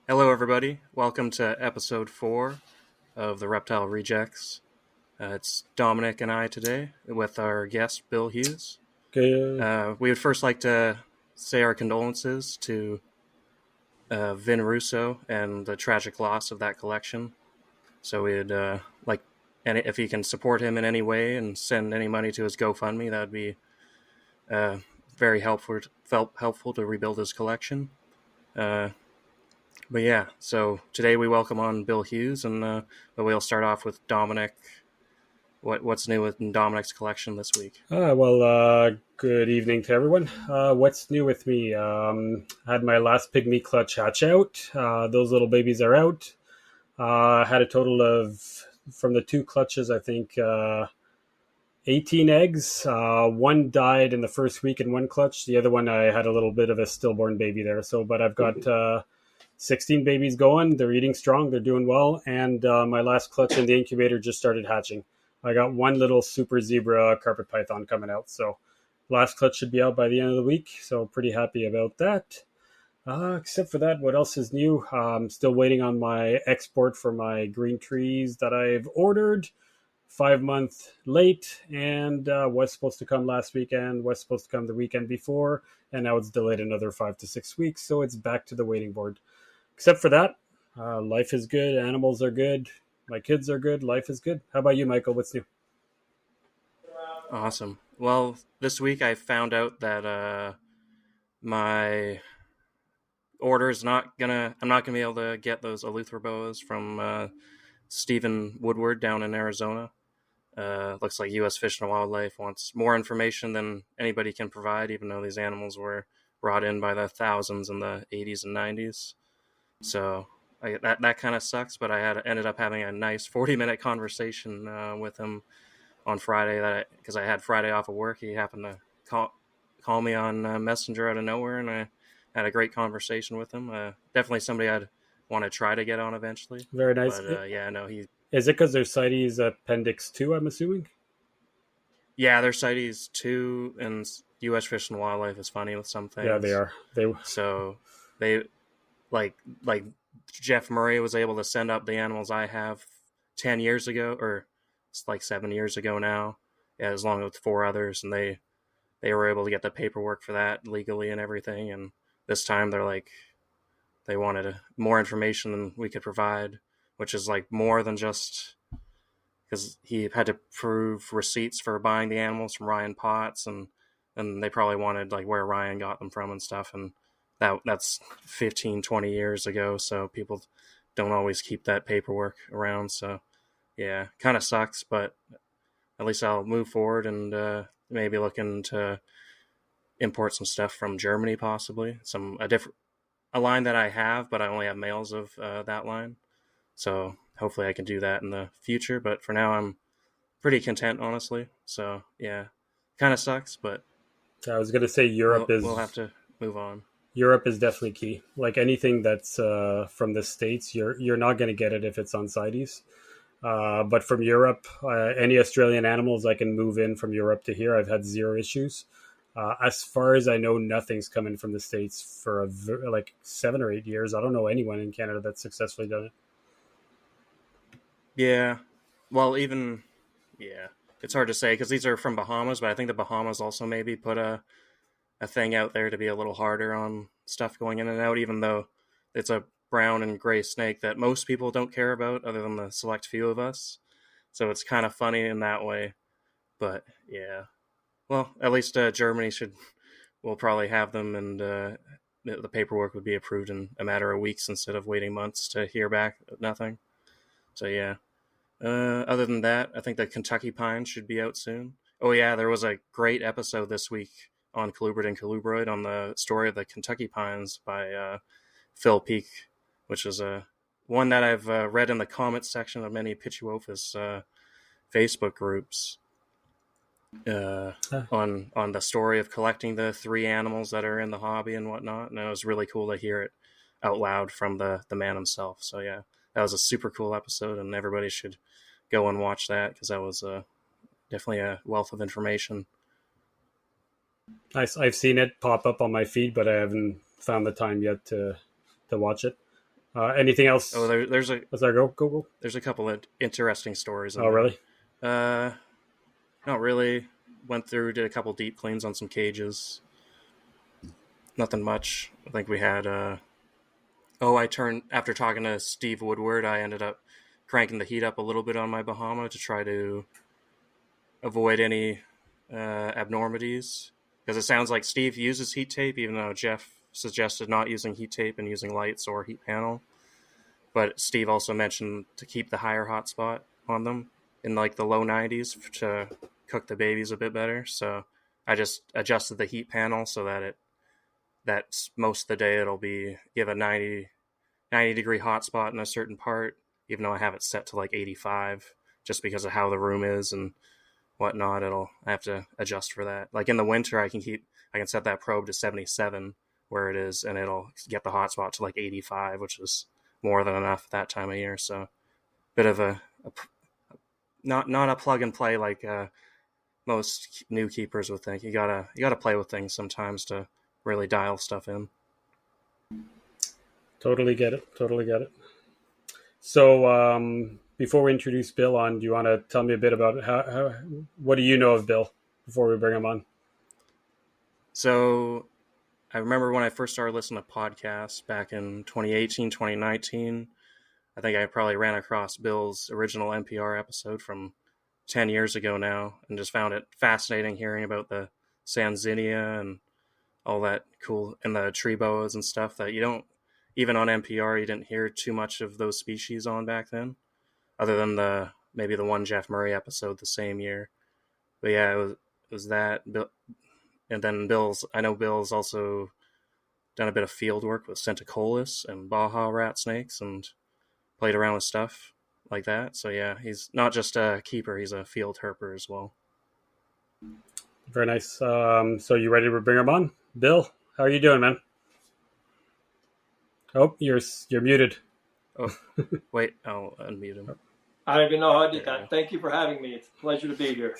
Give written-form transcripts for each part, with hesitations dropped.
Hello, everybody. Welcome to episode 4 of the Reptile Rejects. It's Dominic and I today with our guest, Bill Hughes. Good. We would first like to say our condolences to Vin Russo and the tragic loss of that collection. So we'd and if you can support him in any way and send any money to his GoFundMe, that would be uh, very helpful to rebuild his collection. Uh, But yeah, so today we welcome on Bill Hughes, and but we'll start off with Dominic. What's new with Dominic's collection this week? Good evening to everyone. What's new with me? I had my last pygmy clutch hatch out. Those little babies are out. Had a total of, from the two clutches, I think 18 eggs. One died in the first week in one clutch. The other one, I had a little bit of a stillborn baby there. But I've got 16 babies going. They're eating strong. They're doing well. And my last clutch in the incubator just started hatching. I got one little super zebra carpet python coming out. So last clutch should be out by the end of the week. So pretty happy about that. Except for that, what else is new? I'm still waiting on my export for my green trees that I've ordered. 5 month late, and was supposed to come last weekend, was supposed to come the weekend before, and now it's delayed another 5 to 6 weeks. So it's back to the waiting board. Except for that, life is good. Animals are good. My kids are good. Life is good. How about you, Michael? What's new? Awesome. Well, this week I found out that my order is not gonna. I'm not gonna be able to get those Eleuthera boas from Stephen Woodward down in Arizona. Looks like U.S. Fish and Wildlife wants more information than anybody can provide, even though these animals were brought in by the thousands in the 80s and 90s. So that kind of sucks. But I ended up having a nice 40-minute conversation with him on Friday because I had Friday off of work. He happened to call me on Messenger out of nowhere, and I had a great conversation with him. Definitely somebody I'd want to try to get on eventually. Very nice. But yeah, no, he. Is it because their CITES Appendix 2, I'm assuming? Yeah, their CITES too, and U.S. Fish and Wildlife is funny with some things. Yeah, they are. So they like Jeff Murray was able to send up the animals I have 10 years ago, or it's like 7 years ago now, as long with 4 others, and they were able to get the paperwork for that legally and everything. And this time they wanted more information than we could provide, which is like more than just because he had to prove receipts for buying the animals from Ryan Potts, and they probably wanted like where Ryan got them from and stuff, and that's 15, 20 years ago, so people don't always keep that paperwork around. So yeah, kind of sucks, but at least I'll move forward and maybe looking to import some stuff from Germany, possibly a line that I have, but I only have males of that line. So hopefully I can do that in the future. But for now, I'm pretty content, honestly. So yeah, kind of sucks, but I was going to say we'll have to move on. Europe is definitely key. Like anything that's from the States, you're not going to get it if it's on CITES. But from Europe, any Australian animals I can move in from Europe to here. I've had zero issues. As far as I know, nothing's coming from the States for like 7 or 8 years. I don't know anyone in Canada that's successfully done it. Yeah, well, yeah, it's hard to say because these are from Bahamas, but I think the Bahamas also maybe put a thing out there to be a little harder on stuff going in and out, even though it's a brown and gray snake that most people don't care about other than the select few of us. So it's kind of funny in that way. But yeah, well, at least Germany will probably have them, and the paperwork would be approved in a matter of weeks instead of waiting months to hear back nothing. So yeah. Other than that, I think the Kentucky Pine should be out soon. Oh yeah, there was a great episode this week on Colubrid and Colubroid on the story of the Kentucky Pines by Phil Peak, which is one that I've read in the comments section of many Pituophis Facebook groups on the story of collecting the 3 animals that are in the hobby and whatnot, and it was really cool to hear it out loud from the man himself. So yeah, that was a super cool episode, and everybody should go and watch that because that was definitely a wealth of information. I've seen it pop up on my feed, but I haven't found the time yet to watch it. Anything else? Oh, there's a Let's go. there's a couple of interesting stories in Oh, there. really? Not really. Went through, did a couple deep cleans on some cages. Nothing much. I think we had. I turned after talking to Steve Woodward. I ended up cranking the heat up a little bit on my Bahama to try to avoid any abnormities. Because it sounds like Steve uses heat tape, even though Jeff suggested not using heat tape and using lights or heat panel. But Steve also mentioned to keep the higher hotspot on them in like the low 90s to cook the babies a bit better. So I just adjusted the heat panel so that's most of the day it'll give a 90-degree hotspot in a certain part, even though I have it set to like 85, just because of how the room is and whatnot. I have to adjust for that. Like in the winter, I can set that probe to 77 where it is, and it'll get the hotspot to like 85, which is more than enough that time of year. So bit of a not a plug and play like most new keepers would think. You gotta play with things sometimes to really dial stuff in. Totally get it. So before we introduce Bill on, do you want to tell me a bit about what do you know of Bill before we bring him on? So I remember when I first started listening to podcasts back in 2018, 2019, I think I probably ran across Bill's original NPR episode from 10 years ago now, and just found it fascinating hearing about the Sanzinia and all that cool, and the tree boas and stuff that you don't, even on NPR, you didn't hear too much of those species on back then, other than maybe the one Jeff Murray episode the same year. But yeah, it was that. And then I know Bill's also done a bit of field work with Centicollis and Baja rat snakes and played around with stuff like that. So yeah, he's not just a keeper, he's a field herper as well. Very nice. So you ready to bring him on? Bill, how are you doing, man? Oh, you're muted. Oh, wait, I'll unmute him. I don't even know how I did that. Thank you for having me. It's a pleasure to be here.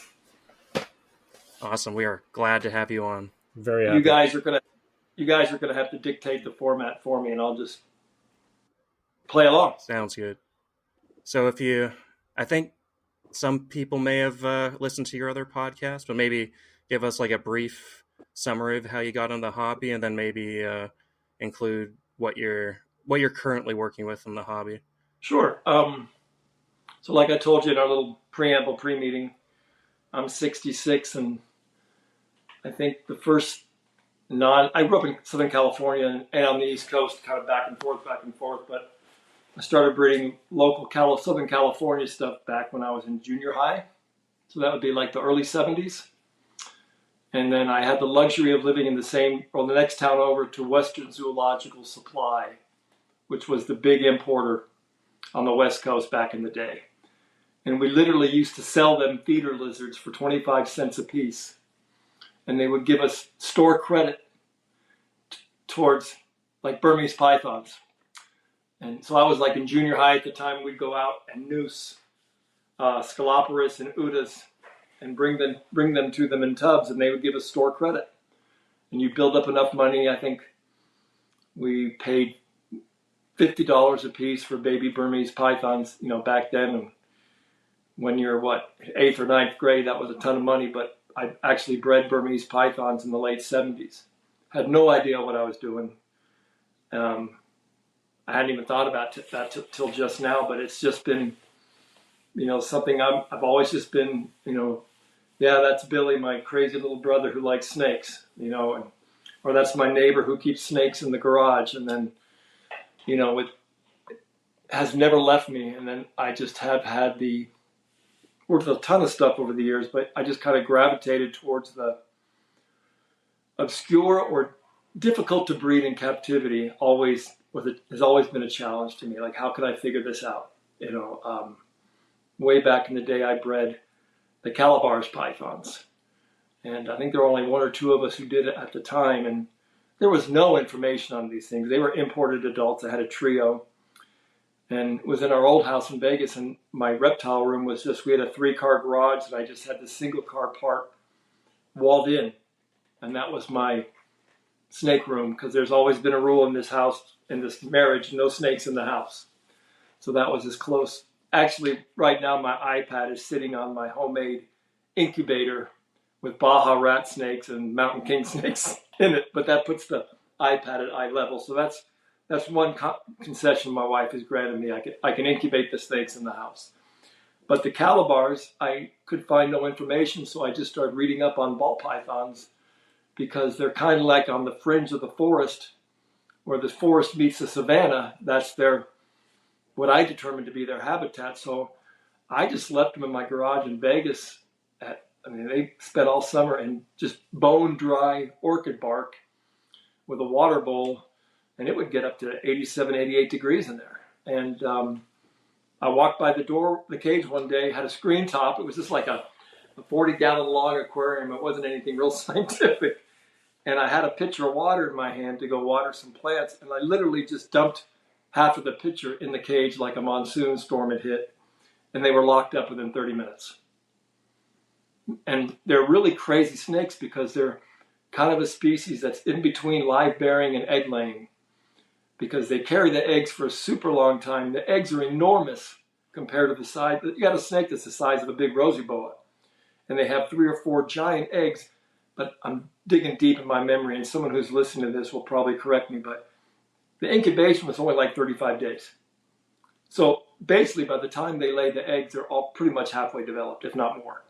Awesome. We are glad to have you on. Very happy. You guys are gonna have to dictate the format for me, and I'll just play along. Sounds good. So I think some people may have listened to your other podcast, but maybe give us like a brief summary of how you got into the hobby, and then maybe include what you're currently working with in the hobby. Sure. So like I told you in our little preamble pre-meeting, I'm 66, and I think I grew up in Southern California and on the East Coast, kind of back and forth, but I started breeding local Southern California stuff back when I was in junior high. So that would be like the early 70s. And then I had the luxury of living in the next town over to Western Zoological Supply, which was the big importer on the West Coast back in the day. And we literally used to sell them feeder lizards for 25 cents a piece. And they would give us store credit towards like Burmese pythons. And so I was like in junior high at the time. We'd go out and noose Scaloporus and Udas and bring them to them in tubs, and they would give us store credit. And you build up enough money. I think we paid $50 a piece for baby Burmese pythons, back then. And when you're 8th or 9th grade, that was a ton of money. But I actually bred Burmese pythons in the late 70s. Had no idea what I was doing. I hadn't even thought about that till just now, but it's just been, something I've always just been, yeah, that's Billy, my crazy little brother who likes snakes, or that's my neighbor who keeps snakes in the garage. And then, it has never left me. And then I just have worked with a ton of stuff over the years, but I just kind of gravitated towards the obscure or difficult to breed in captivity. Has always been a challenge to me. Like, how could I figure this out? Way back in the day, I bred the Calabar's pythons. And I think there were only one or two of us who did it at the time. And there was no information on these things. They were imported adults. I had a trio. And it was in our old house in Vegas. And my reptile room was we had a 3-car garage. And I just had this single car park walled in. And that was my snake room, because there's always been a rule in this house, in this marriage, no snakes in the house. So that was as close. Actually, right now my iPad is sitting on my homemade incubator with Baja rat snakes and mountain king snakes in it, but that puts the iPad at eye level. So that's one concession my wife has granted me. I can incubate the snakes in the house. But the calibars, I could find no information, so I just started reading up on ball pythons, because they're kind of like on the fringe of the forest, where the forest meets the savanna. That's what I determined to be their habitat. So I just left them in my garage in Vegas. They spent all summer in just bone dry orchid bark with a water bowl, and it would get up to 87, 88 degrees in there. And I walked by the cage one day, had a screen top. It was just like a 40-gallon long aquarium. It wasn't anything real scientific. And I had a pitcher of water in my hand to go water some plants. And I literally just dumped half of the pitcher in the cage like a monsoon storm had hit. And they were locked up within 30 minutes. And they're really crazy snakes, because they're kind of a species that's in between live bearing and egg laying, because they carry the eggs for a super long time. The eggs are enormous compared to the size. You got a snake that's the size of a big rosy boa, and they have 3 or 4 giant eggs. But I'm digging deep in my memory, and someone who's listening to this will probably correct me, but the incubation was only like 35 days. So basically, by the time they lay the eggs, they're all pretty much halfway developed, if not more.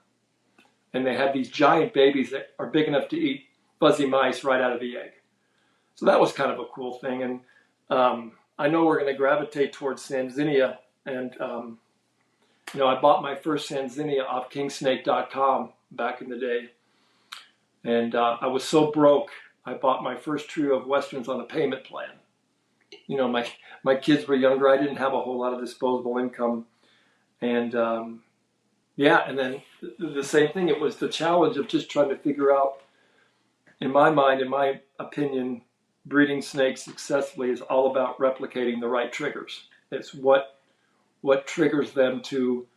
And they have these giant babies that are big enough to eat fuzzy mice right out of the egg. So that was kind of a cool thing. And I know we're going to gravitate towards Sanzinia. And, I bought my first Sanzinia off kingsnake.com back in the day. And I was so broke, I bought my first trio of Westerns on a payment plan. My kids were younger. I didn't have a whole lot of disposable income. And and then the same thing. It was the challenge of just trying to figure out, in my mind, in my opinion, breeding snakes successfully is all about replicating the right triggers. It's what triggers them to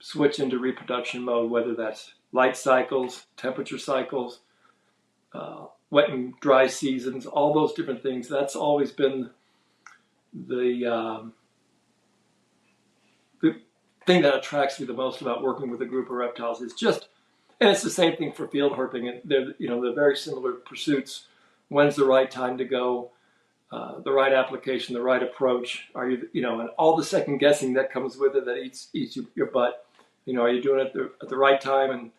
switch into reproduction mode, whether that's light cycles, temperature cycles, wet and dry seasons, all those different things. That's always been the thing that attracts me the most about working with a group of reptiles. Is just, and it's the same thing for field herping. And they're very similar pursuits. When's the right time to go? The right application, the right approach. Are you, and all the second guessing that comes with it that eats your butt. Are you doing it at the right time, and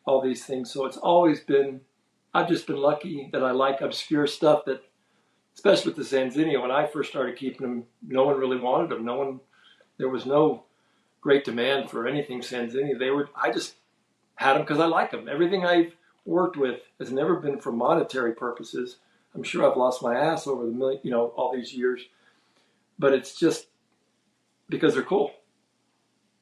all these things. So it's always been, I've just been lucky that I like obscure stuff that, especially with the Sanzinia, when I first started keeping them, no one really wanted them. There was no great demand for anything Sanzinia. I just had them because I like them. Everything I've worked with has never been for monetary purposes. I'm sure I've lost my ass over the million, all these years, but it's just because they're cool.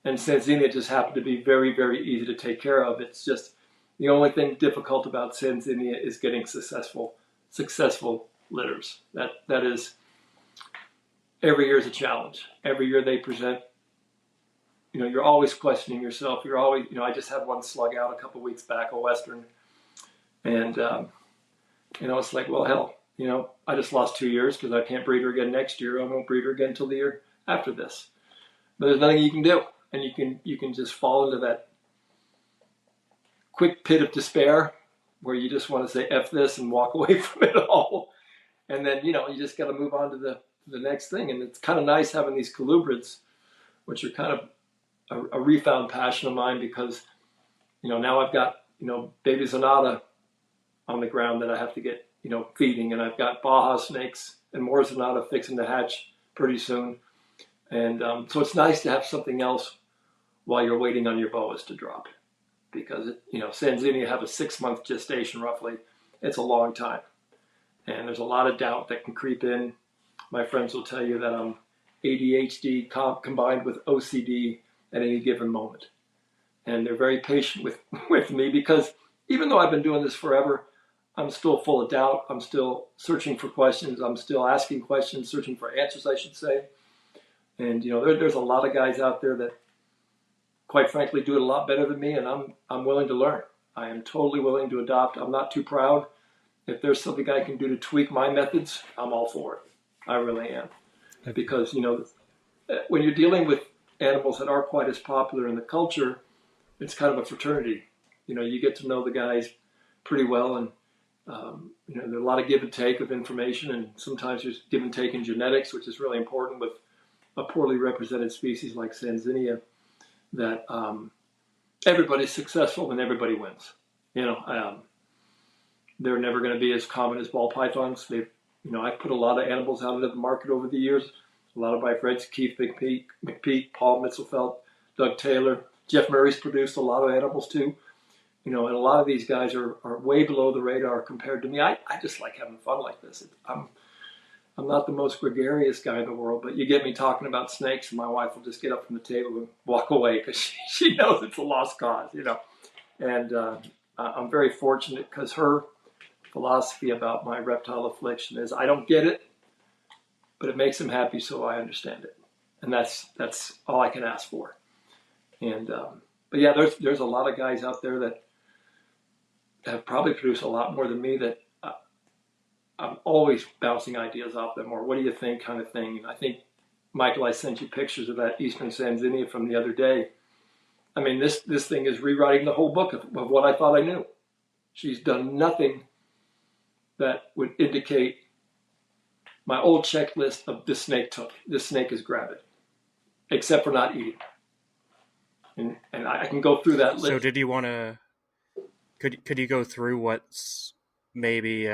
And Sanzinia just happened to be very, very easy to take care of. It's just the only thing difficult about Sanzinia is getting successful litters. That is, every year is a challenge. Every year they present. You're always questioning yourself. You're always, I just had one slug out a couple weeks back, a Western, and it's like, well, hell, I just lost 2 years because I can't breed her again next year. I won't breed her again until the year after this. But there's nothing you can do. And you can just fall into that quick pit of despair where you just want to say F this and walk away from it all. And then, you just got to move on to the next thing. And it's kind of nice having these colubrids, which are kind of a refound passion of mine, because, now I've got, baby Zonata on the ground that I have to get, feeding. And I've got Baja snakes and more Zonata fixing to hatch pretty soon. And so it's nice to have something else while you're waiting on your boas to drop, because Sanzinia have a 6-month gestation roughly. It's a long time, and there's a lot of doubt that can creep in. My friends will tell you that I'm ADHD combined with OCD at any given moment, and they're very patient with me, because even though I've been doing this forever, I'm still full of doubt. I'm still searching for questions. I'm still asking questions, searching for answers, I should say. And there's a lot of guys out there that, quite frankly, do it a lot better than me, and I'm willing to learn. I am totally willing to adopt. I'm not too proud. if there's something I can do to tweak my methods, I'm all for it. I really am. Because, when you're dealing with animals that aren't quite as popular in the culture, it's kind of a fraternity. You get to know the guys pretty well, and there's a lot of give and take of information, and sometimes there's give and take in genetics, which is really important with a poorly represented species like Sanzinia, that everybody's successful and everybody wins. They're never going to be as common as ball pythons. I've put a lot of animals out into the market over the years. A lot of my friends, Keith McPeak, Paul Mitzelfeld, Doug Taylor, Jeff Murray's produced a lot of animals too. And a lot of these guys are way below the radar compared to me. I just like having fun like this. I'm not the most gregarious guy in the world, but you get me talking about snakes, and my wife will just get up from the table and walk away because she knows it's a lost cause, And I'm very fortunate because her philosophy about my reptile affliction is I don't get it, but it makes him happy, so I understand it, and that's all I can ask for. And but yeah, there's a lot of guys out there that have probably produced a lot more than me that I'm always bouncing ideas off them, or what do you think, kind of thing. And I think, Michael, I sent you pictures of that Eastern Sanzinia from the other day. I mean, this thing is rewriting the whole book of what I thought I knew. She's done nothing that would indicate my old checklist of this snake took. This snake is gravid, except for not eating. And I can go through that list. So did you want to? Could you go through what's maybe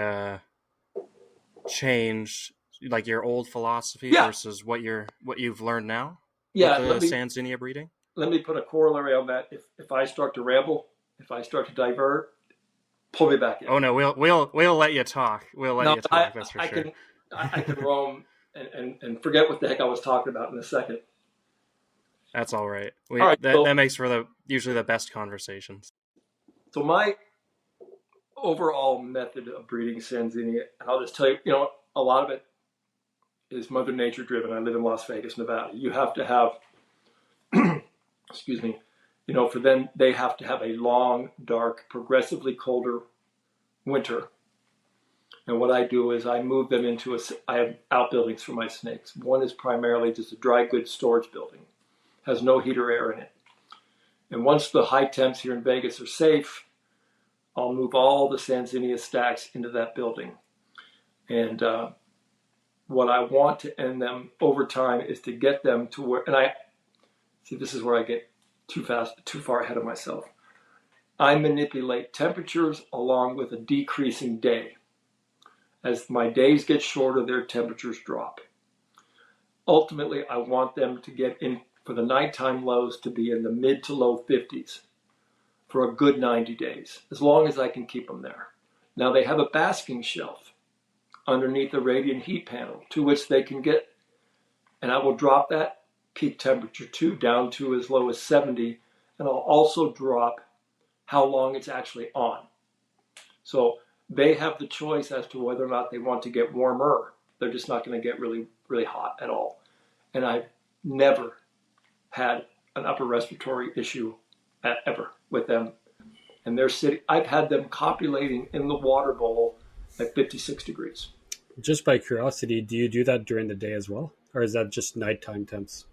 changed, like your old philosophy versus what you've learned now? Yeah, with the Sanzinia breeding. Let me put a corollary on that. If I start to ramble, if I start to divert, pull me back in. Oh no, we'll let you talk. We'll let you talk. That's for sure. I can roam and forget what the heck I was talking about in a second. That's all right. That makes for usually the best conversations. So my overall method of breeding Sanzinia, and I'll just tell you, a lot of it is Mother Nature driven. I live in Las Vegas, Nevada. You have to have, excuse me, for them, they have to have a long, dark, progressively colder winter. And what I do is I move them into I have outbuildings for my snakes. One is primarily just a dry goods storage building. Has no heat or air in it. And once the high temps here in Vegas are safe, I'll move all the Sanzinia stacks into that building. And what I want to end them over time is to get them to where, and this is where I get too far ahead of myself. I manipulate temperatures along with a decreasing day. As my days get shorter, their temperatures drop. Ultimately, I want them to get in for the nighttime lows to be in the mid to low 50s for a good 90 days, as long as I can keep them there. Now they have a basking shelf underneath the radiant heat panel to which they can get, and I will drop that peak temperature too down to as low as 70, and I'll also drop how long it's actually on. So they have the choice as to whether or not they want to get warmer. They're just not going to get really, really hot at all. And I've never had an upper respiratory issue ever with them. And they're sitting, I've had them copulating in the water bowl at 56 degrees. Just by curiosity, do you do that during the day as well? Or is that just nighttime temps?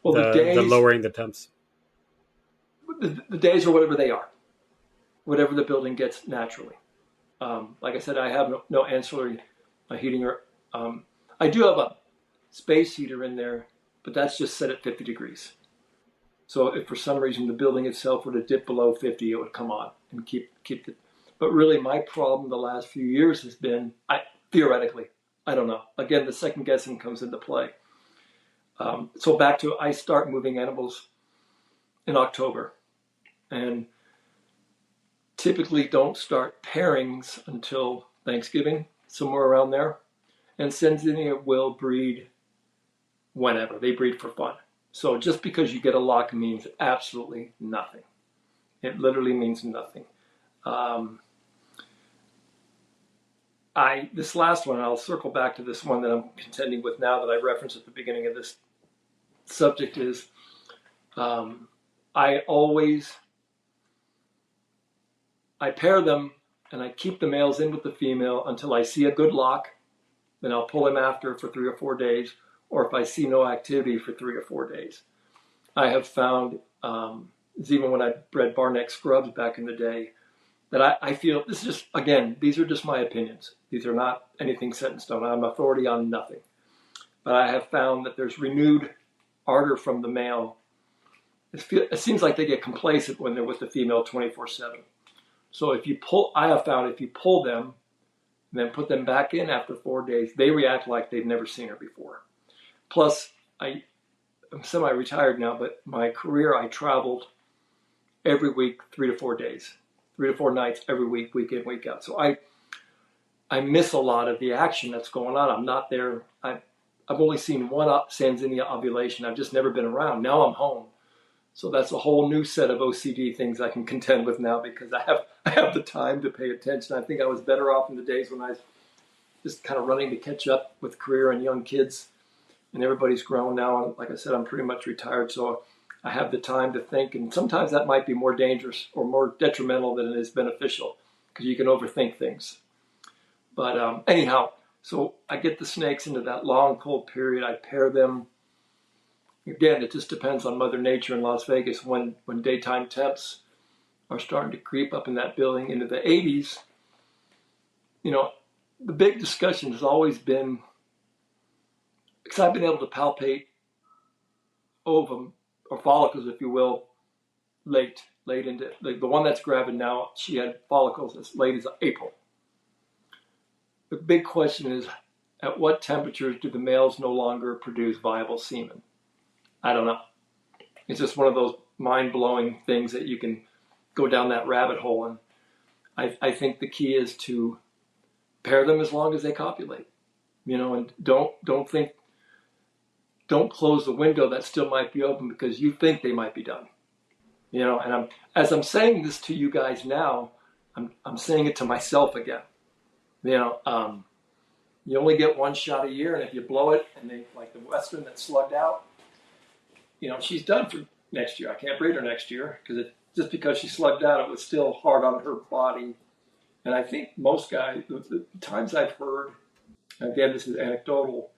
Well, the lowering the temps. The days are whatever they are. Whatever the building gets naturally. Like I said, I have no ancillary heating. I do have a space heater in there, but that's just set at 50 degrees. So if for some reason the building itself were to dip below 50, it would come on and keep the. But really, my problem the last few years has been, theoretically, I don't know. Again, the second guessing comes into play. So back to, I start moving animals in October, and typically don't start pairings until Thanksgiving, somewhere around there. And Sanzinia will breed whenever. They breed for fun. So just because you get a lock means absolutely nothing. It literally means nothing. This last one, I'll circle back to this one that I'm contending with now that I referenced at the beginning of this subject is, I pair them and I keep the males in with the female until I see a good lock. Then I'll pull him after for 3 or 4 days, or if I see no activity for 3 or 4 days. I have found, even when I bred barneck scrubs back in the day, that I feel, this is just, again, these are just my opinions. These are not anything set in stone. I'm authority on nothing. But I have found that there's renewed ardor from the male. It seems like they get complacent when they're with the female 24/7. So I have found if you pull them and then put them back in after 4 days, they react like they've never seen her before. Plus, I'm semi-retired now, but my career, I traveled every week, 3 to 4 days, 3 to 4 nights every week, week in, week out. So I miss a lot of the action that's going on. I'm not there. I've only seen one Sanzinia ovulation. I've just never been around. Now I'm home. So that's a whole new set of OCD things I can contend with now because I have the time to pay attention. I think I was better off in the days when I was just kind of running to catch up with career and young kids. And everybody's grown now. And like I said, I'm pretty much retired. So I have the time to think. And sometimes that might be more dangerous or more detrimental than it is beneficial because you can overthink things. But anyhow, so I get the snakes into that long, cold period. I pair them. Again, it just depends on Mother Nature in Las Vegas. When daytime temps are starting to creep up in that building into the 80s, the big discussion has always been, because I've been able to palpate ovum, or follicles, if you will, late into, like the one that's gravid now, she had follicles as late as April. The big question is, at what temperatures do the males no longer produce viable semen? I don't know. It's just one of those mind-blowing things that you can go down that rabbit hole. And I think the key is to pair them as long as they copulate, and don't close the window that still might be open because you think they might be done, and as I'm saying this to you guys now, I'm saying it to myself again. You only get one shot a year, and if you blow it, and they like the Western that's slugged out, she's done for next year. I can't breed her next year just because she slugged out, it was still hard on her body. And I think most guys, the times I've heard, again, this is anecdotal,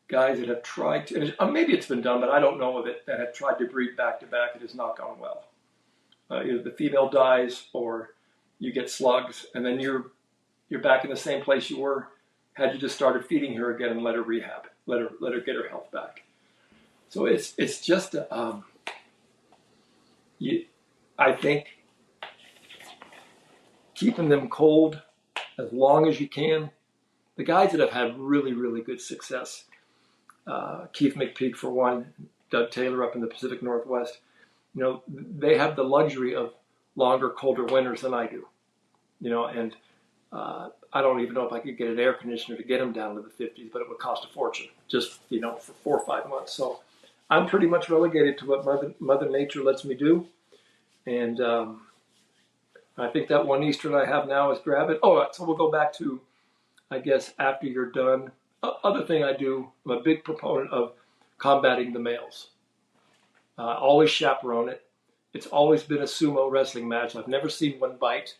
guys that have tried to, and maybe it's been done, but I don't know of it, that have tried to breed back to back, it has not gone well. Either the female dies or you get slugs, and then you're back in the same place you were had you just started feeding her again and let her rehab, let her get her health back. So it's just I think keeping them cold as long as you can. The guys that have had really, really good success, Keith McPeak for one, Doug Taylor up in the Pacific Northwest, they have the luxury of longer, colder winters than I do. And I don't even know if I could get an air conditioner to get them down to the 50s, but it would cost a fortune just, for 4 or 5 months. So I'm pretty much relegated to what Mother Nature lets me do. And I think that one Eastern I have now is gravid. Oh, so we'll go back to, I guess, after you're done. Other thing I do, I'm a big proponent of combating the males. Always chaperone it. It's always been a sumo wrestling match. I've never seen one bite,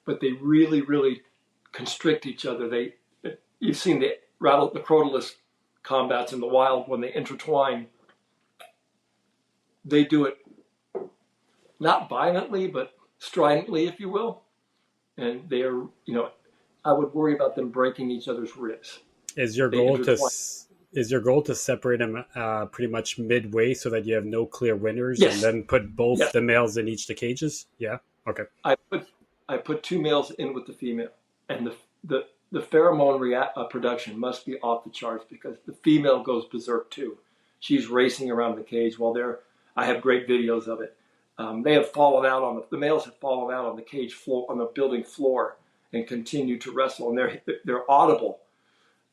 but they really, really constrict each other. You've seen the Crotalus combats in the wild when they intertwine. They do it not violently, but stridently, if you will. And they are, I would worry about them breaking each other's ribs. Is your goal to separate them pretty much midway so that you have no clear winners, yes, and then put both yes, the males in each the cages? Yeah. Okay. I put 2 males in with the female, and the pheromone production must be off the charts because the female goes berserk too. She's racing around the cage while I have great videos of it. They have fallen out the males have fallen out on the cage floor, on the building floor, and continue to wrestle. And they're audible,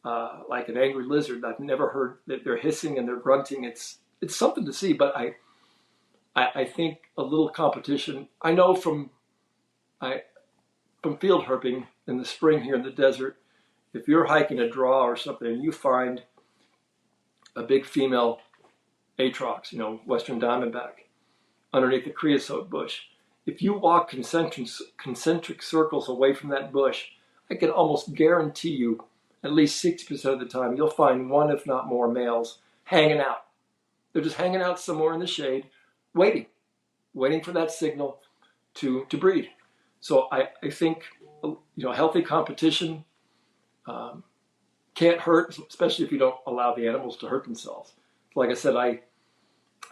like an angry lizard. I've never heard that they're hissing and they're grunting. It's something to see. But I think a little competition. I know from field herping in the spring here in the desert, if you're hiking a draw or something and you find a big female atrox, Western diamondback, underneath the creosote bush, if you walk concentric circles away from that bush, I can almost guarantee you at least 60% of the time you'll find one, if not more, males hanging out. They're just hanging out somewhere in the shade, waiting for that signal to breed. So I think healthy competition can't hurt, especially if you don't allow the animals to hurt themselves. Like I said, I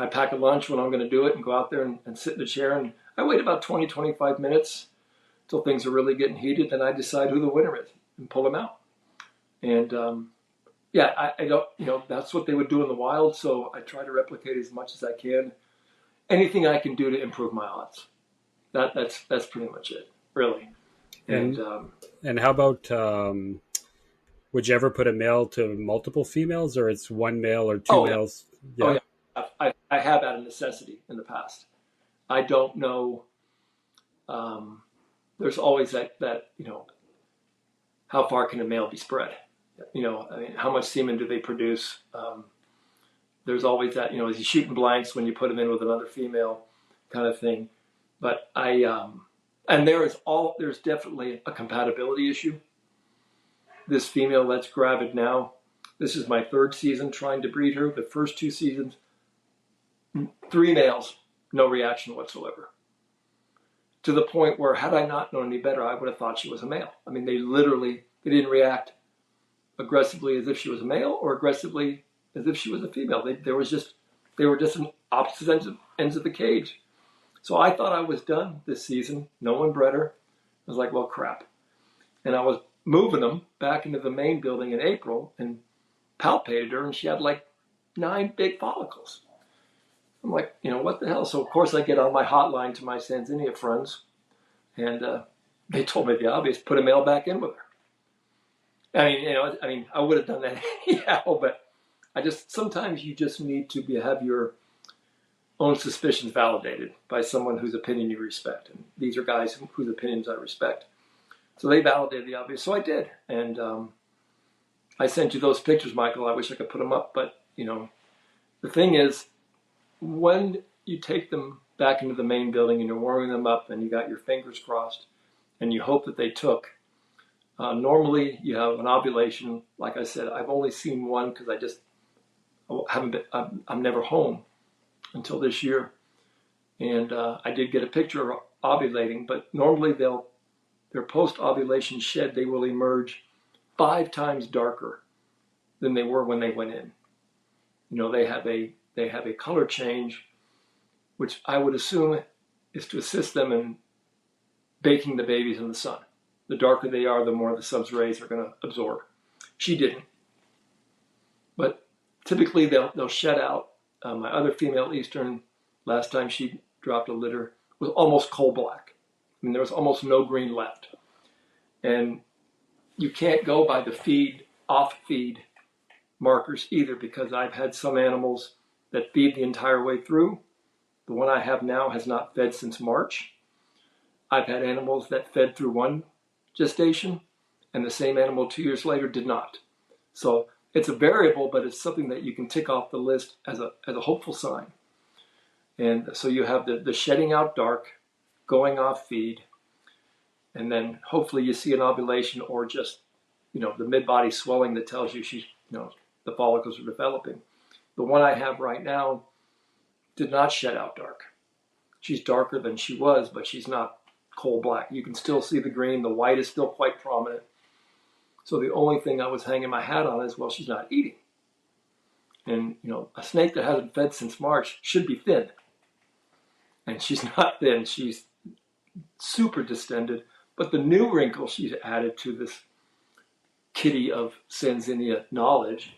pack a lunch when I'm going to do it and go out there and sit in a chair, and I wait about 20, 25 minutes until things are really getting heated, and I decide who the winner is and pull them out. And I don't, that's what they would do in the wild, so I try to replicate as much as I can. Anything I can do to improve my odds. That's pretty much it, really. And how about, would you ever put a male to multiple females, or it's one male or two males? Yeah. Oh, yeah. I have out of necessity in the past. I don't know. There's always that how far can a male be spread? How much semen do they produce? There's always that, is he shooting blanks when you put him in with another female kind of thing. But and there's definitely a compatibility issue. This female that's gravid now, this is my third season trying to breed her. The first 2 seasons, 3 males, no reaction whatsoever. To the point where, had I not known any better, I would have thought she was a male. I mean, they didn't react aggressively as if she was a male or aggressively as if she was a female. They were just on opposite ends of the cage. So I thought I was done this season. No one bred her. I was like, well, crap. And I was moving them back into the main building in April and palpated her, and she had like 9 big follicles. I'm like, what the hell? So of course I get on my hotline to my Sanzinia friends, and they told me the obvious: put a male back in with her. I would have done that anyhow, but sometimes you just need to have your own suspicions validated by someone whose opinion you respect. And these are guys whose opinions I respect. So they validated the obvious. So I did. And I sent you those pictures, Michael. I wish I could put them up. But, the thing is, when you take them back into the main building and you're warming them up and you got your fingers crossed and you hope that they took, normally you have an ovulation. Like I said, I've only seen one because I'm never home until this year. And I did get a picture of ovulating, but normally their post-ovulation shed, they will emerge 5 times darker than they were when they went in. They have a color change, which I would assume is to assist them in baking the babies in the sun. The darker they are, the more the sun's rays are going to absorb. She didn't. But typically they'll shed out. My other female Eastern, last time she dropped a litter, was almost coal black. I mean, there was almost no green left. And you can't go by the off-feed markers either, because I've had some animals that feed the entire way through. The one I have now has not fed since March. I've had animals that fed through one gestation, and the same animal 2 years later did not. So it's a variable, but it's something that you can tick off the list as a hopeful sign. And so you have the shedding out dark, going off feed, and then hopefully you see an ovulation or just, the mid-body swelling that tells you the follicles are developing. The one I have right now did not shed out dark. She's darker than she was, but she's not coal black. You can still see the green. The white is still quite prominent. So the only thing I was hanging my hat on is, well, she's not eating. And, a snake that hasn't fed since March should be thin. And she's not thin. She's super distended. But the new wrinkle she's added to this kitty of Sanzinia knowledge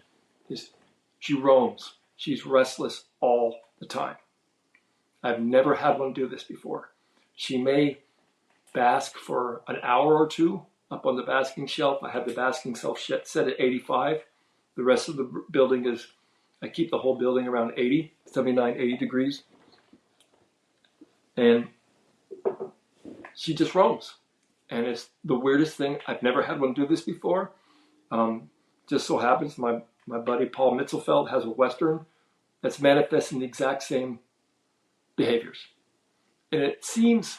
is she roams. She's restless all the time. I've never had one do this before. She may bask for an hour or two up on the basking shelf. I have the basking shelf set at 85. The rest of the building I keep the whole building around 80, 79, 80 degrees. And she just roams. And it's the weirdest thing. I've never had one do this before. Just so happens my buddy Paul Mitzelfeld has a Western that's manifesting the exact same behaviors. And it seems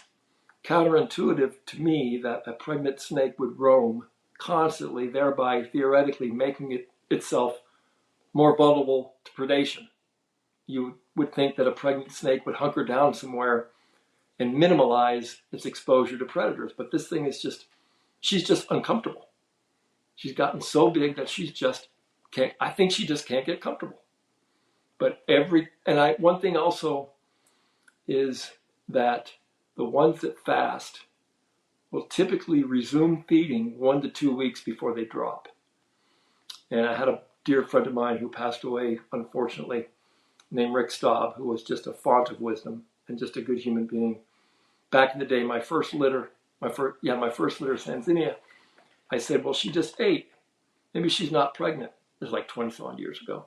counterintuitive to me that a pregnant snake would roam constantly, thereby theoretically making itself more vulnerable to predation. You would think that a pregnant snake would hunker down somewhere and minimize its exposure to predators. But this thing is she's just uncomfortable. She's gotten so big that I think she just can't get comfortable. But one thing also is that the ones that fast will typically resume feeding 1 to 2 weeks before they drop. And I had a dear friend of mine who passed away, unfortunately, named Rick Staub, who was just a font of wisdom and just a good human being. Back in the day, my first litter, Sanzinia, I said, well, she just ate. Maybe she's not pregnant. It was like 20-some years ago.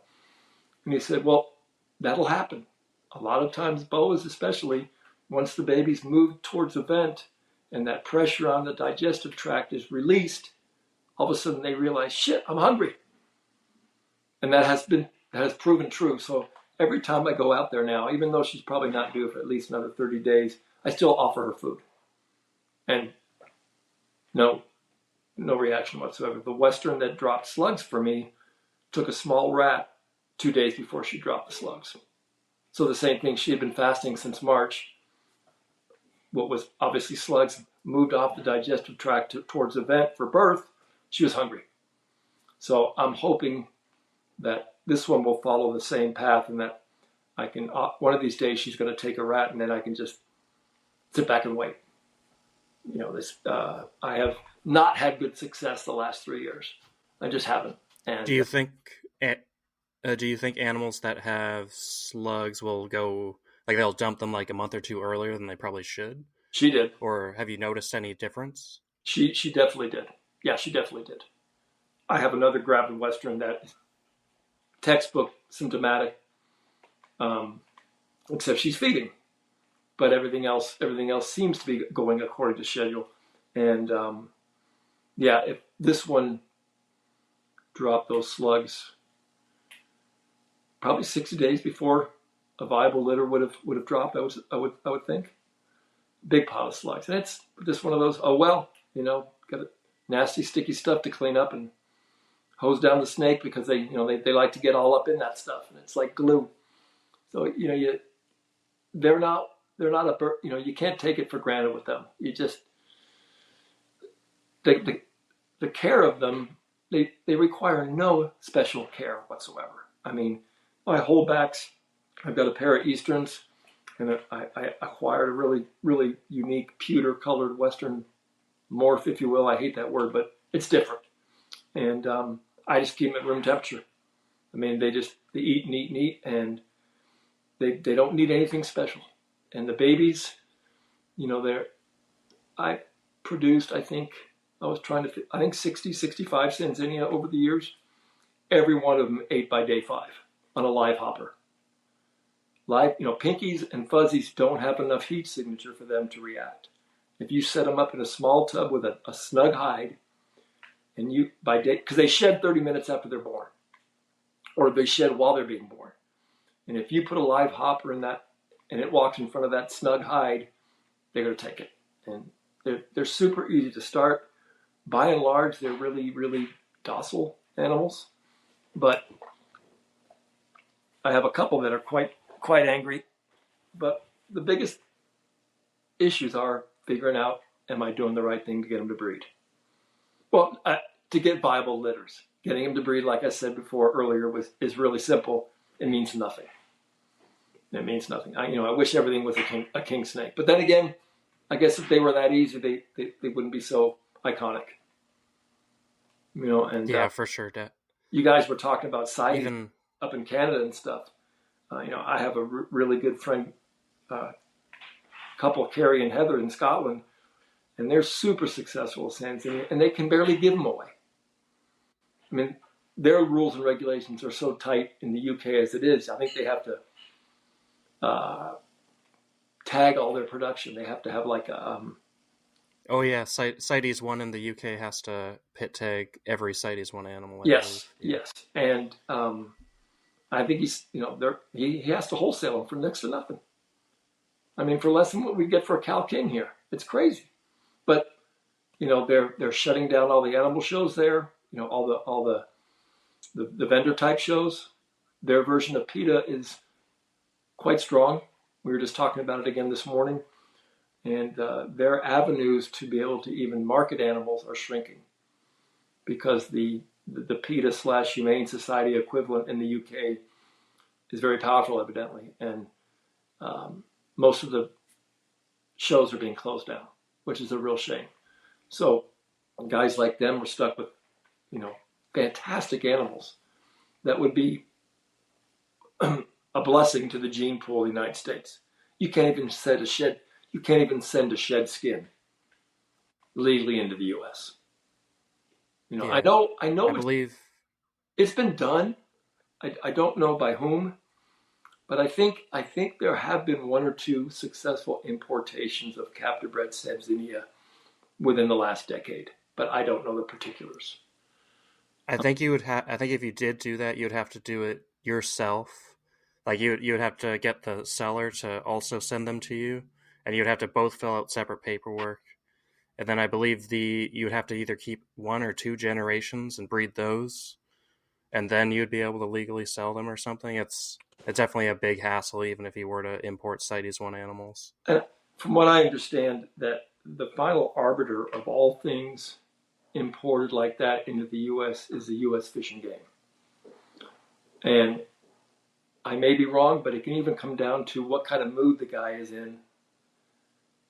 And he said, well, that'll happen. A lot of times, boas especially, once the baby's moved towards the vent and that pressure on the digestive tract is released, all of a sudden they realize, shit, I'm hungry. And that has proven true. So every time I go out there now, even though she's probably not due for at least another 30 days, I still offer her food. And no reaction whatsoever. The Western that dropped slugs for me took a small rat 2 days before she dropped the slugs. So the same thing, she had been fasting since March. What was obviously slugs moved off the digestive tract towards the vent for birth. She was hungry. So I'm hoping that this one will follow the same path and that I can, one of these days she's going to take a rat and then I can just sit back and wait. I have not had good success the last 3 years. I just haven't. And do you think animals that have slugs will go, like they'll dump them like a month or two earlier than they probably should? She did. Or have you noticed any difference? She definitely did. Yeah, she definitely did. I have another gravid Western that is textbook symptomatic, except she's feeding. But everything else seems to be going according to schedule. And if this one dropped those slugs probably 60 days before a viable litter would have dropped, I would think. Big pile of slugs. And it's just one of those, got a nasty sticky stuff to clean up and hose down the snake because they like to get all up in that stuff and it's like glue. So, they're not you can't take it for granted with them. You just, the care of them, they require no special care whatsoever. I mean, my holdbacks, I've got a pair of Easterns, and I acquired a really, really unique pewter colored Western morph, if you will. I hate that word, but it's different. And I just keep them at room temperature. I mean, they eat and eat and eat, and they don't need anything special. And the babies, I produced, I think 60, 65 Sanzinia over the years. Every one of them ate by day 5 on a live hopper. Pinkies and fuzzies don't have enough heat signature for them to react. If you set them up in a small tub with a snug hide, and because they shed 30 minutes after they're born, or they shed while they're being born. And if you put a live hopper in that, and it walks in front of that snug hide, they're going to take it. And they're super easy to start. By and large, they're really, really docile animals. But I have a couple that are quite angry. But the biggest issues are figuring out, am I doing the right thing to get them to breed? Well, to get viable litters. Getting them to breed, like I said before earlier, is really simple. It means nothing. It means nothing. I wish everything was a king snake. But then again, I guess if they were that easy, they wouldn't be so iconic. And yeah, for sure. You guys were talking about sighting up in Canada and stuff. I have a really good friend, couple, Carrie and Heather in Scotland, and they're super successful with Sanzinia, and they can barely give them away. I mean, their rules and regulations are so tight in the UK as it is. I think they have to tag all their production. They have to have like a... oh yeah, CITES 1 in the UK has to pit tag every CITES 1 animal. Yes. And I think he's, he has to wholesale them for next to nothing. I mean, for less than what we get for a Cal King here. It's crazy. But, they're shutting down all the animal shows there, all the vendor type shows. Their version of PETA is quite strong. We were just talking about it again this morning. And their avenues to be able to even market animals are shrinking because the PETA / Humane Society equivalent in the UK is very powerful, evidently. And most of the shows are being closed down, which is a real shame. So guys like them were stuck with, fantastic animals that would be a blessing to the gene pool of the United States. You can't even send a shed. You can't even send a shed skin legally into the U.S. Yeah. I know. I believe it's been done. I don't know by whom, but I think there have been one or two successful importations of captive bred Sanzinia within the last decade, but I don't know the particulars. I think you would have. I think if you did do that, you'd have to do it yourself. Like you would have to get the seller to also send them to you, and you'd have to both fill out separate paperwork. And then I believe you would have to either keep 1 or 2 generations and breed those, and then you'd be able to legally sell them or something. It's definitely a big hassle, even if you were to import CITES 1 animals. And from what I understand, that the final arbiter of all things imported like that into the U.S. is the U.S. Fish and Game. And I may be wrong, but it can even come down to what kind of mood the guy is in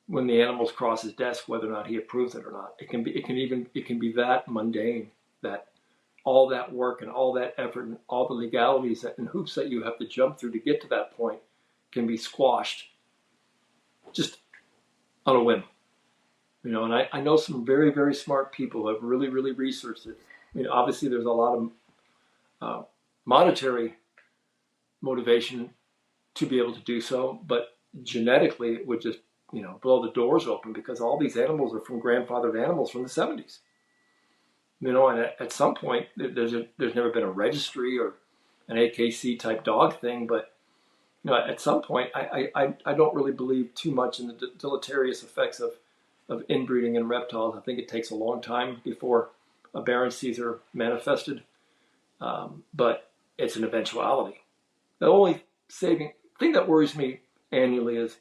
when the animals cross his desk, whether or not he approves it or not. It can be that mundane, that all that work and all that effort and all the legalities and hoops that you have to jump through to get to that point can be squashed just on a whim. And I know some very, very smart people who have really, really researched it. I mean, obviously there's a lot of monetary motivation to be able to do so, but genetically it would just, blow the doors open because all these animals are from grandfathered animals from the 70s. And at some point there's never been a registry or an AKC type dog thing, but at some point I don't really believe too much in the deleterious effects of inbreeding in reptiles. I think it takes a long time before aberrancies are manifested, but it's an eventuality. The only saving thing that worries me annually is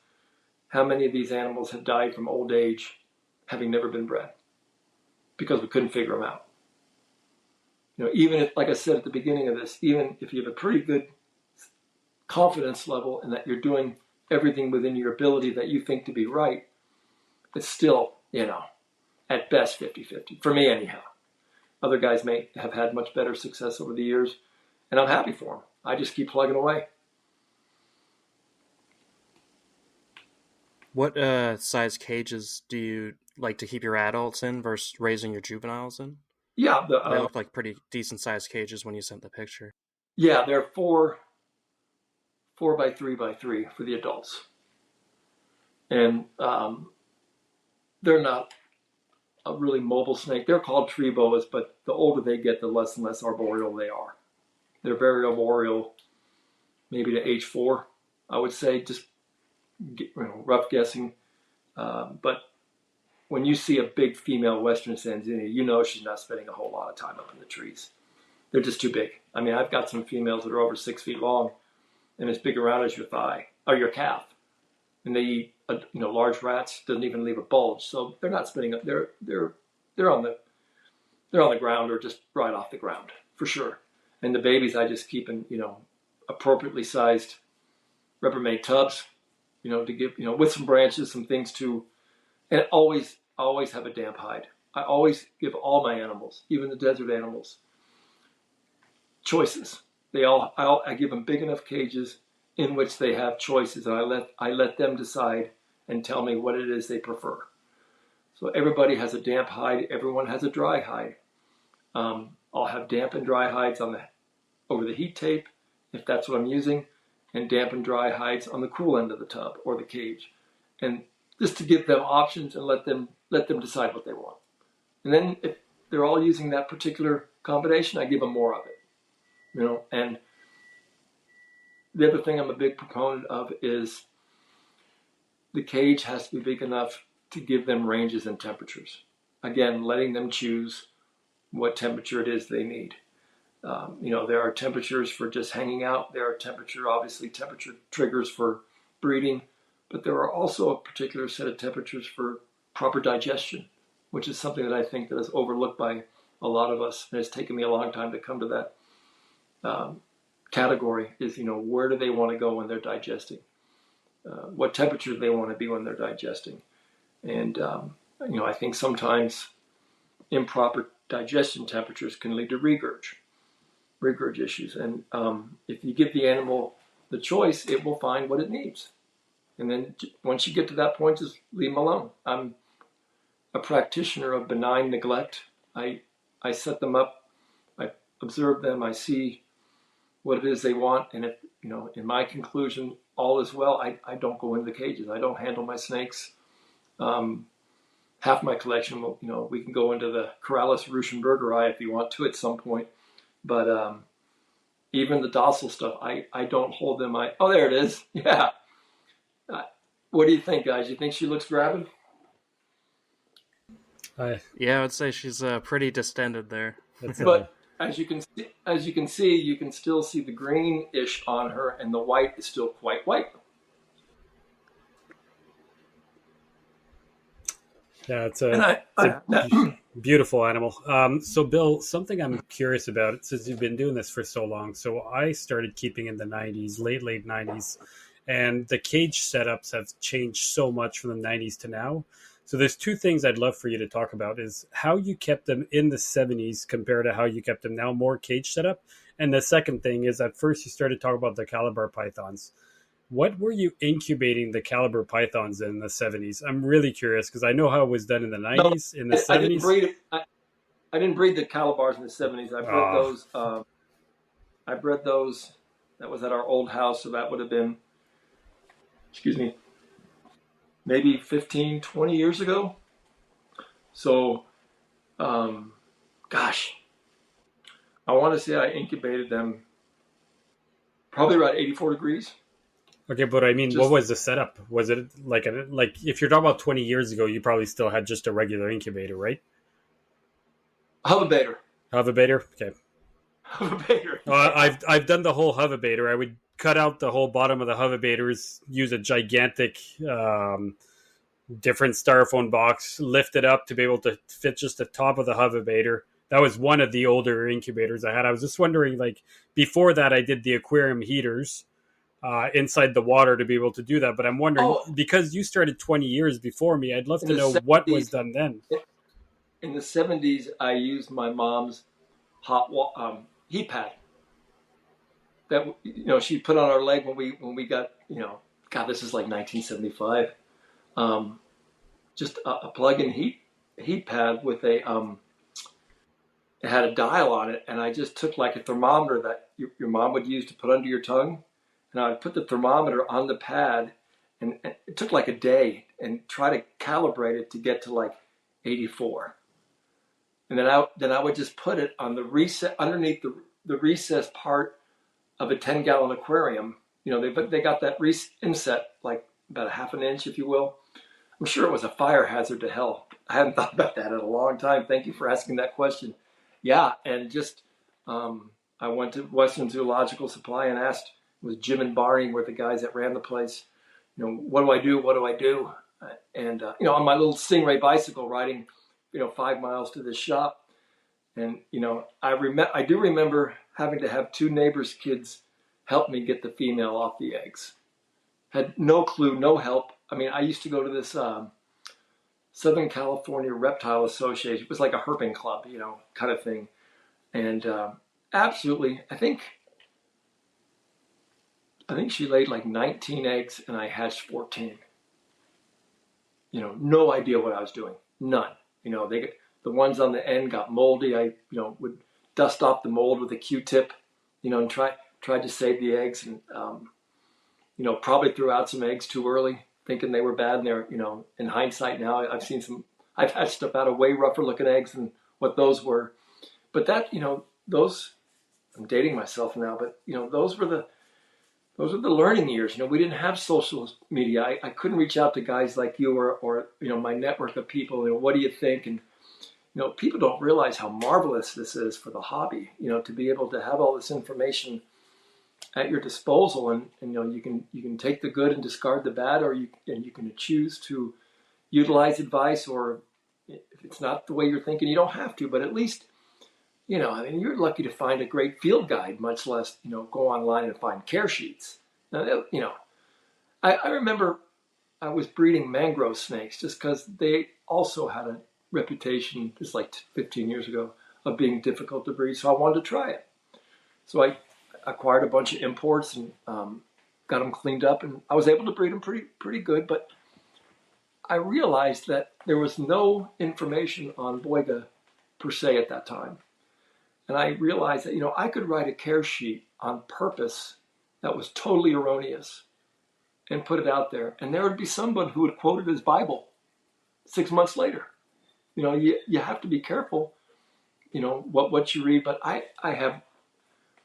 how many of these animals have died from old age, having never been bred, because we couldn't figure them out. Even if, like I said at the beginning of this, even if you have a pretty good confidence level and that you're doing everything within your ability that you think to be right, it's still, at best 50-50. For me, anyhow. Other guys may have had much better success over the years, and I'm happy for them. I just keep plugging away. What size cages do you like to keep your adults in versus raising your juveniles in? Yeah, they look like pretty decent sized cages when you sent the picture. Yeah, they're 4 by 3 by 3 for the adults, and they're not a really mobile snake. They're called tree boas, but the older they get, the less and less arboreal they are. They're very arboreal, maybe to age 4, I would say, just rough guessing. But when you see a big female Western Sanzinia, she's not spending a whole lot of time up in the trees. They're just too big. I mean, I've got some females that are over 6 feet long and as big around as your thigh or your calf, and they eat large rats. Doesn't even leave a bulge, so they're not spinning up. They're on the ground or just right off the ground for sure. And the babies I just keep in appropriately sized Rubbermaid tubs, to give with some branches, some things to, and always have a damp hide. I always give all my animals, even the desert animals, choices. I give them big enough cages in which they have choices, and I let them decide and tell me what it is they prefer. So everybody has a damp hide. Everyone has a dry hide. I'll have damp and dry hides over the heat tape, if that's what I'm using, and damp and dry hides on the cool end of the tub or the cage, and just to give them options and let them decide what they want. And then if they're all using that particular combination, I give them more of it. And the other thing I'm a big proponent of is the cage has to be big enough to give them ranges and temperatures. Again, letting them choose what temperature it is they need. There are temperatures for just hanging out. There are obviously temperature triggers for breeding, but there are also a particular set of temperatures for proper digestion, which is something that I think that is overlooked by a lot of us. And it's taken me a long time to come to that category is, where do they want to go when they're digesting? What temperature do they want to be when they're digesting? And, I think sometimes improper digestion temperatures can lead to regurg issues. And if you give the animal the choice, it will find what it needs. And then once you get to that point, just leave them alone. I'm a practitioner of benign neglect. I set them up, I observe them, I see what it is they want, and if, in my conclusion, all is well, I don't go into the cages. I don't handle my snakes. Half my collection, we can go into the Corrales Ruschenbergeri if you want to at some point, but even the docile stuff, I don't hold them. Oh, there it is. Yeah. What do you think, guys? You think she looks rabid? Yeah, I would say she's pretty distended there. But as you can see, you can still see the greenish on her, and the white is still quite white. Yeah, it's a beautiful animal. So, Bill, something I'm curious about, since you've been doing this for so long. So I started keeping in the 90s, late 90s, and the cage setups have changed so much from the 90s to now. So there's two things I'd love for you to talk about is how you kept them in the 70s compared to how you kept them now, more cage setup. And the second thing is at first you started talking about the Calabar pythons. What were you incubating the Calabar pythons in the 70s? I'm really curious because I know how it was done in the 90s, in the 70s. I didn't breed the Calabars in the 70s. I bred those. I bred those. That was at our old house, so that would have been, maybe 15, 20 years ago. So, gosh, I want to say I incubated them probably around 84 degrees. Okay, but I mean, what was the setup? Was it like if you're talking about 20 years ago, you probably still had just a regular incubator, right? Hovabator. Okay. Hovabator. I've done the whole hovabator. I would cut out the whole bottom of the hovabators, use a gigantic different styrofoam box, lift it up to be able to fit just the top of the hovabator. That was one of the older incubators I had. I was just wondering, before that, I did the aquarium heaters inside the water to be able to do that. But I'm wondering, because you started 20 years before me, I'd love to know 70s, what was done then. In the 70s, I used my mom's heat pad that she put on our leg when we got God, this is like 1975. Just a plug-in heat pad with it had a dial on it, and I just took like a thermometer that your mom would use to put under your tongue, and I would put the thermometer on the pad, and it took like a day, and try to calibrate it to get to like 84, and then I would just put it on the recess underneath the recess part of a 10-gallon aquarium. They got that inset like about a half an inch, if you will. I'm sure it was a fire hazard to hell. I hadn't thought about that in a long time. Thank you for asking that question. Yeah, and just I went to Western Zoological Supply and asked, it was Jim and Barney were the guys that ran the place, what do I do? What do I do? And on my little Stingray bicycle riding, 5 miles to the shop. And, I do remember having to have two neighbors' kids help me get the female off the eggs. Had no clue, no help. I mean, I used to go to this Southern California Reptile Association. It was like a herping club, kind of thing. And absolutely, I think she laid like 19 eggs and I hatched 14. No idea what I was doing. None. The ones on the end got moldy. I, would dust off the mold with a Q-tip, and tried to save the eggs, and probably threw out some eggs too early, thinking they were bad. And they're, in hindsight now, I've had stuff out of way rougher looking eggs than what those were. But that, those, I'm dating myself now, but those were those are the learning years. We didn't have social media. I couldn't reach out to guys like you or my network of people. What do you think? And people don't realize how marvelous this is for the hobby. To be able to have all this information at your disposal, and you can take the good and discard the bad, or you can choose to utilize advice, or if it's not the way you're thinking, you don't have to. But at least you're lucky to find a great field guide, much less go online and find care sheets. Now, I remember I was breeding mangrove snakes just because they also had a reputation, just like 15 years ago, of being difficult to breed. So I wanted to try it. So I acquired a bunch of imports and got them cleaned up, and I was able to breed them pretty good. But I realized that there was no information on Boiga per se at that time. And I realized that, I could write a care sheet on purpose that was totally erroneous and put it out there. And there would be someone who would quote it as Bible 6 months later. You have to be careful, what you read. But I have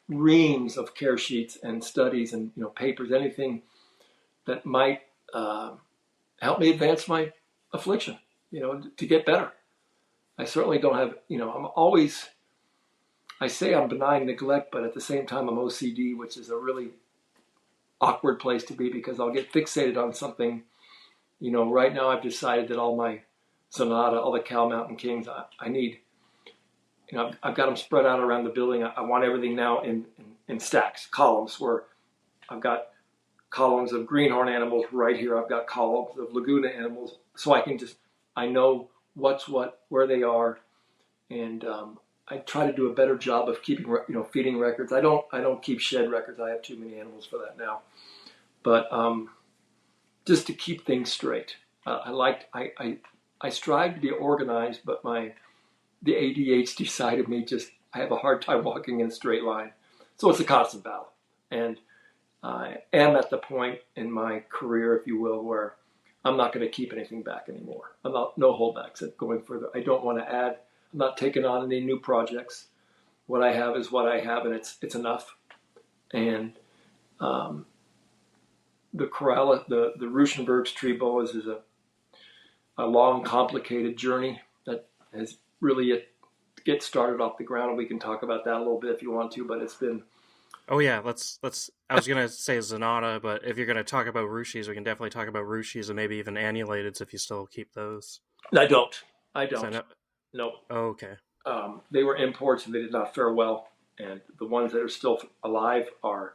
reams of care sheets and studies and, papers, anything that might help me advance my affliction, to get better. I certainly don't have, I say I'm benign neglect, but at the same time I'm OCD, which is a really awkward place to be because I'll get fixated on something. Right now I've decided that all my Zonata, all the Cal Mountain Kings I need, I've got them spread out around the building. I want everything now in stacks, columns, where I've got columns of greenhorn animals right here. I've got columns of Laguna animals, so I know what's what, where they are, and I try to do a better job of keeping, feeding records. I don't keep shed records. I have too many animals for that now. But just to keep things straight, I strive to be organized, but the ADHD side of me I have a hard time walking in a straight line. So it's a constant battle. And I am at the point in my career, if you will, where I'm not going to keep anything back anymore. No holdbacks at going further. I don't want to add. I'm not taking on any new projects. What I have is what I have, and it's enough. And the Ruschenberg's tree boas is a long, complicated journey that has really get started off the ground. And we can talk about that a little bit if you want to, but it's been. Oh yeah, let's. I was gonna say Zonata, but if you're gonna talk about Ruschies, we can definitely talk about Ruschies and maybe even annulateds if you still keep those. I don't. No. Oh, okay. They were imports and they did not fare well. And the ones that are still alive are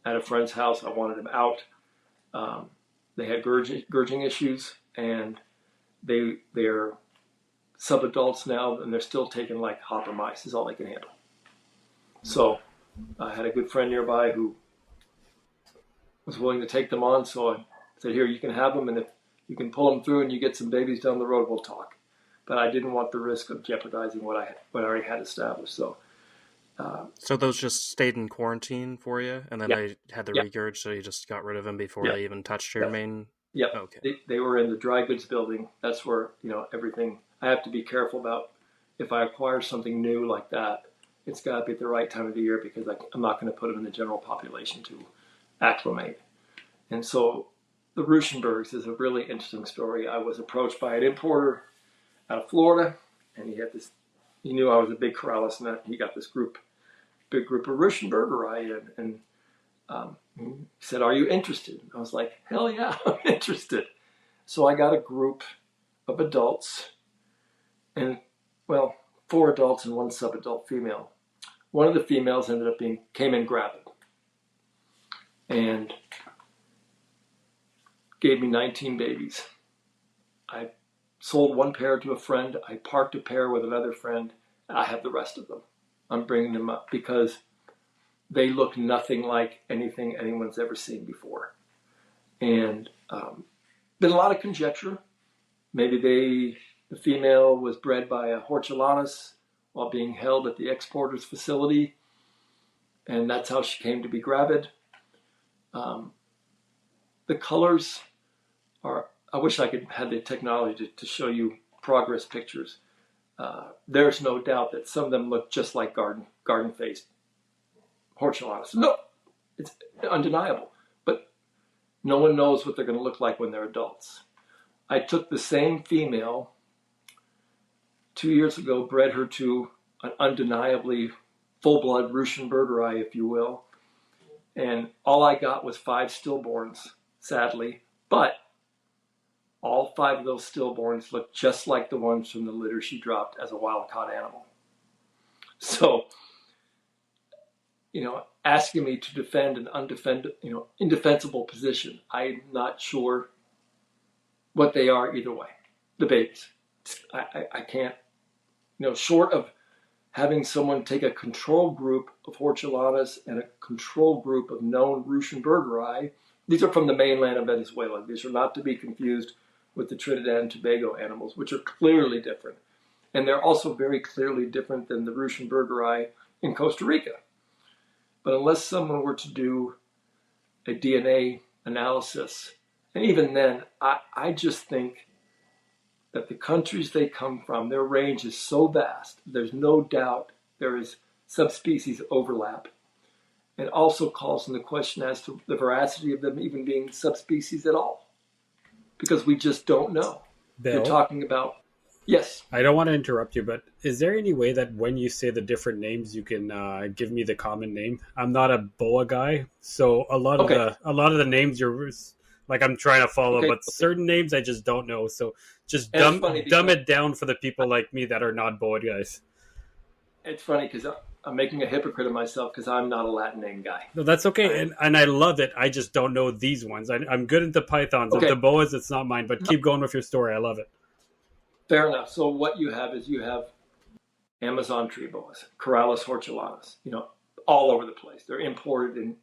at a friend's house. I wanted them out. They had gurging issues, and they're subadults now, and they're still taking like hopper mice is all they can handle. So I had a good friend nearby who was willing to take them on. So I said, here, you can have them, and if you can pull them through and you get some babies down the road, we'll talk. But I didn't want the risk of jeopardizing what I already had established. So those just stayed in quarantine for you, and then they had the regurg, so you just got rid of them before they even touched your main. Yep. Okay. They were in the dry goods building. That's where everything. I have to be careful about if I acquire something new like that. It's got to be at the right time of the year because I'm not going to put them in the general population to acclimate. And so the Ruschenbergs is a really interesting story. I was approached by an importer out of Florida, and he knew I was a big corralist, and he got this big group of Ruschenbergeri, and he said, "Are you interested?" I was like, "Hell yeah, I'm interested." So I got a group of adults, and 4 adults and 1 subadult female. One of the females ended up came in gravid, and gave me 19 babies. I sold 1 pair to a friend. I parked a pair with another friend. I have the rest of them. I'm bringing them up because they look nothing like anything anyone's ever seen before. And been a lot of conjecture. Maybe the female was bred by a hortulana while being held at the exporter's facility, and that's how she came to be gravid. The colors are, I wish I could have the technology to show you progress pictures. There's no doubt that some of them look just like garden-faced hortulanas. No, It's undeniable. But no one knows what they're going to look like when they're adults. I took the same female 2 years ago, bred her to an undeniably full-blood Russian if you will. And all I got was 5 stillborns, sadly. But all 5 of those stillborns looked just like the ones from the litter she dropped as a wild-caught animal. So, asking me to defend an indefensible position, I'm not sure what they are either way. The babies. I can't, short of having someone take a control group of hortulanas and a control group of known Russian. These are from the mainland of Venezuela. These are not to be confused with the Trinidad and Tobago animals, which are clearly different. And they're also very clearly different than the Russian in Costa Rica. But unless someone were to do a DNA analysis, and even then, I just think that the countries they come from, their range is so vast, there's no doubt there is subspecies overlap. It also calls into question as to the veracity of them even being subspecies at all, because we just don't know. Bill? You're talking about, yes. I don't want to interrupt you, but is there any way that when you say the different names, you can give me the common name? I'm not a boa guy, so a lot of the names you're like I'm trying to follow, but certain names I just don't know. So just dumb it down for the people like me that are not boa guys. It's funny because I'm making a hypocrite of myself because I'm not a Latin name guy. No, that's okay, and I love it. I just don't know these ones. I'm good into pythons. Okay. The boas, it's not mine, but keep going with your story. I love it. Fair enough. So what you have is Amazon tree boas, Corallus hortulanas, all over the place. They're imported in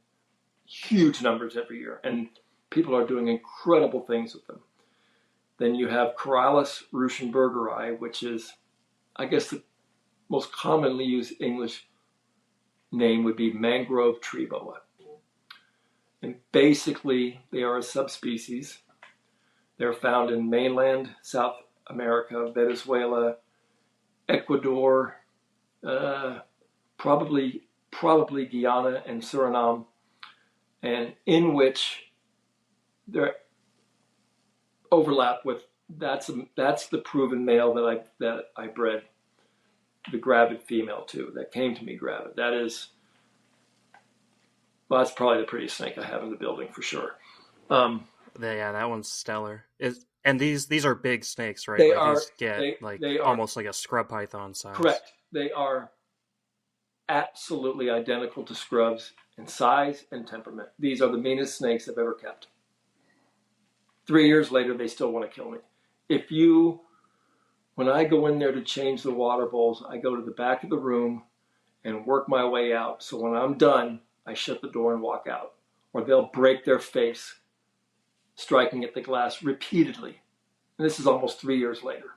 huge numbers every year, and people are doing incredible things with them. Then you have Corallus ruschenbergeri, which is, I guess, the most commonly used English name would be mangrove tree boa. And basically, they are a subspecies. They're found in mainland South America, Venezuela, Ecuador, probably Guyana and Suriname, and in which there overlap with that's the proven male that I bred the gravid female to, that came to me gravid. That's probably the prettiest snake I have in the building for sure. Yeah, that one's stellar. And these are big snakes, right? They like are. They are almost like a scrub python size. Correct. They are absolutely identical to scrubs in size and temperament. These are the meanest snakes I've ever kept. 3 years later, they still want to kill me. When I go in there to change the water bowls, I go to the back of the room and work my way out. So when I'm done, I shut the door and walk out. Or they'll break their face striking at the glass repeatedly. And this is almost 3 years later.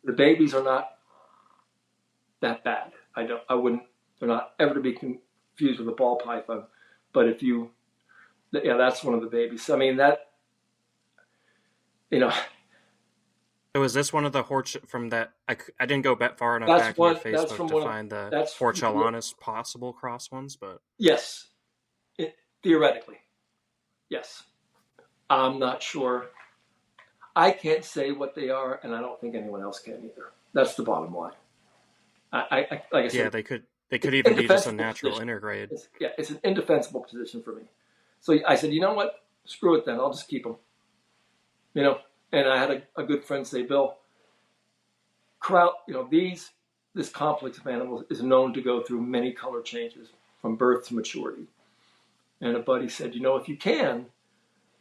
The babies are not that bad. They're not ever to be confused with a ball python. But that's one of the babies. I mean, So is this one of the from that? I didn't go far enough back in your Facebook to find the hortulanas possible cross ones, but yes, theoretically, yes. I'm not sure. I can't say what they are, and I don't think anyone else can either. That's the bottom line. Like I said, yeah, they could even be just a natural intergrade. It's an indefensible position for me. So I said, you know what? Screw it then. I'll just keep them. And I had a good friend say, Bill, this complex of animals is known to go through many color changes from birth to maturity. And a buddy said, if you can,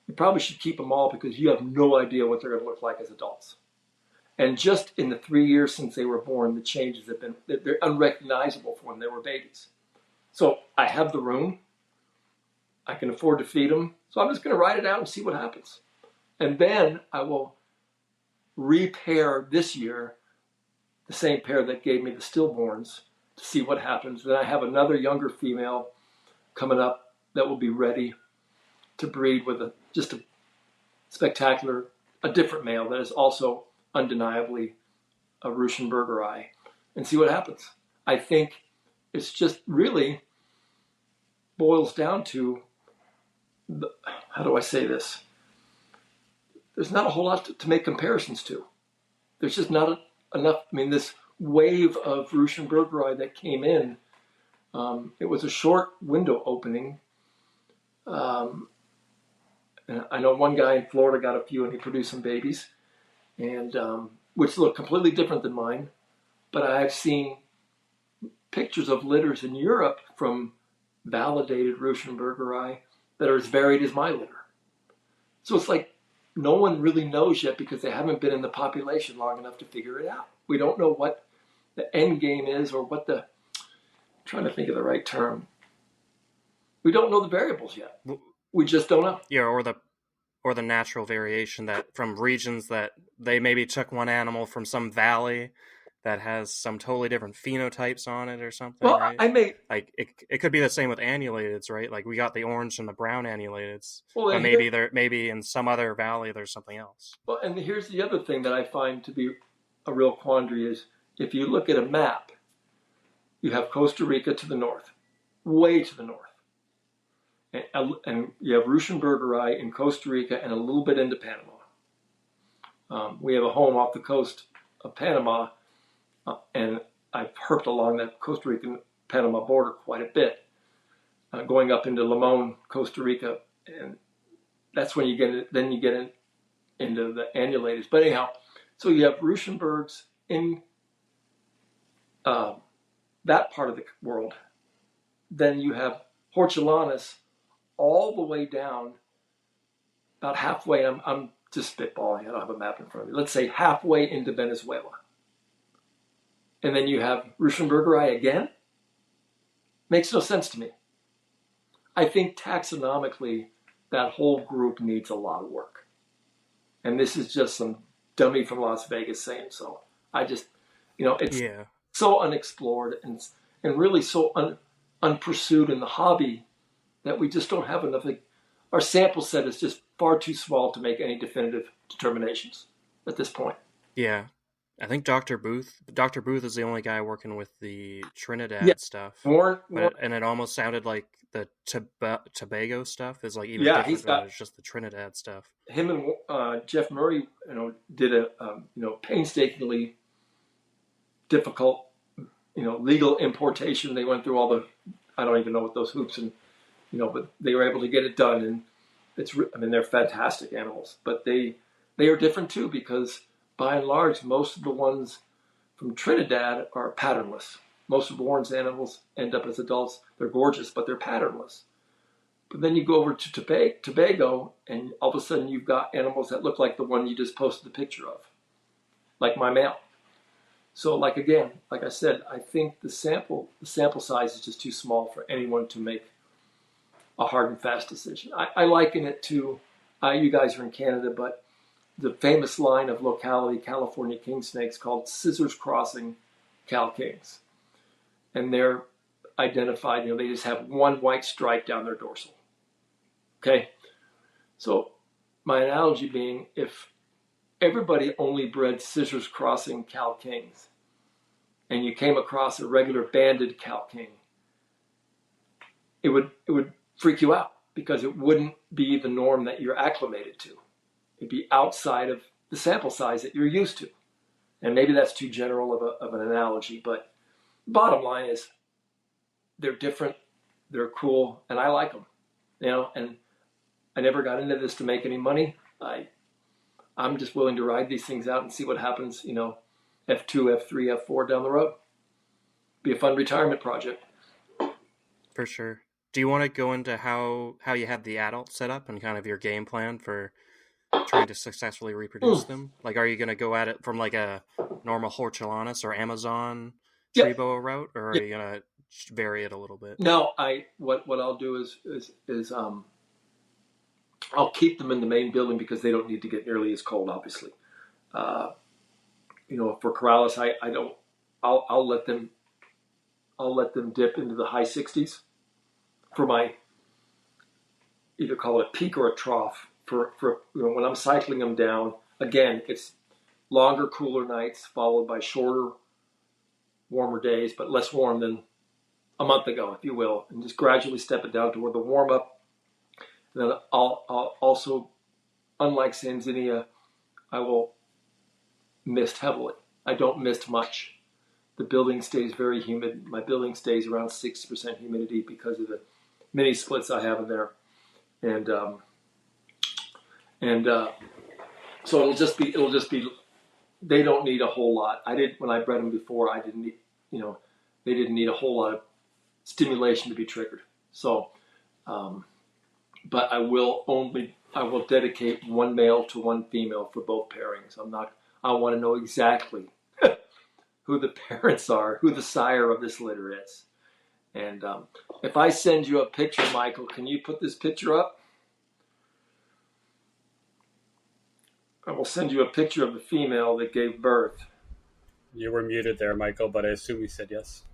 you probably should keep them all because you have no idea what they're going to look like as adults. And just in the 3 years since they were born, the changes they're unrecognizable for when they were babies. So I have the room. I can afford to feed them. So I'm just going to ride it out and see what happens. And then I will repair this year the same pair that gave me the stillborns to see what happens. Then I have another younger female coming up that will be ready to breed with just a spectacular, a different male that is also undeniably a Ruschenbergeri, and see what happens. I think it's just really boils down to, how do I say this? There's not a whole lot to make comparisons to. There's just not enough. I mean, this wave of Ruschenbergeri that came in, it was a short window opening. And I know one guy in Florida got a few and he produced some babies, and which look completely different than mine. But I've seen pictures of litters in Europe from validated Ruschenbergeri that are as varied as my litter. So it's like no one really knows yet because they haven't been in the population long enough to figure it out. We don't know what the end game is or what the, I'm trying to think of the right term. We don't know the variables yet. We just don't know. Yeah, or the natural variation that from regions that they maybe took one animal from some valley that has some totally different phenotypes on it or something, Well, right? I may... Like, it could be the same with annulateds, right? Like, we got the orange and the brown annulateds, Well, but maybe in some other valley there's something else. Well, and here's the other thing that I find to be a real quandary is if you look at a map, you have Costa Rica to the north, way to the north. And you have Ruschenbergeri in Costa Rica and a little bit into Panama. We have a home off the coast of Panama, and I've herped along that Costa Rican-Panama border quite a bit, going up into Limon, Costa Rica, and that's when you get into the annulators. But anyhow, so you have Ruschenbergs in that part of the world. Then you have Hortulanus all the way down, about halfway. I'm just spitballing. I don't have a map in front of me. Let's say halfway into Venezuela. And then you have Ruschenbergeri again. Makes no sense to me. I think taxonomically, that whole group needs a lot of work. And this is just some dummy from Las Vegas saying so. I just, it's so unexplored and really so unpursued in the hobby that we just don't have enough. Our sample set is just far too small to make any definitive determinations at this point. Yeah. I think Dr. Booth is the only guy working with the Trinidad stuff. And it almost sounded like the Tobago stuff is like even different than it's just the Trinidad stuff. Him and Jeff Murray, did a painstakingly difficult, legal importation. They went through all the, I don't even know what those hoops and, but they were able to get it done. And they're fantastic animals, but they are different too because by and large, most of the ones from Trinidad are patternless. Most of Warren's animals end up as adults. They're gorgeous, but they're patternless. But then you go over to Tobago, and all of a sudden you've got animals that look like the one you just posted the picture of, like my male. So, like I said, I think the sample size is just too small for anyone to make a hard and fast decision. I liken it to, you guys are in Canada, but the famous line of locality California king snakes called scissors crossing Cal Kings. And they're identified, they just have one white stripe down their dorsal. Okay? So my analogy being, if everybody only bred scissors crossing Cal Kings and you came across a regular banded Cal King, it would freak you out because it wouldn't be the norm that you're acclimated to. It'd be outside of the sample size that you're used to. And maybe that's too general of an analogy, but bottom line is they're different, they're cool, and I like them. And I never got into this to make any money. I'm just willing to ride these things out and see what happens, F2, F3, F4 down the road. Be a fun retirement project. For sure. Do you want to go into how you have the adult set up and kind of your game plan for trying to successfully reproduce them? Like, are you going to go at it from like a normal Hortulanus or Amazon tree boa route, or are you going to vary it a little bit? No, what I'll do is I'll keep them in the main building because they don't need to get nearly as cold, obviously. For Corrales, I'll let them dip into the high 60s for my, either call it a peak or a trough. For when I'm cycling them down, again, it's longer, cooler nights followed by shorter, warmer days, but less warm than a month ago, if you will, and just gradually step it down toward the warm up. And then I'll also, unlike Sanzinia, I will mist heavily. I don't mist much. The building stays very humid. My building stays around 60% humidity because of the mini splits I have in there, and so it'll just be. They don't need a whole lot. I did when I bred them before. I didn't need, they didn't need a whole lot of stimulation to be triggered. So, but I will dedicate one male to one female for both pairings. I want to know exactly who the parents are, who the sire of this litter is. And if I send you a picture, Michael, can you put this picture up? I will send you a picture of the female that gave birth. You were muted there, Michael, but I assume you said yes.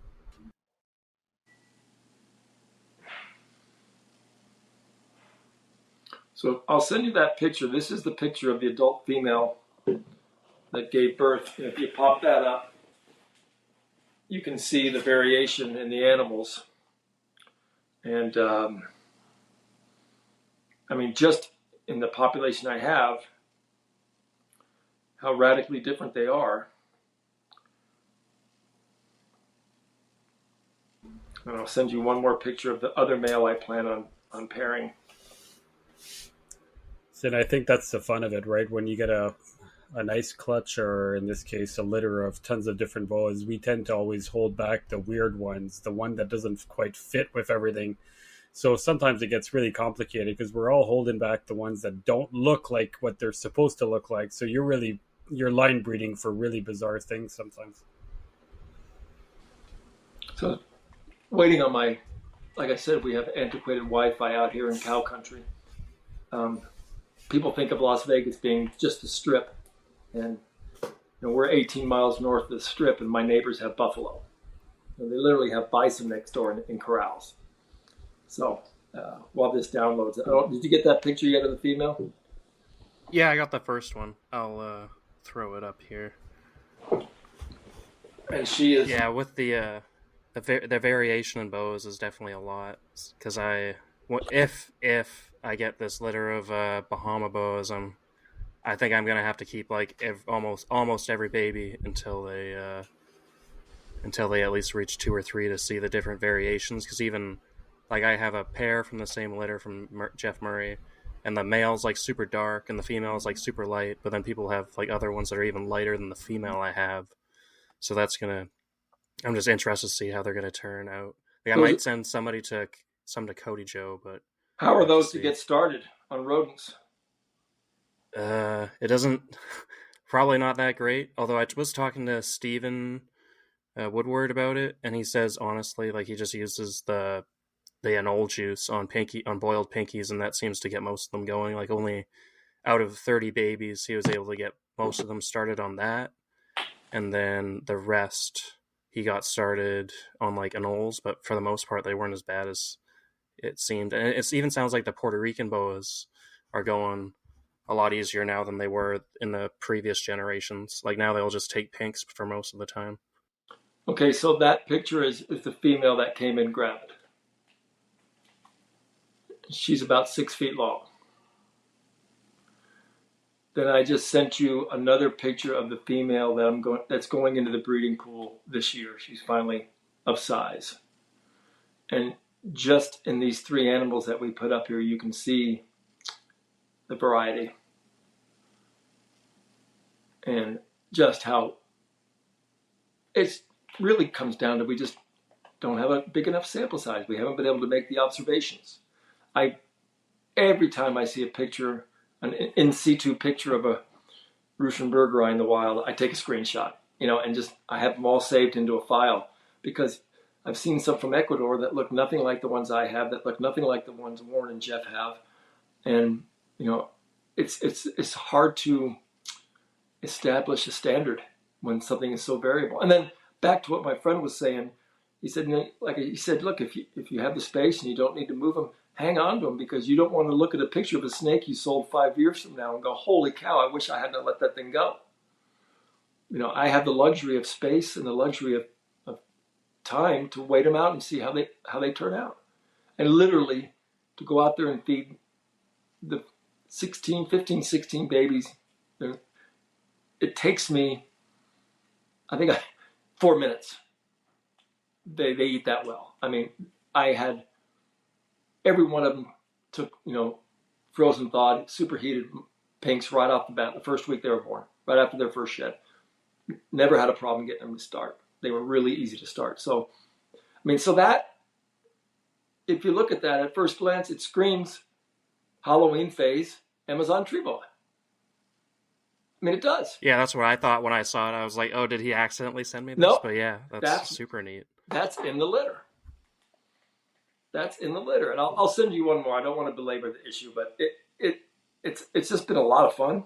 So I'll send you that picture. This is the picture of the adult female that gave birth. And if you pop that up, you can see the variation in the animals. And just in the population I have, how radically different they are. And I'll send you one more picture of the other male I plan on pairing. And I think that's the fun of it, right? When you get a nice clutch, or in this case, a litter of tons of different boas, we tend to always hold back the weird ones, the one that doesn't quite fit with everything. So sometimes it gets really complicated because we're all holding back the ones that don't look like what they're supposed to look like. So you're line breeding for really bizarre things sometimes. So waiting on like I said, we have antiquated Wi-Fi out here in cow country. People think of Las Vegas being just a strip, and we're 18 miles north of the strip, and my neighbors have buffalo. They literally have bison next door in corrals. So while this downloads, did you get that picture yet of the female? Yeah, I got the first one. I'll throw it up here. And she is. Yeah, with the variation in boas is definitely a lot. Because if I get this litter of Bahama boas, I think I'm gonna have to keep like almost every baby until they at least reach 2 or 3 to see the different variations. Because even like I have a pair from the same litter from Jeff Murray, and the male's like super dark and the female's like super light. But then people have like other ones that are even lighter than the female I have. So I'm just interested to see how they're gonna turn out. Like, I might send some to Cody Joe, but how are those to get started on rodents? It doesn't. Probably not that great. Although I was talking to Stephen Woodward about it, and he says honestly, like he just uses the anole juice on boiled pinkies, and that seems to get most of them going. Like only out of 30 babies, he was able to get most of them started on that, and then the rest he got started on like anoles. But for the most part, they weren't as bad as it seemed, and it even sounds like the Puerto Rican boas are going a lot easier now than they were in the previous generations. Like now they'll just take pinks for most of the time. Okay, so that picture is the female that came in gravid. She's about 6 feet long. Then I just sent you another picture of the female that's going into the breeding pool this year. She's finally of size. And just in these 3 animals that we put up here, you can see the variety. And just how it really comes down to we just don't have a big enough sample size. We haven't been able to make the observations. Every time I see a picture, an in situ picture of a Russian burgeri in the wild, I take a screenshot, and just I have them all saved into a file, because I've seen some from Ecuador that look nothing like the ones I have, that look nothing like the ones Warren and Jeff have, and it's hard to establish a standard when something is so variable. And then back to what my friend was saying, he said, look, if you have the space and you don't need to move them, hang on to them, because you don't want to look at a picture of a snake you sold 5 years from now and go, holy cow, I wish I hadn't let that thing go. I have the luxury of space and the luxury of time to wait them out and see how they turn out. And literally to go out there and feed the 15, 16 babies, it takes me, I think, 4 minutes. They eat that well. I mean, I had every one of them took, frozen thawed, superheated pinks right off the bat the first week they were born, right after their first shed. Never had a problem getting them to start. They were really easy to start. So, I mean, so that, if you look at that at first glance, it screams Halloween phase Amazon tree boa. I mean, it does. Yeah, that's what I thought when I saw it. I was like, oh, did he accidentally send me this? Nope. But yeah, that's super neat. That's in the litter. That's in the litter. And I'll send you one more. I don't want to belabor the issue, but it's just been a lot of fun.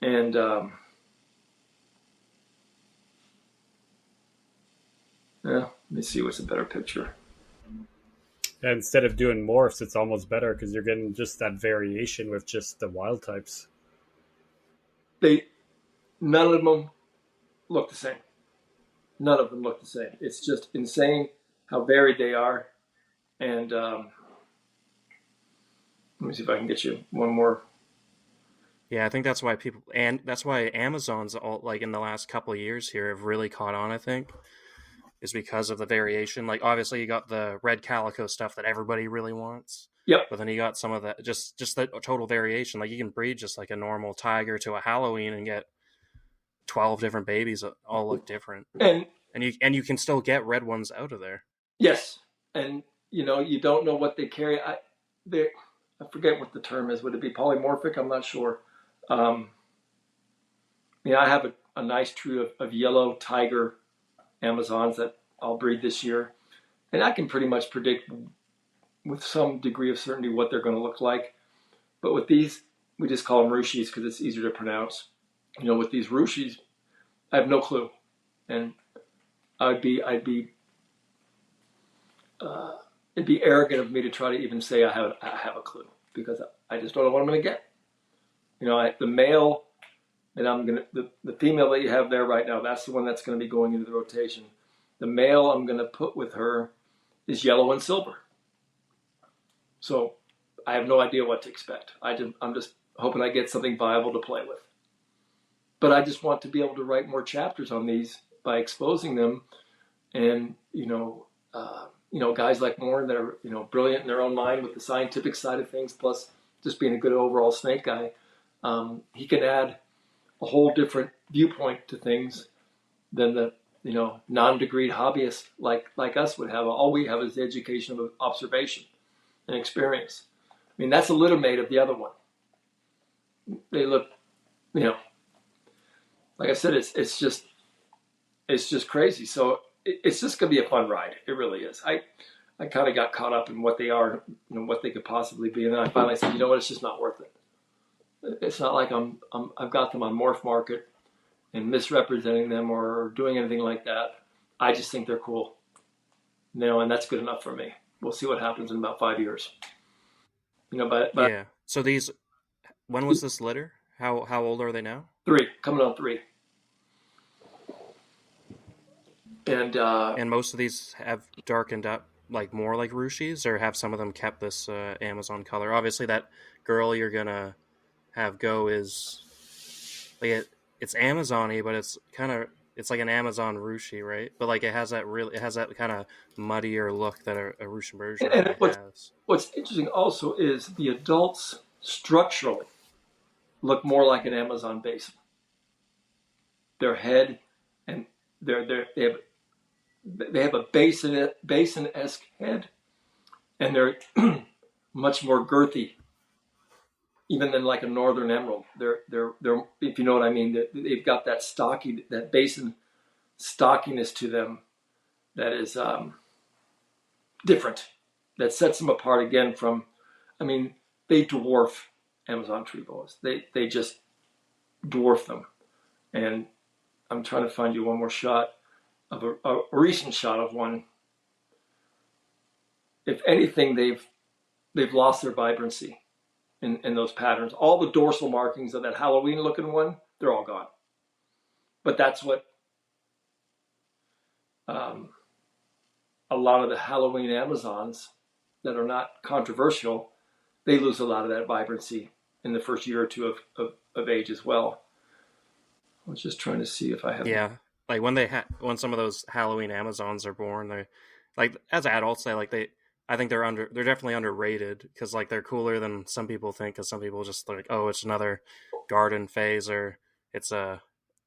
And let me see what's a better picture. And instead of doing morphs, it's almost better because you're getting just that variation with just the wild types. None of them look the same. None of them look the same. It's just insane how varied they are. And let me see if I can get you one more. Yeah, I think that's why that's why Amazon's all, like, in the last couple of years here have really caught on, I think, is because of the variation. Like, obviously you got the red calico stuff that everybody really wants. Yep. But then you got some of that, just the total variation. Like, you can breed just like a normal tiger to a Halloween and get 12 different babies that all look different. And you can still get red ones out of there. Yes. And, you don't know what they carry. I forget what the term is. Would it be polymorphic? I'm not sure. I have a nice tree of yellow tiger Amazons that I'll breed this year. And I can pretty much predict with some degree of certainty what they're going to look like. But with these, we just call them Ruschies because it's easier to pronounce. With these Ruschies, I have no clue. And it'd be arrogant of me to try to even say I have a clue because I just don't know what I'm going to get. The male that the female that you have there right now, that's the one that's going to be going into the rotation. The male I'm going to put with her is yellow and silver. So I have no idea what to expect. I'm just hoping I get something viable to play with. But I just want to be able to write more chapters on these by exposing them, and guys like Warren that are brilliant in their own mind with the scientific side of things, plus just being a good overall snake guy. He can add a whole different viewpoint to things than the non-degreed hobbyist like us would have. All we have is the education of observation and experience. I mean, that's a litter mate of the other one. They look, like I said, it's just crazy. So it's just going to be a fun ride. It really is. I kind of got caught up in what they are, what they could possibly be, and then I finally said, it's just not worth it. It's not like I've got them on Morph Market and misrepresenting them or doing anything like that. I just think they're cool, and that's good enough for me. We'll see what happens in about 5 years. But yeah. So when was this litter? How old are they now? 3, coming on 3. And most of these have darkened up like more like Ruschies, or have some of them kept this Amazon color? Obviously, that girl you're gonna have go is like it's Amazon-y, but it's like an Amazon Ruschi, right? But like it has that kind of muddier look that a Russian version has. What's interesting also is the adults structurally look more like an Amazon basin. Their head and they have a basin-esque head, and they're much more girthy, even than like a northern emerald. They're if you know what I mean. They've got that basin stockiness to them that is different. That sets them apart again from. I mean, they dwarf Amazon tree boas. They just dwarf them. And I'm trying to find you one more shot of a recent shot of one. If anything, they've lost their vibrancy in those patterns. All the dorsal markings of that Halloween looking one, they're all gone. But that's what um, a lot of the Halloween Amazons that are not controversial, they lose a lot of that vibrancy in the first year or two of age as well. I was just trying to see if I have. Yeah, like when some of those Halloween Amazons are born, they like as adults I think they're definitely underrated because like they're cooler than some people think. Because some people just like, oh, it's another garden phase, or it's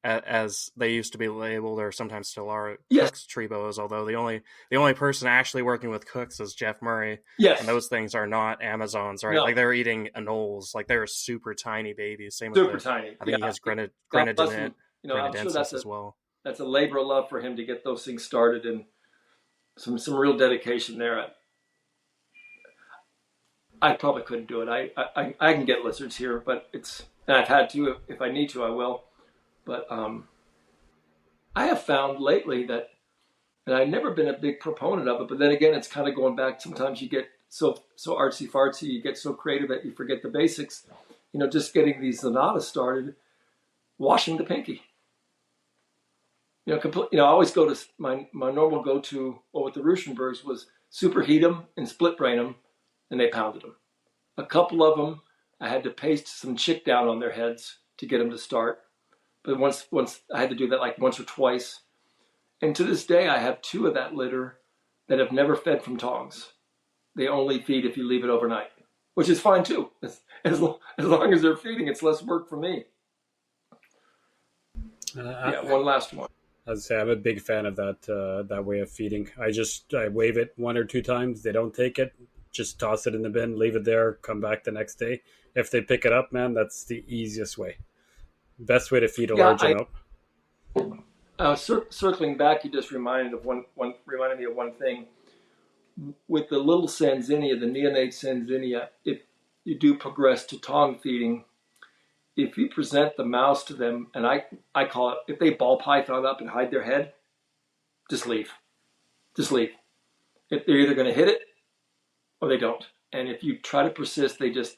as they used to be labeled, or sometimes still are, Yes, Cook's tree boas. Although the only person actually working with Cooks is Jeff Murray, and yes, those things are not Amazons, right? no, Like they're eating anoles, like they're super tiny babies. Same with super the, tiny. I Yeah, think he has God bless him. I'm sure grenadensis as well. that's a labor of love for him to get those things started, and some real dedication there. I probably couldn't do it. I can get lizards here, but and I've had to. If I need to, I will. But I have found lately that, and I've never been a big proponent of it, but then again, it's kind of going back. Sometimes you get so artsy fartsy, you get so creative that you forget the basics. Just getting these Zonata started, washing the pinky. I always go to my normal go to. Well, with the Ruschenbergs was superheat them and split brain them, and they pounded them. A couple of them, I had to paste some chick down on their heads to get them to start. But once I had to do that like once or twice. And to this day, I have two of that litter that have never fed from tongs. They only feed if you leave it overnight, which is fine too. As long as they're feeding, it's less work for me. Yeah, one last one. As I say, I'm a big fan of that way of feeding. I wave it one or two times. They don't take it. Just toss it in the bin, leave it there, come back the next day. If they pick it up, man, that's the easiest way. Best way to feed a Yeah, large amount. circling back, you just reminded me of one thing. With the little Sanzinia, the neonate Sanzinia, if you do progress to tong feeding, if you present the mouse to them, and I call it, if they ball python up and hide their head, just leave. Just leave. If they're either going to hit it or they don't. And if you try to persist, they just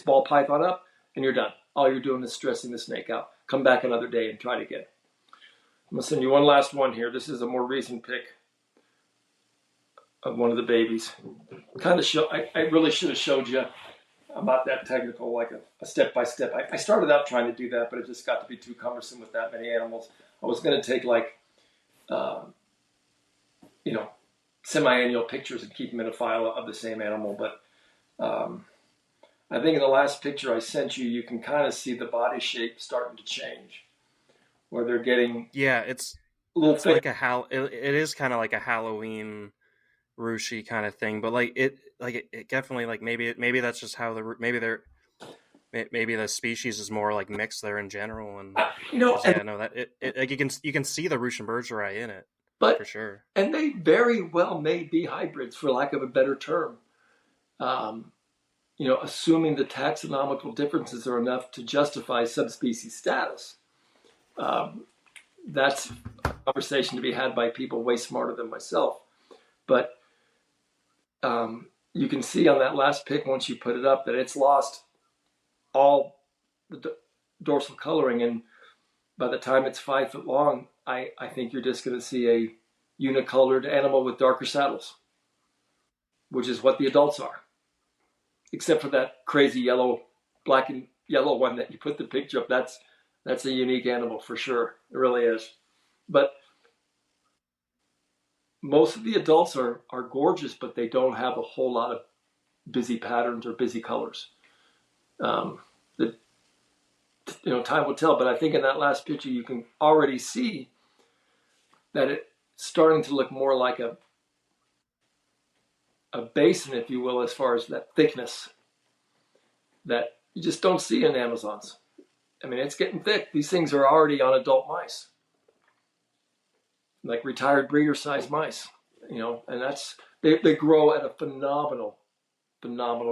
ball python up and you're done. All you're doing is stressing the snake out. Come back another day and try it again. I'm going to send you one last one here. This is a more recent pic of one of the babies. I really should have showed you about that technical, like a step-by-step. I started out trying to do that, but it just got to be too cumbersome with that many animals. I was going to take semi-annual pictures and keep them in a file of the same animal. But I think in the last picture I sent you, you can kind of see the body shape starting to change, where they're getting It's a little thick. it is kind of like a Halloween Rushi kind of thing, but it definitely maybe that's just how maybe the species is more like mixed there in general, and that like you can see the Russian bergeri in it, but for sure. And they very well may be hybrids, for lack of a better term. Assuming the taxonomical differences are enough to justify subspecies status. That's a conversation to be had by people way smarter than myself. But you can see on that last pic, once you put it up, that it's lost all the dorsal coloring. And by the time it's 5 foot long, I think you're just going to see a unicolored animal with darker saddles, which is what the adults are. Except for that crazy black and yellow one that you put the picture up. That's a unique animal for sure. It really is. But most of the adults are gorgeous, but they don't have a whole lot of busy patterns or busy colors. Time will tell. But I think in that last picture, you can already see that it's starting to look more like a basin, if you will, as far as that thickness that you just don't see in Amazons. I mean, it's getting thick. These things are already on adult mice, like retired breeder-sized mice, and they grow at a phenomenal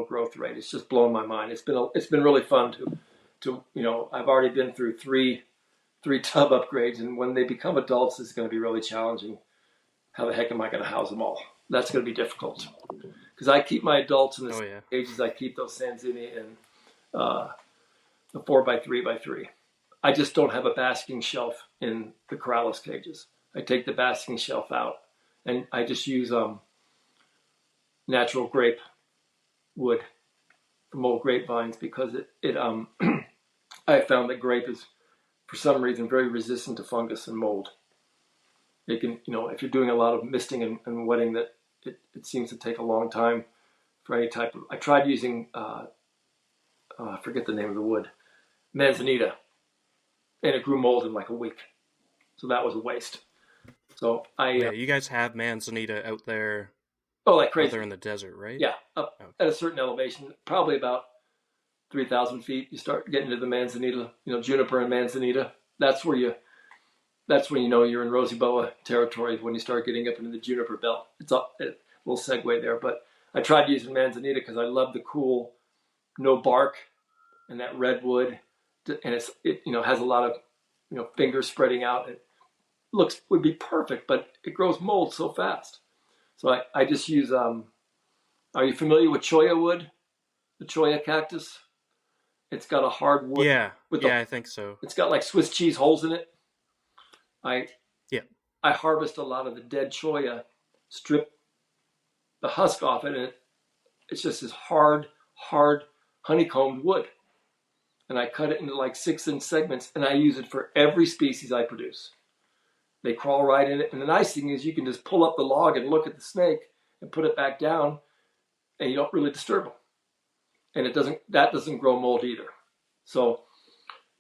growth rate. It's just blown my mind. It's been really fun to I've already been through three tub upgrades, and when they become adults, it's going to be really challenging. How the heck am I going to house them all? That's going to be difficult because I keep my adults in the cages. I keep those Sanzinia in the 4x3x3. I just don't have a basking shelf in the corrallus cages. I take the basking shelf out, and I just use natural grape wood from old grapevines because I found that grape is for some reason very resistant to fungus and mold. It can, if you're doing a lot of misting and wetting, that it seems to take a long time for any type of. I tried using I forget the name of the wood, manzanita, and it grew mold in like a week. So that was a waste. So Yeah, you guys have manzanita out like crazy. there in the desert, right? Yeah, up at a certain elevation, probably about 3,000 feet. You start getting to the manzanita, juniper and manzanita. That's when you know you're in rosy boa territory, when you start getting up into the juniper belt. It's a little segue there, but I tried using manzanita because I love the cool, no bark, and that redwood, and it has a lot of fingers spreading out. It would be perfect, but it grows mold so fast. So I just use. Are you familiar with cholla wood? The cholla cactus. It's got a hard wood. Yeah, I think so. It's got like Swiss cheese holes in it. I harvest a lot of the dead cholla, strip the husk off it, and it's just this hard honeycombed wood. And I cut it into like 6-inch segments, and I use it for every species I produce. They crawl right in it, and the nice thing is you can just pull up the log and look at the snake and put it back down, and you don't really disturb them. And that doesn't grow mold either. So,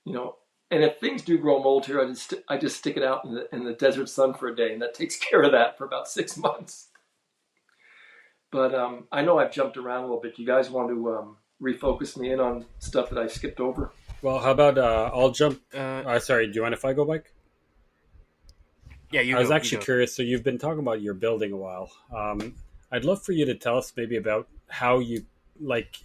and if things do grow mold here, I just stick it out in the desert sun for a day, and that takes care of that for about 6 months. But I know I've jumped around a little bit. You guys want to refocus me in on stuff that I skipped over? Well, how about I'll jump. Sorry, do you mind if I go, Mike? Yeah, I was actually curious. So you've been talking about your building a while. I'd love for you to tell us maybe about how you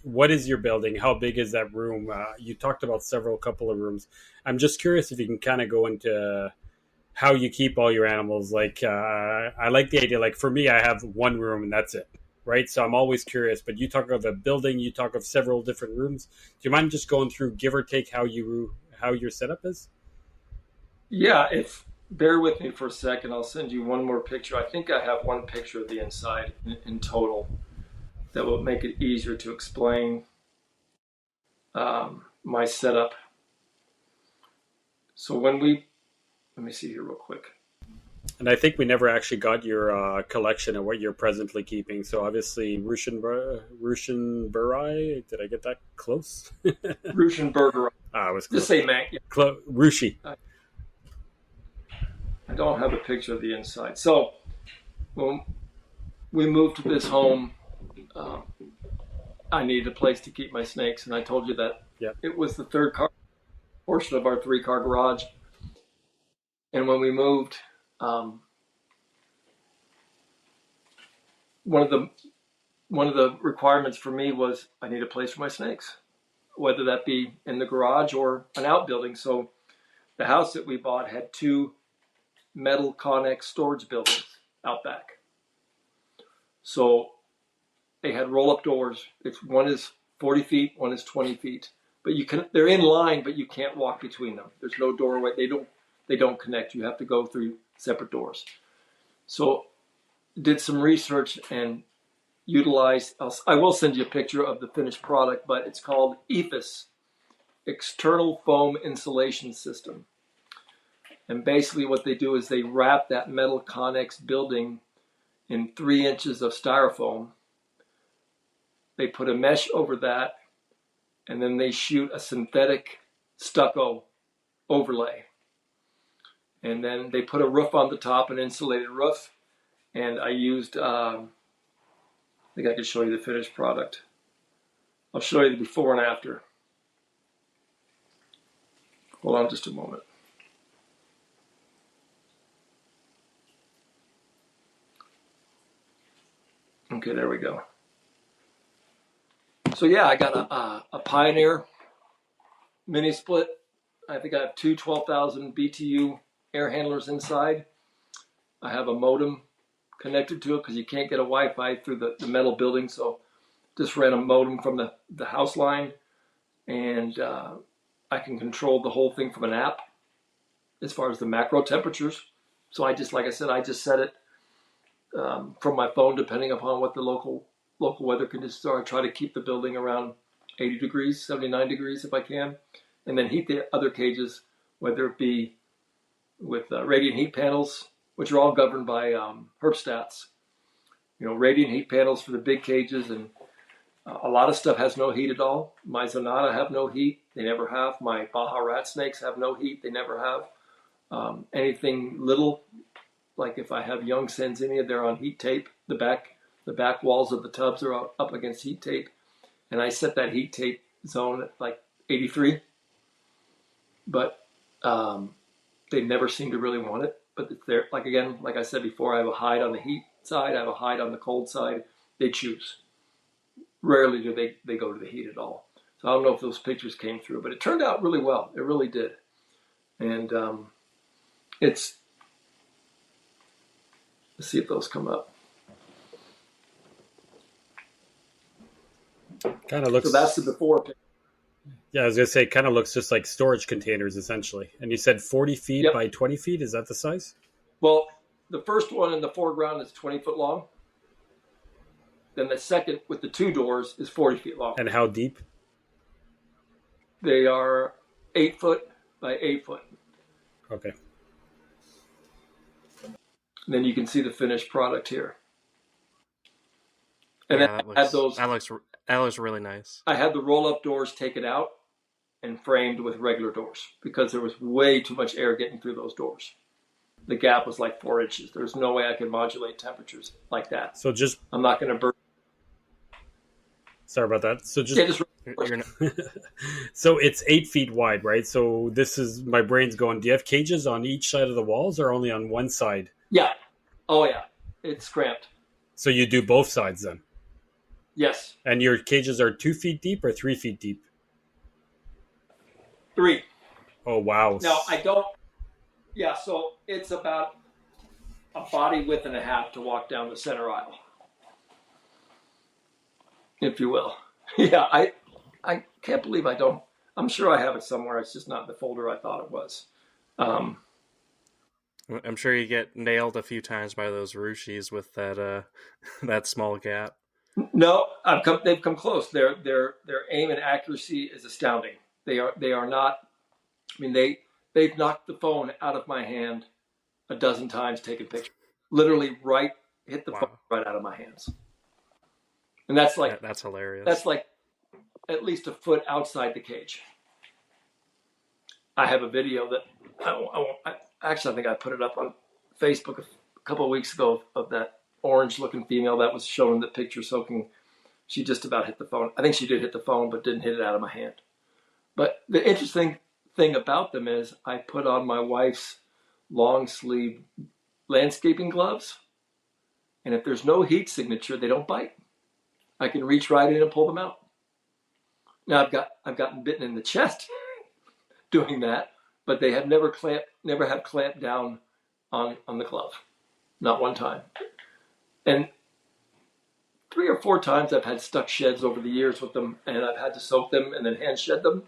what is your building? How big is that room? You talked about couple of rooms. I'm just curious if you can kind of go into how you keep all your animals. I like the idea. Like for me, I have one room and that's it, right? So I'm always curious. But you talk of a building, you talk of several different rooms. Do you mind just going through, give or take, how your setup is? Yeah, bear with me for a second. I'll send you one more picture. I think I have one picture of the inside in total that will make it easier to explain my setup. So let me see here real quick. And I think we never actually got your collection of what you're presently keeping. So obviously, Ruschies. Did I get that close? Ruschies. I was close. Just say man. Yeah. Ruschies. I don't have a picture of the inside. So when we moved to this home, I needed a place to keep my snakes, and I told you that It was the third car portion of our 3-car garage. And when we moved, one of the requirements for me was I need a place for my snakes, whether that be in the garage or an outbuilding. So the house that we bought had 2 metal Connex storage buildings out back. So they had roll-up doors. One is 40 feet, one is 20 feet. But they're in line, but you can't walk between them. There's no doorway. They don't connect. You have to go through separate doors. So did some research and utilized, I will send you a picture of the finished product, but it's called EFIS, External Foam Insulation System. And basically what they do is they wrap that metal Connex building in 3 inches of styrofoam. They put a mesh over that, and then they shoot a synthetic stucco overlay. And then they put a roof on the top, an insulated roof. And I used, I think I could show you the finished product. I'll show you the before and after. Hold on just a moment. Okay, there we go. So yeah, I got a Pioneer mini split. I think I have 2 12,000 BTU air handlers inside. I have a modem connected to it because you can't get a Wi-Fi through the metal building. So just ran a modem from the house line, and I can control the whole thing from an app as far as the macro temperatures. So I just, like I said, I just set it from my phone, depending upon what the local weather conditions are. I try to keep the building around 80 degrees, 79 degrees if I can, and then heat the other cages, whether it be with radiant heat panels, which are all governed by herp stats. Radiant heat panels for the big cages, and a lot of stuff has no heat at all. My Zonata have no heat. They never have. My Baja rat snakes have no heat. They never have. Anything little, like if I have young Sanzinia, they're on heat tape. The back walls of the tubs are up against heat tape. And I set that heat tape zone at like 83. But they never seem to really want it. But it's there. Like I said before, I have a hide on the heat side. I have a hide on the cold side. They choose. Rarely do they go to the heat at all. So I don't know if those pictures came through, but it turned out really well. It really did. And let's see if those come up. Kind of looks. So that's the before picture. Yeah, I was gonna say, kind of looks just like storage containers essentially. And you said 40 feet by 20 feet. Is that the size? Well, the first one in the foreground is 20 foot long. Then the second with the two doors is 40 feet long. And how deep? They are 8 foot by 8 foot. Okay. And then you can see the finished product here. And yeah, then that looks really nice. I had the roll-up doors taken out and framed with regular doors because there was way too much air getting through those doors. The gap was like 4 inches. There's no way I could modulate temperatures like that. So I'm not going to burn. Sorry about that. So so it's 8 feet wide, right? So this is, my brain's going, do you have cages on each side of the walls or only on one side? Yeah. Oh yeah. It's cramped. So you do both sides then? Yes. And your cages are 2 feet deep or 3 feet deep? 3. Oh, wow. Now I don't. Yeah. So it's about a body width and a half to walk down the center aisle, if you will. Yeah, I can't believe I don't. I'm sure I have it somewhere. It's just not in the folder I thought it was. I'm sure you get nailed a few times by those Ruschies with that that small gap. No, they've come close. Their aim and accuracy is astounding. They are not. I mean, they've knocked the phone out of my hand a dozen times taking pictures. Literally, hit the phone right out of my hands. And that's like that's hilarious. That's like at least a foot outside the cage. I have a video that I think I put it up on Facebook a couple of weeks ago of that orange-looking female that was showing the picture soaking. She just about hit the phone. I think she did hit the phone, but didn't hit it out of my hand. But the interesting thing about them is I put on my wife's long-sleeve landscaping gloves, and if there's no heat signature, they don't bite. I can reach right in and pull them out. Now I've gotten bitten in the chest doing that, but they have never have clamped down on the glove, not one time. And 3 or 4 times I've had stuck sheds over the years with them, and I've had to soak them and then hand shed them.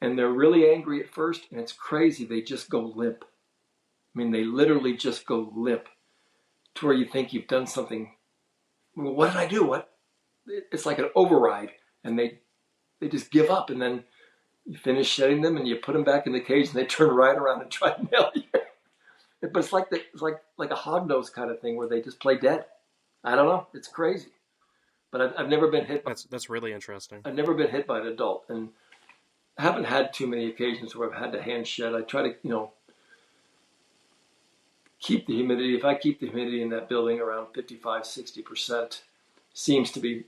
And they're really angry at first, and it's crazy. They just go limp. I mean, they literally just go limp to where you think you've done something. Well, what did I do? What? It's like an override, and they just give up, and then you finish shedding them, and you put them back in the cage, and they turn right around and try to nail you. But it's like a hog nose kind of thing where they just play dead. I don't know. It's crazy. But I've never been hit. That's really interesting. I've never been hit by an adult, and I haven't had too many occasions where I've had to hand shed. I try to, keep the humidity. If I keep the humidity in that building around 55, 60%, seems to be,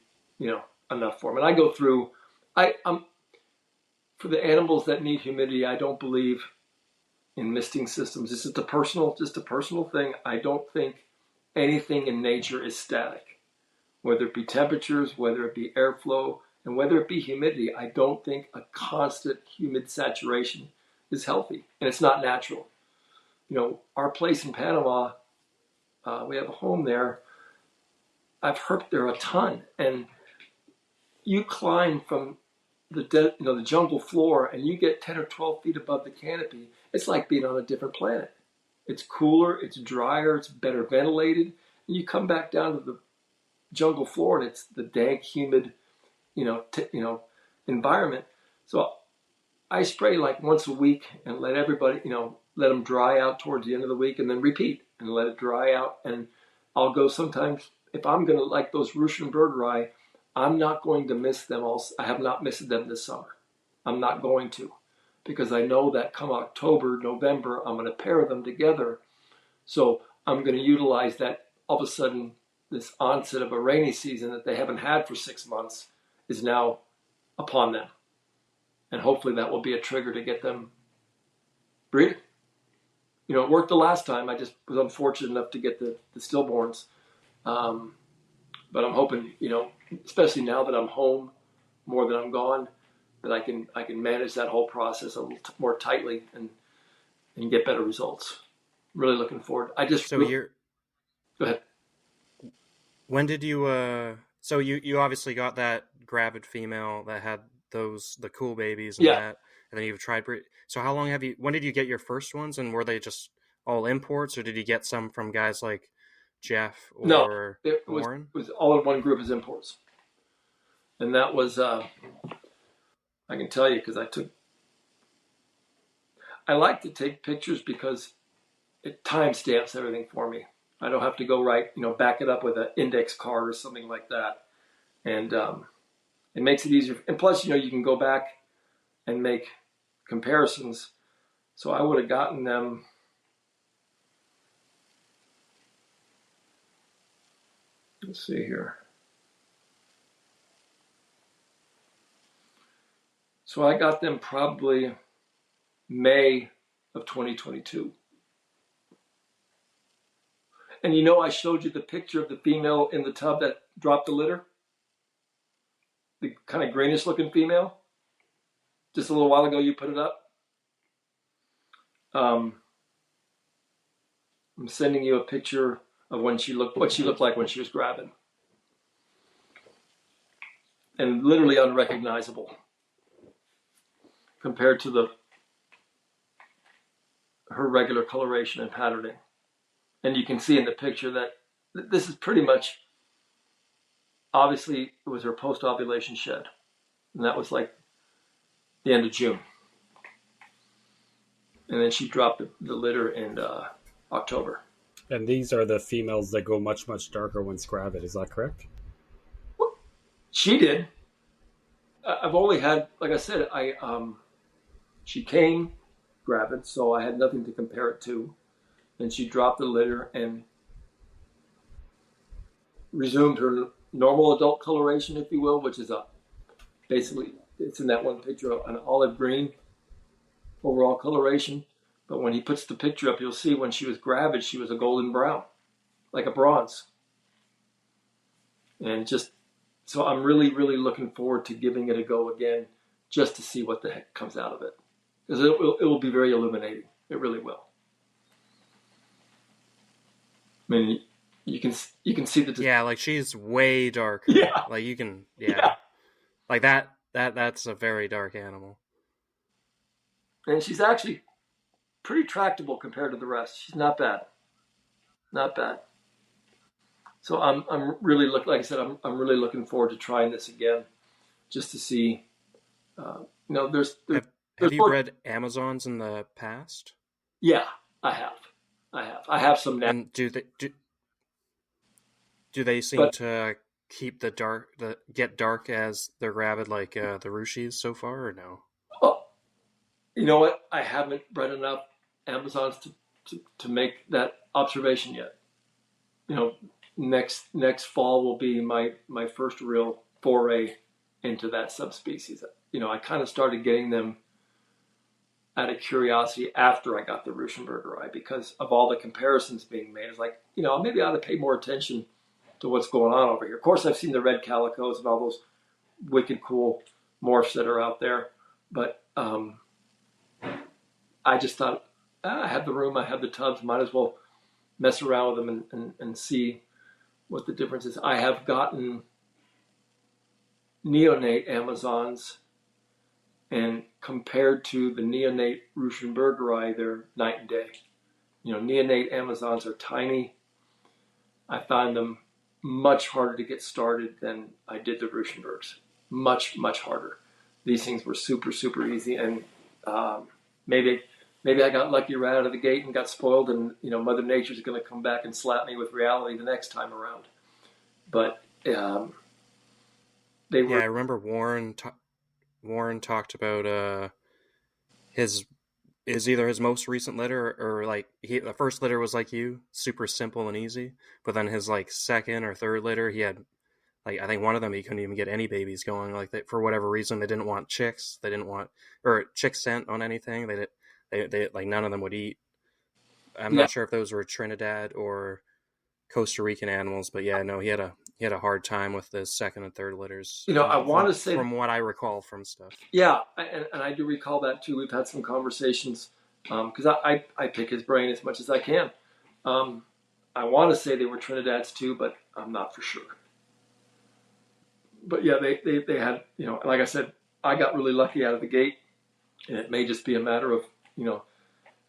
enough for them. And I go through, for the animals that need humidity, I don't believe in misting systems. This is just a personal thing. I don't think anything in nature is static, whether it be temperatures, whether it be airflow, and whether it be humidity. I don't think a constant humid saturation is healthy, and it's not natural. Our place in Panama, we have a home there. I've herped there a ton, and you climb from the jungle floor, and you get 10 or 12 feet above the canopy. It's like being on a different planet. It's cooler, it's drier, it's better ventilated. And you come back down to the jungle floor and it's the dank, humid, environment. So I spray like once a week and let everybody, let them dry out towards the end of the week and then repeat and let it dry out. And I'll go sometimes, if I'm going to like those Ruschenbergeri, I'm not going to miss them all. I have not missed them this summer. I'm not going to, because I know that come October, November, I'm going to pair them together. So I'm going to utilize that. All of a sudden, this onset of a rainy season that they haven't had for 6 months is now upon them. And hopefully that will be a trigger to get them breeding. It worked the last time. I just was unfortunate enough to get the stillborns. But I'm hoping, especially now that I'm home more than I'm gone, that I can manage that whole process a little more tightly and get better results. Really looking forward. So you're Go ahead. When did you so you obviously got that gravid female that had the cool babies and that, and then you've tried so how long when did you get your first ones, and were they just all imports, or did you get some from guys like Jeff or Warren? It was all in one group as imports. And that was I can tell you, because I like to take pictures because it timestamps everything for me. I don't have to go back it up with an index card or something like that. And it makes it easier. And plus, you can go back and make comparisons. So I would have gotten them. Let's see here. So I got them probably May of 2022. And I showed you the picture of the female in the tub that dropped the litter? The kind of greenish looking female? Just a little while ago you put it up? I'm sending you a picture of what she looked like when she was gravid. And literally unrecognizable compared to her regular coloration and patterning. And you can see in the picture that this is pretty much, obviously, it was her post-ovulation shed. And that was like the end of June. And then she dropped the litter in October. And these are the females that go much, much darker when gravid. Is that correct? Well, she did. I've only had, like I said, she came gravid, so I had nothing to compare it to. And she dropped the litter and resumed her normal adult coloration, if you will, which is basically, it's in that one picture, an olive green overall coloration. But when he puts the picture up, you'll see when she was gravid, she was a golden brown, like a bronze. And so I'm really, really looking forward to giving it a go again, just to see what the heck comes out of it. Because it will be very illuminating. It really will. I mean, you can see yeah, like she's way darker. Yeah, like you can like that's a very dark animal. And she's actually pretty tractable compared to the rest. She's not bad, not bad. So I'm really like I said, I'm really looking forward to trying this again, just to see. There's have you bred Amazons in the past? Yeah, I have. I have some now. And do they seem to keep get dark as they're gravid, like the Ruschies so far, or no? Well, you know what? I haven't bred enough Amazons to make that observation yet. Next fall will be my first real foray into that subspecies. I kind of started getting them out of curiosity after I got the Ruschenbergeri, because of all the comparisons being made. It's like, maybe I ought to pay more attention to what's going on over here. Of course, I've seen the red calicos and all those wicked cool morphs that are out there, but I just thought, I have the room, I have the tubs, might as well mess around with them and see what the difference is. I have gotten neonate Amazons, and compared to the neonate Ruschenbergeri, they're night and day. neonate Amazons are tiny. I found them much harder to get started than I did the Ruschenbergs. Much, much harder. These things were super, super easy, and maybe I got lucky right out of the gate and got spoiled, and Mother Nature's going to come back and slap me with reality the next time around. But they were. Yeah, I remember Warren talked about his is either his most recent litter or like the first litter was like you, super simple and easy, but then his like second or third litter he had like I think one of them he couldn't even get any babies going like that for whatever reason. They didn't want chicks, they didn't want or chick scent on anything. They like none of them would eat. I'm Yeah. not sure if those were Trinidad or Costa Rican animals, but yeah, no, he had a hard time with the second and third litters. I want to say from what I recall from stuff. Yeah, and I do recall that too. We've had some conversations because I pick his brain as much as I can. I want to say they were Trinidad's too, but I'm not for sure. But yeah, they had like I said, I got really lucky out of the gate, and it may just be a matter of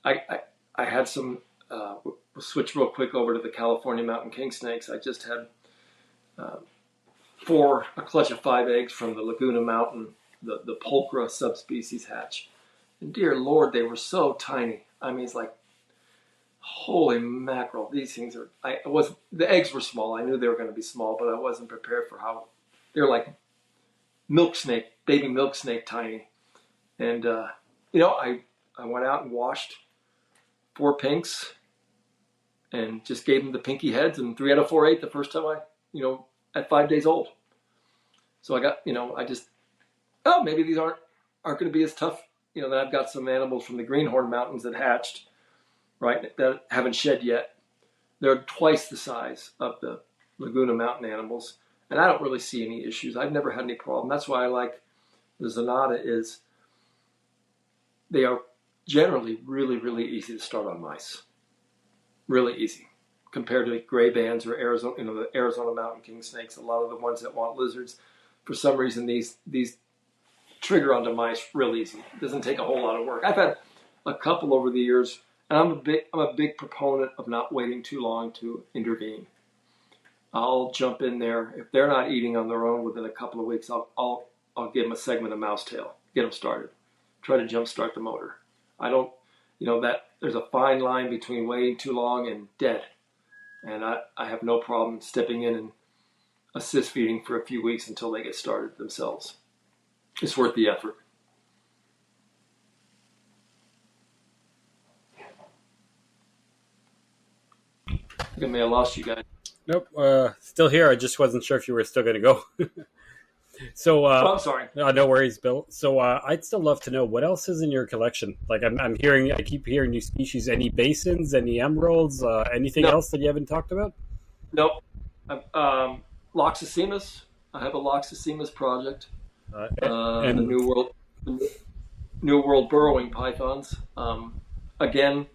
I had some. We'll switch real quick over to the California mountain king snakes. I just had a clutch of 5 eggs from the Laguna Mountain, the pulchra subspecies hatch. And dear Lord, they were so tiny. I mean, it's like, holy mackerel, these things are, the eggs were small. I knew they were going to be small, but I wasn't prepared for how, they're like baby milk snake tiny. And, I went out and washed 4 pinks and just gave them the pinky heads, and 3 out of 4 ate the first time at 5 days old. So I got, maybe these aren't going to be as tough. Then I've got some animals from the Greenhorn Mountains that hatched, right, that haven't shed yet. They're twice the size of the Laguna Mountain animals, and I don't really see any issues. I've never had any problem. That's why I like the Zonata is they are generally really, really easy to start on mice. Really easy compared to gray bands or Arizona, the Arizona mountain king snakes. A lot of the ones that want lizards, for some reason, these trigger onto mice real easy. It doesn't take a whole lot of work. I've had a couple over the years, and I'm a big proponent of not waiting too long to intervene. I'll jump in there if they're not eating on their own within a couple of weeks. I'll give them a segment of mouse tail, get them started, try to jumpstart the motor. I don't, that there's a fine line between waiting too long and dead. And I have no problem stepping in and assist feeding for a few weeks until they get started themselves. It's worth the effort. I think I may have lost you guys. Nope, still here. I just wasn't sure if you were still going to go. So, I'm sorry. No worries, Bill. So, I'd still love to know what else is in your collection. Like, I keep hearing new species. Any basins, any emeralds, anything else that you haven't talked about? Nope. Loxocemus. I have a Loxocemus project. And the New World burrowing pythons. Again,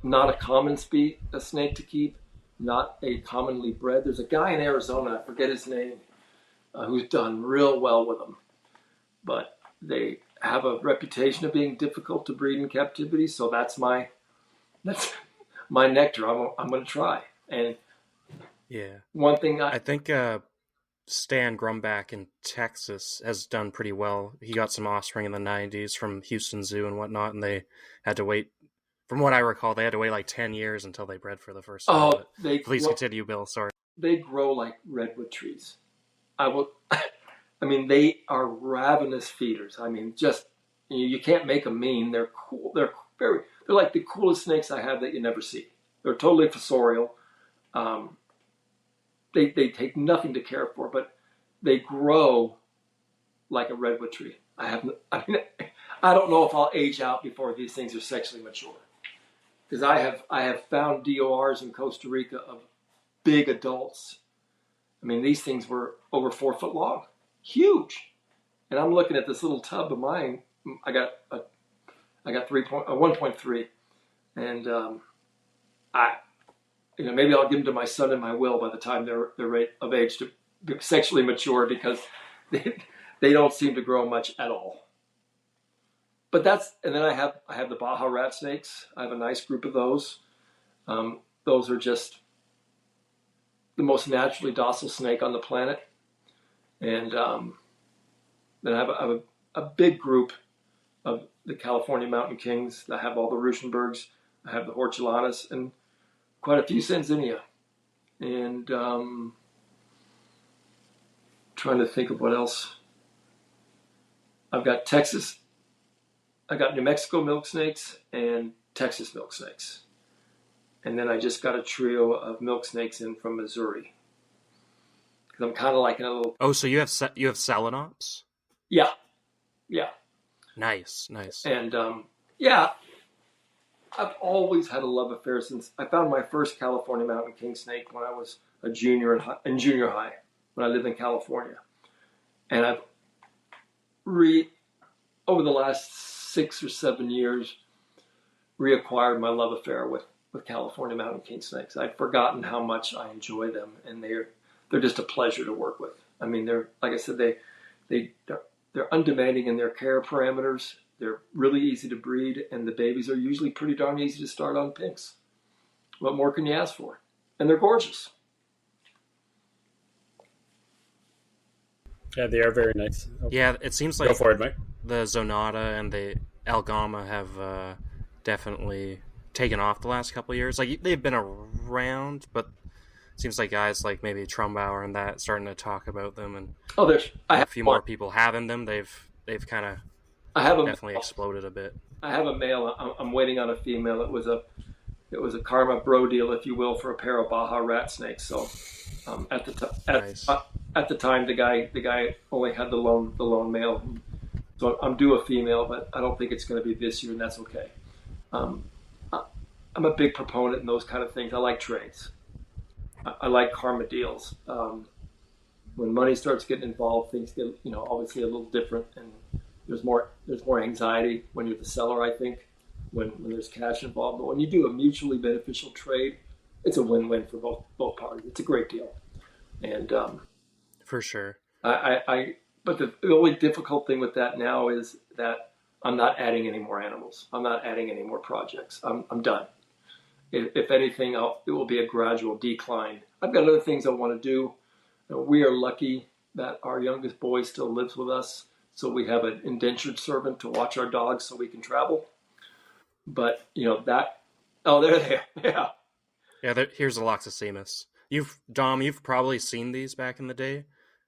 not a common a snake to keep. Not a commonly bred. There's a guy in Arizona, I forget his name, who's done real well with them. But they have a reputation of being difficult to breed in captivity, so that's my nectar. I'm going to try. And yeah, one thing I think Stan Grumbach in Texas has done pretty well. He got some offspring in the 90s from Houston Zoo and whatnot, and they had to wait. From what I recall, they had to wait like 10 years until they bred for the first time. Please continue, Bill. Sorry. They grow like redwood trees. They are ravenous feeders. I mean, just you can't make them mean. They're cool. They're like the coolest snakes I have that you never see. They're totally fossorial. They take nothing to care for, but they grow like a redwood tree. I don't know if I'll age out before these things are sexually mature. Because I have found DORs in Costa Rica of big adults. I mean, these things were over 4 foot long, huge. And I'm looking at this little tub of mine. I got 1.3, and maybe I'll give them to my son and my will by the time they're of age to be sexually mature, because they don't seem to grow much at all. but and then I have the Baja rat snakes. I have a nice group of those. Those are just the most naturally docile snake on the planet. And then I have a big group of the California Mountain Kings. I have all the Ruschenbergs. I have the Hortulanas and quite a few Sanzinia. And trying to think of what else. I've got Texas. I got New Mexico milk snakes and Texas milk snakes. And then I just got a trio of milk snakes in from Missouri. Because I'm kind of like in a little... Oh, so you have Selenops? Yeah. Nice. And yeah, I've always had a love affair since I found my first California Mountain King snake when I was a junior in junior high, when I lived in California. And I've over the last 6 or 7 years, reacquired my love affair with California Mountain King snakes. I'd forgotten how much I enjoy them, and they're just a pleasure to work with. I mean, they're, like I said, they're undemanding in their care parameters. They're really easy to breed, and the babies are usually pretty darn easy to start on pinks. What more can you ask for? And they're gorgeous. Yeah, they are very nice. Yeah, it seems like Go for it, Mike. The Zonata and the Algama have definitely taken off the last couple of years. Like, they've been around, but it seems like guys like maybe Trumbauer and that starting to talk about them, and a few more people having them. They've kind of definitely exploded a bit. I have a male. I'm waiting on a female. It was a karma bro deal, if you will, for a pair of Baja rat snakes. So at the time, the guy only had the lone male. So I'm due a female, but I don't think it's going to be this year, and that's okay. I'm a big proponent in those kind of things. I like trades. I like karma deals. When money starts getting involved, things get, obviously a little different, and there's more anxiety when you're the seller, I think, when there's cash involved. But when you do a mutually beneficial trade, it's a win-win for both parties. It's a great deal, and for sure. But the only difficult thing with that now is that I'm not adding any more animals. I'm not adding any more projects. I'm done. If anything, it will be a gradual decline. I've got other things I want to do. We are lucky that our youngest boy still lives with us, so we have an indentured servant to watch our dogs so we can travel. But, they're there. Yeah. Yeah, here's a Loxocemus. Dom, you've probably seen these back in the day.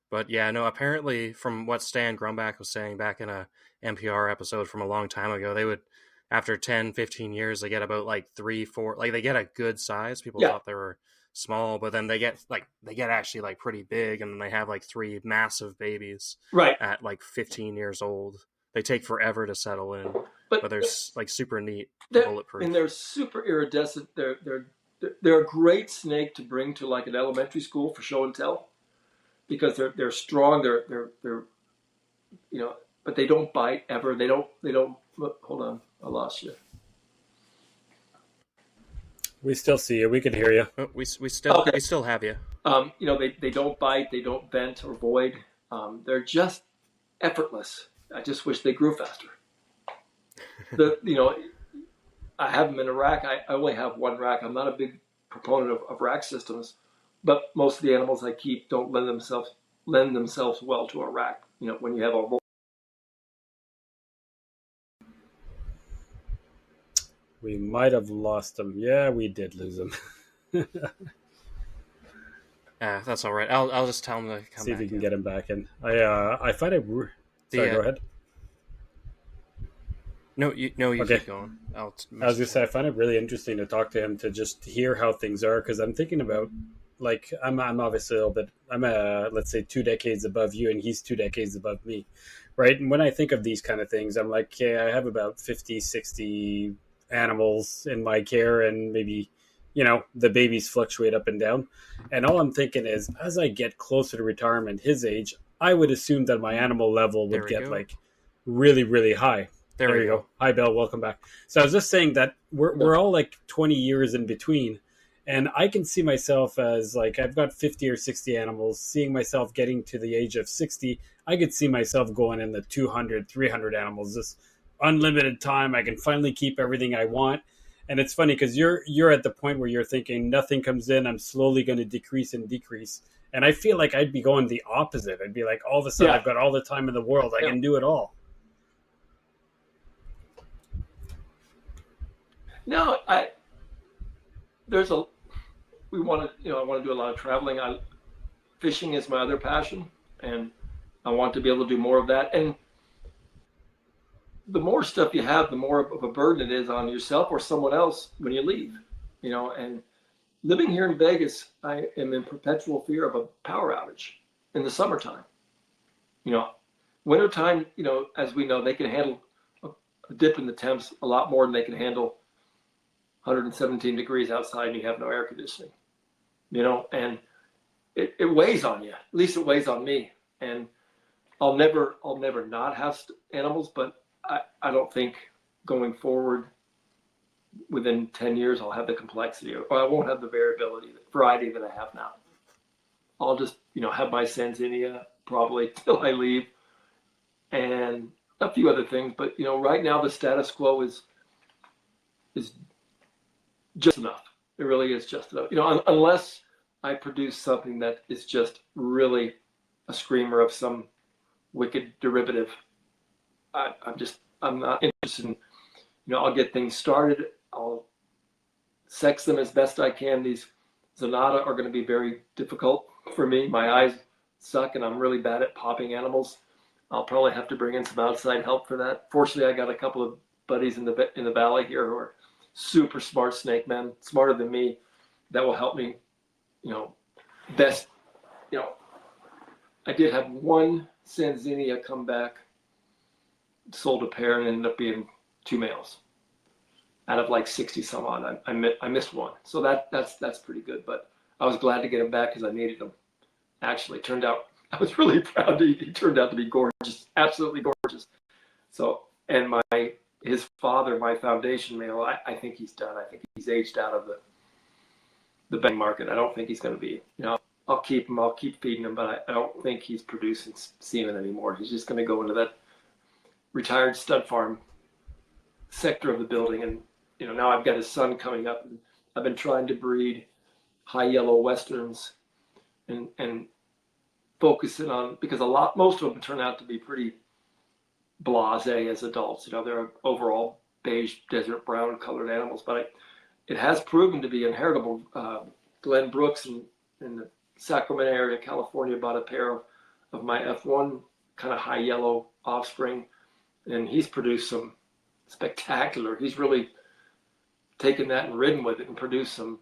But yeah, no, apparently from what Stan Grumbach was saying back in a NPR episode from a long time ago, they would, after 10, 15 years, they get about like 3, 4, like they get a good size. People thought they were small, but then they get actually like pretty big, and then they have like 3 massive babies at like 15 years old. They take forever to settle in, but they're like super neat, bulletproof. And they're super iridescent. They're a great snake to bring to like an elementary school for show and tell, because they're strong. They're but they don't bite ever. They don't. Hold on, I lost you. We still see you. We can hear you. Oh, we still have you. They don't bite. They don't vent or void. They're just effortless. I just wish they grew faster. I have them in a rack. I only have one rack. I'm not a big proponent of rack systems, but most of the animals I keep don't lend themselves well to a rack. When you have a We might have lost him. Yeah, we did lose him. That's all right. I'll just tell him to come back. See if we can get him back in. I find it... Sorry, go ahead. No, you okay. Keep going. I was going to say, I find it really interesting to talk to him, to just hear how things are, because I'm thinking about, like, I'm obviously a little bit, I'm let's say 2 decades above you, and he's 2 decades above me, right? And when I think of these kind of things, I'm like, I have about 50, 60 animals in my care, and maybe, the babies fluctuate up and down. And all I'm thinking is, as I get closer to retirement, his age, I would assume that my animal level would get like really, really high. There you go. Hi, Bill. Welcome back. So I was just saying that we're all like 20 years in between. And I can see myself as like, I've got 50 or 60 animals, seeing myself getting to the age of 60. I could see myself going in the 200, 300 animals, just unlimited time. I can finally keep everything I want. And it's funny because you're at the point where you're thinking nothing comes in. I'm slowly going to decrease and decrease. And I feel like I'd be going the opposite. I'd be like, all of a sudden, Yeah. I've got all the time in the world. I Yeah. can do it all. No, there's a, we want to, I want to do a lot of traveling. Fishing is my other passion, and I want to be able to do more of that. And the more stuff you have, the more of a burden it is on yourself or someone else when you leave, and living here in Vegas, I am in perpetual fear of a power outage in the summertime. Wintertime, as we know, they can handle a dip in the temps a lot more than they can handle 117 degrees outside and you have no air conditioning, and it weighs on you. At least it weighs on me. And I'll never not have animals, but I don't think going forward within 10 years I'll have the complexity, or I won't have the variety that I have now. I'll just, have my Sanzinia probably till I leave, and a few other things. But right now the status quo is just enough. It really is just enough. Unless I produce something that is just really a screamer of some wicked derivative, I'm not interested in. I'll get things started. I'll sex them as best I can. These Zonata are going to be very difficult for me. My eyes suck, and I'm really bad at popping animals. I'll probably have to bring in some outside help for that. Fortunately, I got a couple of buddies in the valley here who are super smart snake men, smarter than me, that will help me. Best. I did have one Sanzinia come back, sold a pair, and ended up being 2 males out of like 60 some odd. I missed one, so that's pretty good. But I was glad to get him back because I needed him. Actually, turned out I was really proud. He turned out to be gorgeous, absolutely gorgeous. So, and his father, my foundation male, I think he's done. I think he's aged out of the betting market. I don't think he's going to be. I'll keep him. I'll keep feeding him, but I don't think he's producing semen anymore. He's just going to go into that retired stud farm sector of the building. And now I've got his son coming up, and I've been trying to breed high yellow westerns and focusing on, because most of them turn out to be pretty blasé as adults. They're overall beige desert brown colored animals, but it has proven to be inheritable. Glenn Brooks in the Sacramento area, California, bought a pair of my F1 kind of high yellow offspring, and he's produced some spectacular. He's really taken that and ridden with it and produced some,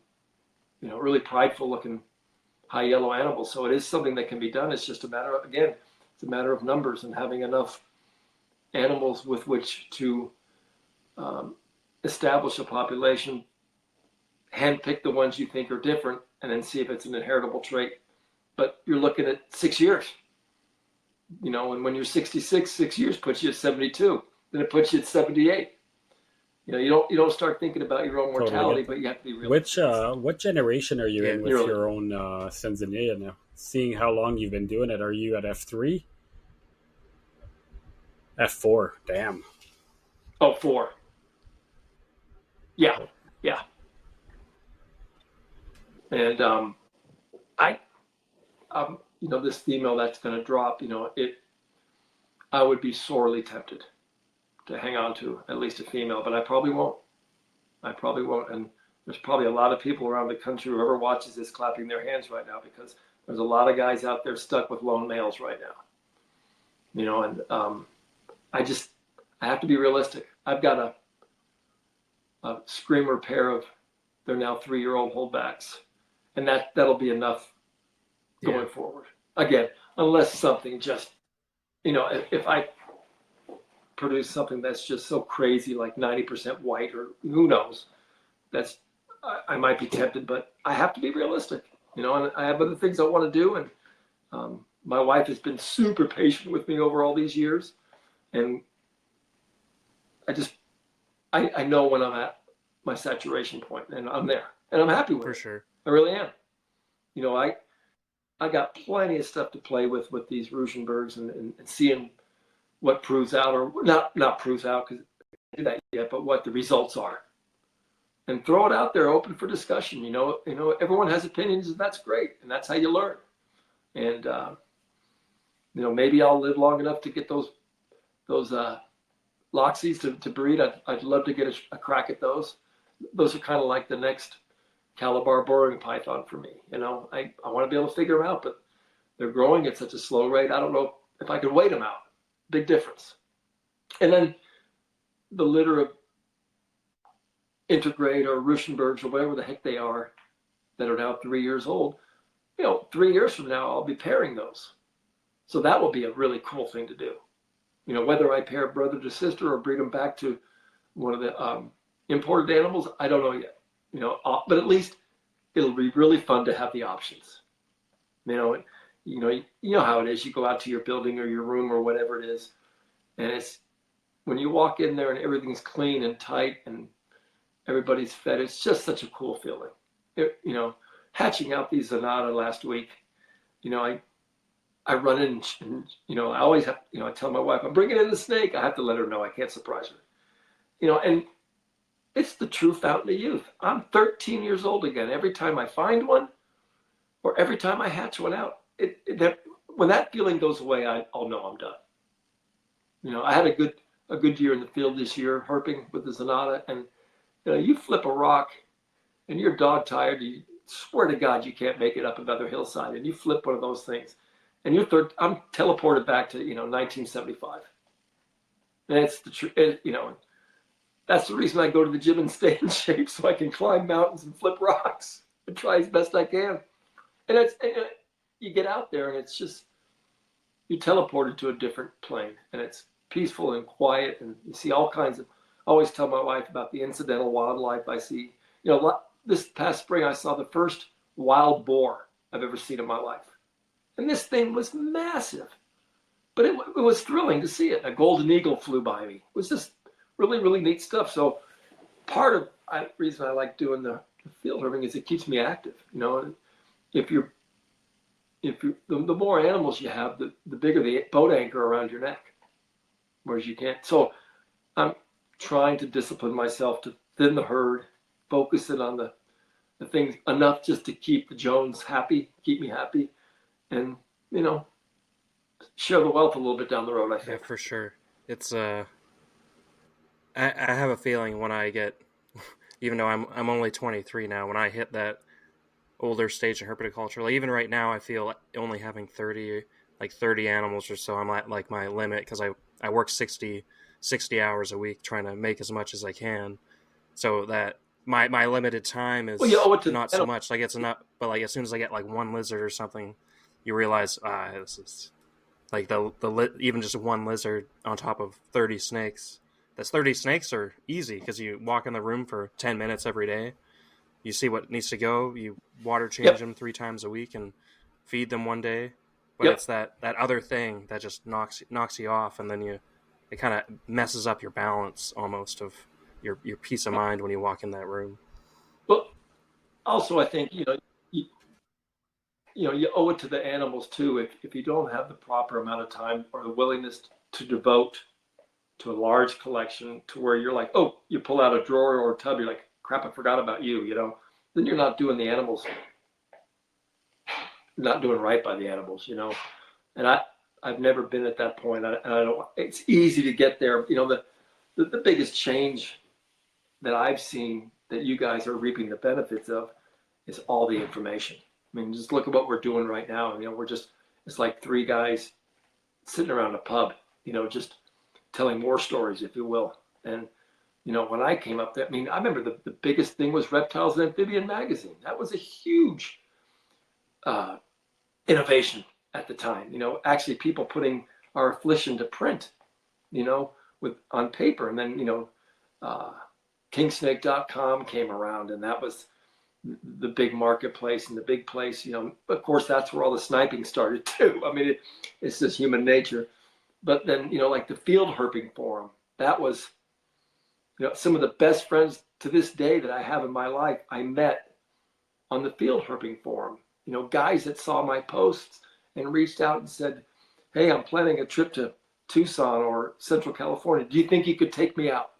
really prideful looking high yellow animals. So it is something that can be done. It's just a matter of numbers and having enough animals with which to establish a population, handpick the ones you think are different, and then see if it's an inheritable trait. But you're looking at 6 years, and when you're 66, 6 years puts you at 72. Then it puts you at 78. You don't start thinking about your own mortality, but you have to be realistic. What generation are you in with your own Sanzinia now? Seeing how long you've been doing it, are you at F3? F4, damn. Oh, 4. Yeah. And this female that's going to drop, I would be sorely tempted to hang on to at least a female, but I probably won't. And there's probably a lot of people around the country, whoever watches this, clapping their hands right now, because there's a lot of guys out there stuck with lone males right now. And I have to be realistic. I've got a screamer pair of, they're now 3-year-old holdbacks, and that'll be enough going forward. Again, unless something just, if I produce something that's just so crazy, like 90% white, or who knows, I might be tempted, but I have to be realistic, and I have other things I want to do. And my wife has been super patient with me over all these years. And I know when I'm at my saturation point, and I'm there, and I'm happy with it. For sure. I really am. I got plenty of stuff to play with these Ruschenbergs, and seeing what proves out, or not proves out because I didn't do that yet, but what the results are, and throw it out there, open for discussion. Everyone has opinions, and that's great, and that's how you learn. And maybe I'll live long enough to get those Loxies to breed. I'd love to get a crack at those. Those are kind of like the next Calabar boring python for me. I want to be able to figure them out, but they're growing at such a slow rate. I don't know if I could wait them out. Big difference. And then the litter of Intergrade or Ruschenbergs or whatever the heck they are that are now 3 years old, 3 years from now, I'll be pairing those. So that will be a really cool thing to do. Whether I pair brother to sister or breed them back to one of the imported animals, I don't know yet. But at least it'll be really fun to have the options. You know how it is. You go out to your building or your room or whatever it is, and it's when you walk in there and everything's clean and tight and everybody's fed. It's just such a cool feeling. Hatching out these Zonata last week. I run in and I always have, I tell my wife, I'm bringing in the snake. I have to let her know I can't surprise her. And it's the true fountain of youth. I'm 13 years old again. Every time I find one or every time I hatch one out, when that feeling goes away, I'll know I'm done. I had a good year in the field this year, herping with the Zonata, and you flip a rock and you're dog tired. You swear to God you can't make it up another hillside, and you flip one of those things. And I'm teleported back to 1975, and it's the truth. That's the reason I go to the gym and stay in shape so I can climb mountains and flip rocks and try as best I can. And you get out there and it's just you're teleported to a different plane, and it's peaceful and quiet, and you see all kinds of. I always tell my wife about the incidental wildlife I see. This past spring I saw the first wild boar I've ever seen in my life. And this thing was massive, but it was thrilling to see it. A golden eagle flew by me. It was just really, really neat stuff. So part of the reason I like doing the field herping is it keeps me active. The more animals you have, the bigger the boat anchor around your neck, whereas you can't. So I'm trying to discipline myself to thin the herd, focus it on the things enough just to keep the Jones happy, keep me happy. And, share the wealth a little bit down the road, I think. Yeah, for sure. It's I have a feeling when I get, even though I'm only 23 now, when I hit that older stage of herpetoculture, like even right now, I feel only having 30 animals or so. I'm at like my limit because I work 60 hours a week trying to make as much as I can. So that my limited time is not so much. Like it's enough, but like as soon as I get like one lizard or something, you realize, this is like even just one lizard on top of 30 snakes. That's 30 snakes are easy because you walk in the room for 10 minutes every day. You see what needs to go. You water change them 3 times a week and feed them one day. But it's that other thing that just knocks you off, and then it kind of messes up your balance almost of your peace of mind when you walk in that room. But also, I think you owe it to the animals too. If you don't have the proper amount of time or the willingness to devote to a large collection to where you're like, oh, you pull out a drawer or a tub, you're like, crap, I forgot about you, then you're not doing the animals, not doing right by the animals, And I've never been at that point. I don't. It's easy to get there. The biggest change that I've seen that you guys are reaping the benefits of is all the information. I mean, just look at what we're doing right now. It's like 3 guys sitting around a pub, just telling war stories, if you will. And, when I came up there, I remember the biggest thing was Reptiles and Amphibian magazine. That was a huge innovation at the time. Actually people putting our affliction to print, on paper. And then, kingsnake.com came around, and that was the big marketplace and the big place, of course, that's where all the sniping started too. It's just human nature. But then, like the field herping forum, that was, some of the best friends to this day that I have in my life, I met on the field herping forum, guys that saw my posts and reached out and said, hey, I'm planning a trip to Tucson or Central California. Do you think you could take me out?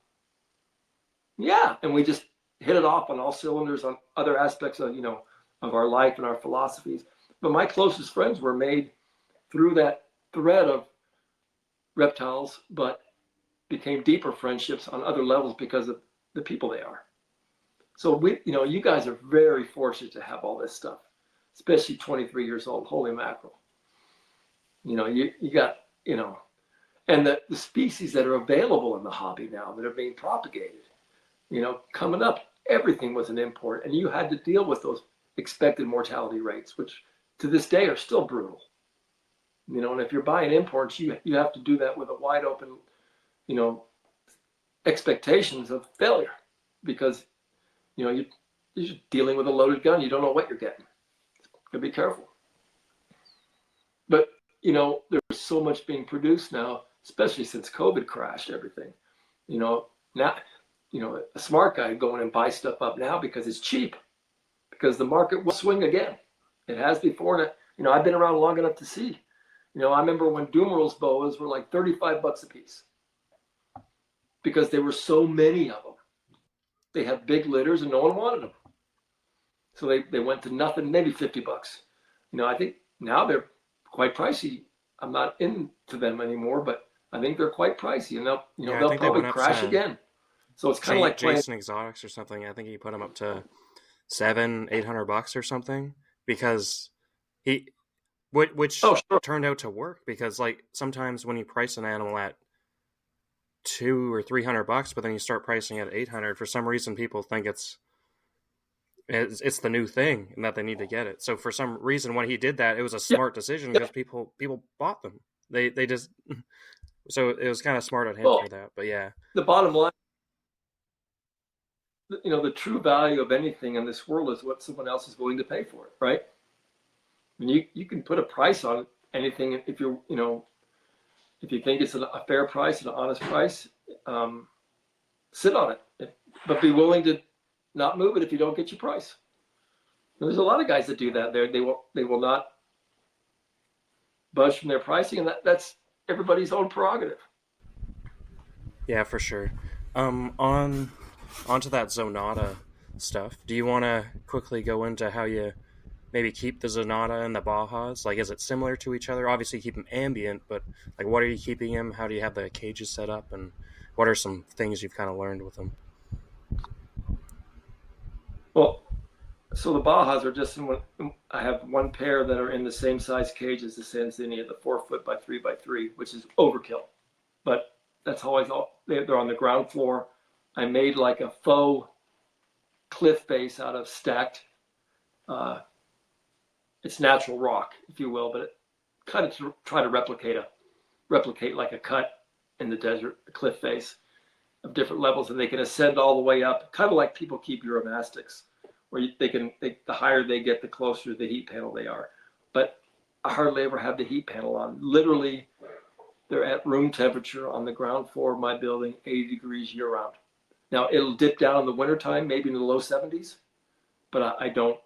Yeah. And we just hit it off on all cylinders on other aspects of, of our life and our philosophies. But my closest friends were made through that thread of reptiles, but became deeper friendships on other levels because of the people they are. So you guys are very fortunate to have all this stuff, especially 23 years old. Holy mackerel. You got, and the species that are available in the hobby now that are being propagated, coming up, everything was an import, and you had to deal with those expected mortality rates, which to this day are still brutal. And if you're buying imports, you have to do that with a wide open, expectations of failure, because you're just dealing with a loaded gun. You don't know what you're getting. You gotta be careful. But there's so much being produced now, especially since COVID crashed everything. Now, a smart guy go in and buy stuff up now because it's cheap, because the market will swing again. It has before. And I've been around long enough to see. I remember when Dumeral's boas were like $35 a piece, because there were so many of them. They had big litters and no one wanted them. So they went to nothing, maybe $50. I think now they're quite pricey. I'm not into them anymore, but I think they're quite pricey, and they'll probably crash again. So it's kind of like Jason Exotics or something. I think he put them up to $700-800 or something, because which turned out to work, because like sometimes when you price an animal at $200 or $300, but then you start pricing it at $800, for some reason people think it's the new thing and that they need to get it. So for some reason when he did that, it was a smart decision, because people bought them. They just so it was kind of smart on him for that. But yeah, the bottom line, the true value of anything in this world is what someone else is willing to pay for it, right? I mean, you can put a price on anything if you're, if you think it's a fair price and an honest price, sit on it, but be willing to not move it if you don't get your price. There's a lot of guys that do that. They will not budge from their pricing, and that's everybody's own prerogative. Yeah, for sure. Onto that Zonata stuff. Do you want to quickly go into how you maybe keep the Zonata and the boas? Like, is it similar to each other? Obviously, you keep them ambient, but like, what are you keeping them? How do you have the cages set up, and what are some things you've kind of learned with them? Well, so the boas are just I have one pair that are in the same size cage as the Sanzinia, the 4 foot by 3 by 3, which is overkill. But that's always they're on the ground floor. I made like a faux cliff face out of stacked, it's natural rock, if you will, but it kind of to try to replicate like a cut in the desert, a cliff face of different levels, and they can ascend all the way up, kind of like people keep Uromastics, where the higher they get, the closer to the heat panel they are. But I hardly ever have the heat panel on. Literally, they're at room temperature on the ground floor of my building, 80 degrees year round. Now it'll dip down in the wintertime, maybe in the low 70s, but I don't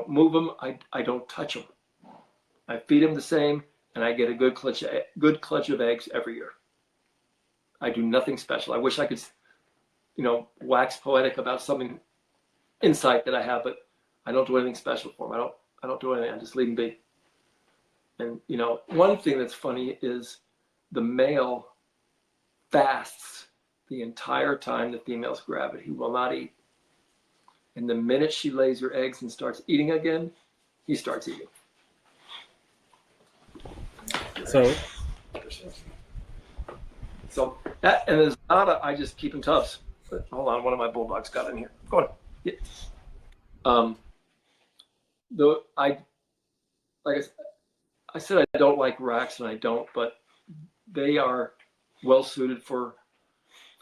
move them. I don't touch them. I feed them the same, and I get a good clutch of eggs every year. I do nothing special. I wish I could, wax poetic about something insight that I have, but I don't do anything special for them. I don't do anything. I just leave them be. And one thing that's funny is the male fasts the entire time the female's gravid. He will not eat. And the minute she lays her eggs and starts eating again, he starts eating. So that, and there's Zonata, I just keep in tubs. Hold on, one of my bulldogs got in here. Go on. Yeah. I said I don't like racks, and I don't, but they are well suited for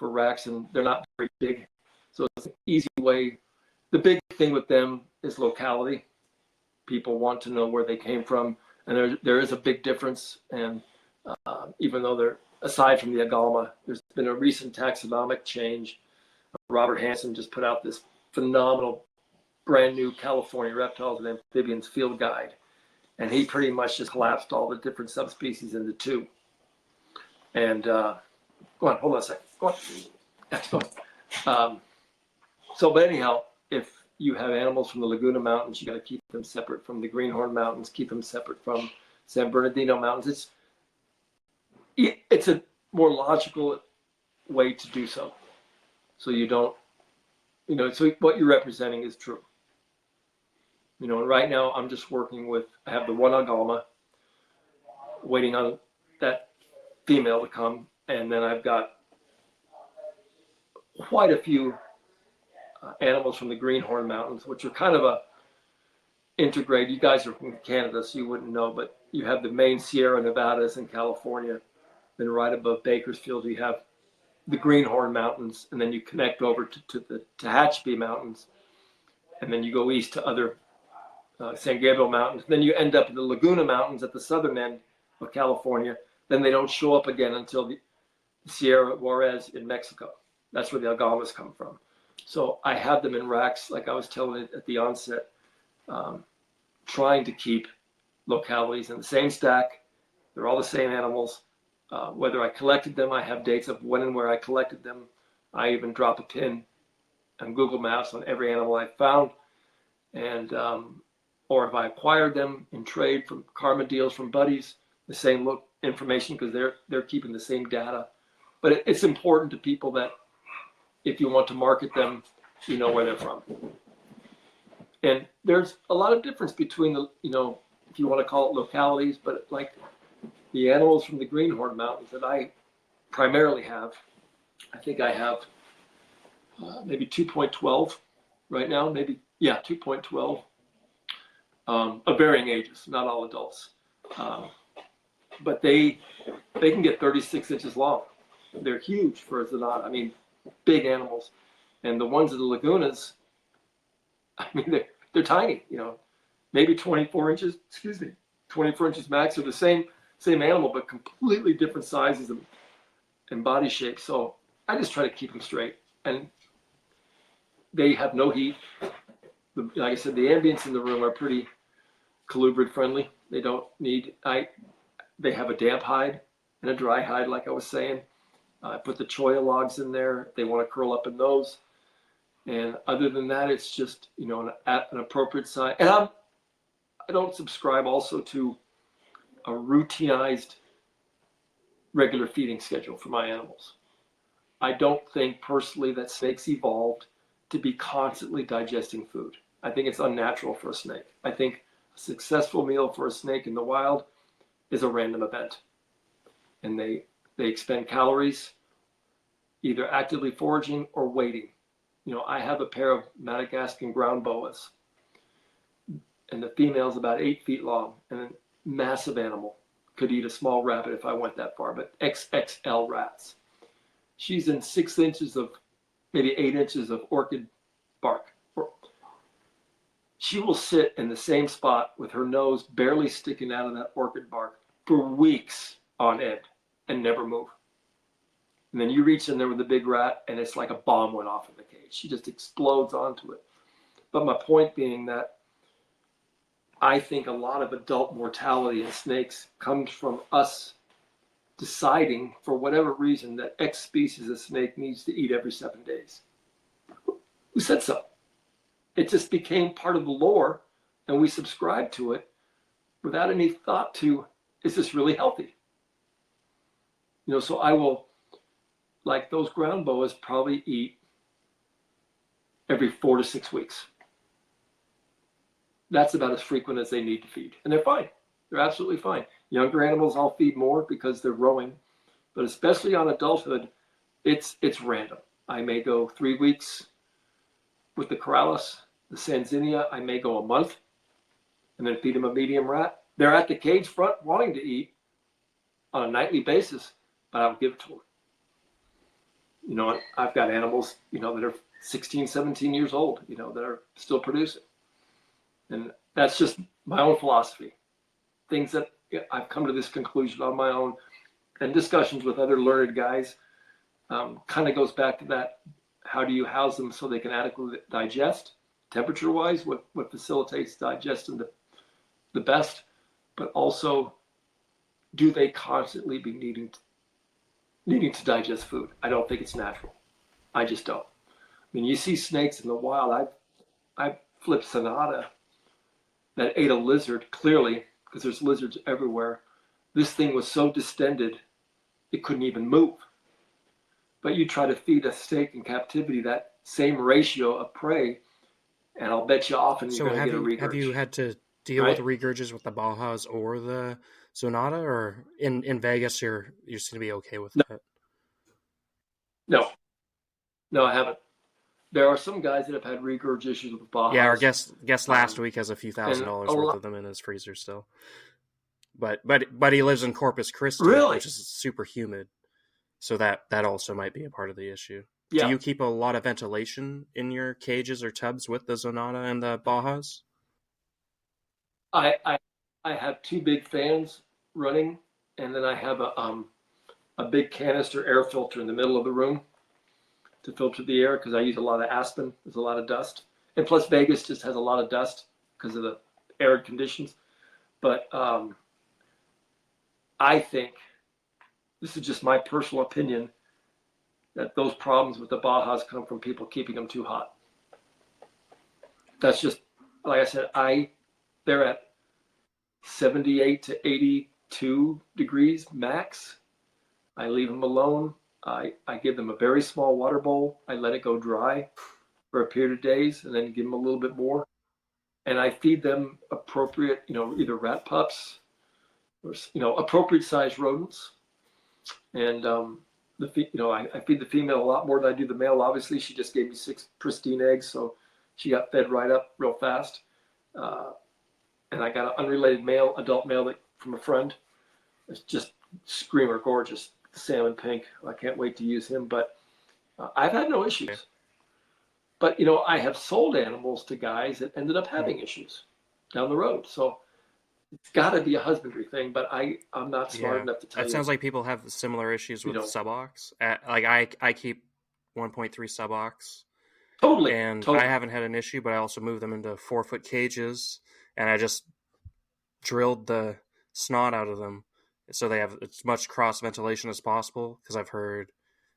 racks, and they're not very big, so it's an easy way. The big thing with them is locality. People want to know where they came from, and there is a big difference. And even though they're, aside from the agalma, there's been a recent taxonomic change. Robert Hansen just put out this phenomenal brand new California Reptiles and Amphibians field guide, and he pretty much just collapsed all the different subspecies into two. And go on, hold on a second. Go on. But anyhow, if you have animals from the Laguna Mountains, you got to keep them separate from the Greenhorn Mountains, keep them separate from San Bernardino Mountains. It's a more logical way to do so. So you don't, so what you're representing is true. And right now I'm just working with, I have the one Agama, waiting on that female to come. And then I've got quite a few animals from the Greenhorn Mountains, which are kind of a integrated. You guys are from Canada, so you wouldn't know, but you have the main Sierra Nevadas in California. Then right above Bakersfield, you have the Greenhorn Mountains, and then you connect over to the Tehachapi Mountains, and then you go east to other San Gabriel Mountains. Then you end up in the Laguna Mountains at the southern end of California. Then they don't show up again until the Sierra Juarez in Mexico. That's where the Agamas come from. So I have them in racks, like I was telling it at the onset, trying to keep localities in the same stack. They're all the same animals. Whether I collected them, I have dates of when and where I collected them. I even drop a pin on Google Maps on every animal I found. And or if I acquired them in trade from karma deals from buddies, the same information, because they're keeping the same data. But it's important to people that if you want to market them, you know where they're from. And there's a lot of difference between the, if you want to call it localities, but like the animals from the Greenhorn Mountains that I primarily have, I think I have maybe 2.12 right now, 2.12 of varying ages, not all adults. But they can get 36 inches long. They're huge for a Zonata. I mean, big animals. And the ones in the Lagunas, I mean, they're tiny, maybe 24 inches, 24 inches max. They're the same animal, but completely different sizes and body shape. So I just try to keep them straight. And they have no heat. Like I said, the ambience in the room are pretty colubrid friendly. They don't need, they have a damp hide and a dry hide, like I was saying. I put the cholla logs in there. They want to curl up in those. And other than that, it's just, at an appropriate size. And I don't subscribe also to a routinized regular feeding schedule for my animals. I don't think personally that snakes evolved to be constantly digesting food. I think it's unnatural for a snake. I think a successful meal for a snake in the wild is a random event. And they expend calories either actively foraging or waiting. I have a pair of Madagascan ground boas, and the female's about 8 feet long and a massive animal. Could eat a small rabbit if I went that far, but XXL rats. She's in 6 inches of, maybe 8 inches of orchid bark. She will sit in the same spot with her nose barely sticking out of that orchid bark for weeks on end and never move. And then you reach in there with a big rat and it's like a bomb went off in the cage. She just explodes onto it. But my point being that I think a lot of adult mortality in snakes comes from us deciding for whatever reason that X species of snake needs to eat every 7 days. Who said so? It just became part of the lore and we subscribed to it without any thought to, is this really healthy? So I will, like those ground boas probably eat every 4 to 6 weeks. That's about as frequent as they need to feed. And they're fine. They're absolutely fine. Younger animals I'll feed more because they're growing, but especially on adulthood, it's random. I may go 3 weeks with the Corrales, the Sanzinia. I may go a month and then feed them a medium rat. They're at the cage front wanting to eat on a nightly basis, but I'll give it to them. I've got animals, that are 16, 17 years old, that are still producing. And that's just my own philosophy. Things that I've come to this conclusion on my own, and discussions with other learned guys kind of goes back to that. How do you house them so they can adequately digest, temperature-wise, what facilitates digestion the best, but also do they constantly be needing needing to digest food. I don't think it's natural. I just don't. I mean, you see snakes in the wild. I flipped Zonata that ate a lizard, clearly, because there's lizards everywhere. This thing was so distended, it couldn't even move. But you try to feed a snake in captivity that same ratio of prey, and I'll bet you often you're So going to get a have you regurg, had to deal with right? regurges with the Bajas or the Sonata, or in Vegas you seem to be okay with No, that? no, no, I haven't. There are some guys that have had regurg issues with Yeah, our Bajas, guest last week has a few and a $1,000s worth lot. of them in his freezer still. But he lives in Corpus Christi, Really? which is super humid, so that also might be a part of the issue. Do Yeah, you keep a lot of ventilation in your cages or tubs with the Zonata and the Bajas? I I, I have two big fans running, and then I have a big canister air filter in the middle of the room to filter the air because I use a lot of aspen. There's a lot of dust, and plus Vegas just has a lot of dust because of the arid conditions. But I think this is just my personal opinion that those problems with the Bajas come from people keeping them too hot. That's just like I said. They're at 78 to 82 degrees max. I leave them alone. I give them a very small water bowl. I let it go dry for a period of days and then give them a little bit more. And I feed them appropriate, either rat pups or, appropriate sized rodents. And, I feed the female a lot more than I do the male. Obviously, she just gave me 6 pristine eggs, so she got fed right up real fast. Uh, and I got an unrelated adult male from a friend. It's just screamer gorgeous, salmon pink. I can't wait to use him. But I've had no Yeah. issues. But I have sold animals to guys that ended up Hmm. having issues down the road. So it's got to be a husbandry thing. But I'm not smart Yeah, enough to tell it you. sounds like people have similar issues You with know, subox. Like I keep 1.3 subox, totally, and I totally. haven't had an issue. But I also move them into 4 foot cages, and I just drilled the snot out of them so they have as much cross ventilation as possible. Because I've heard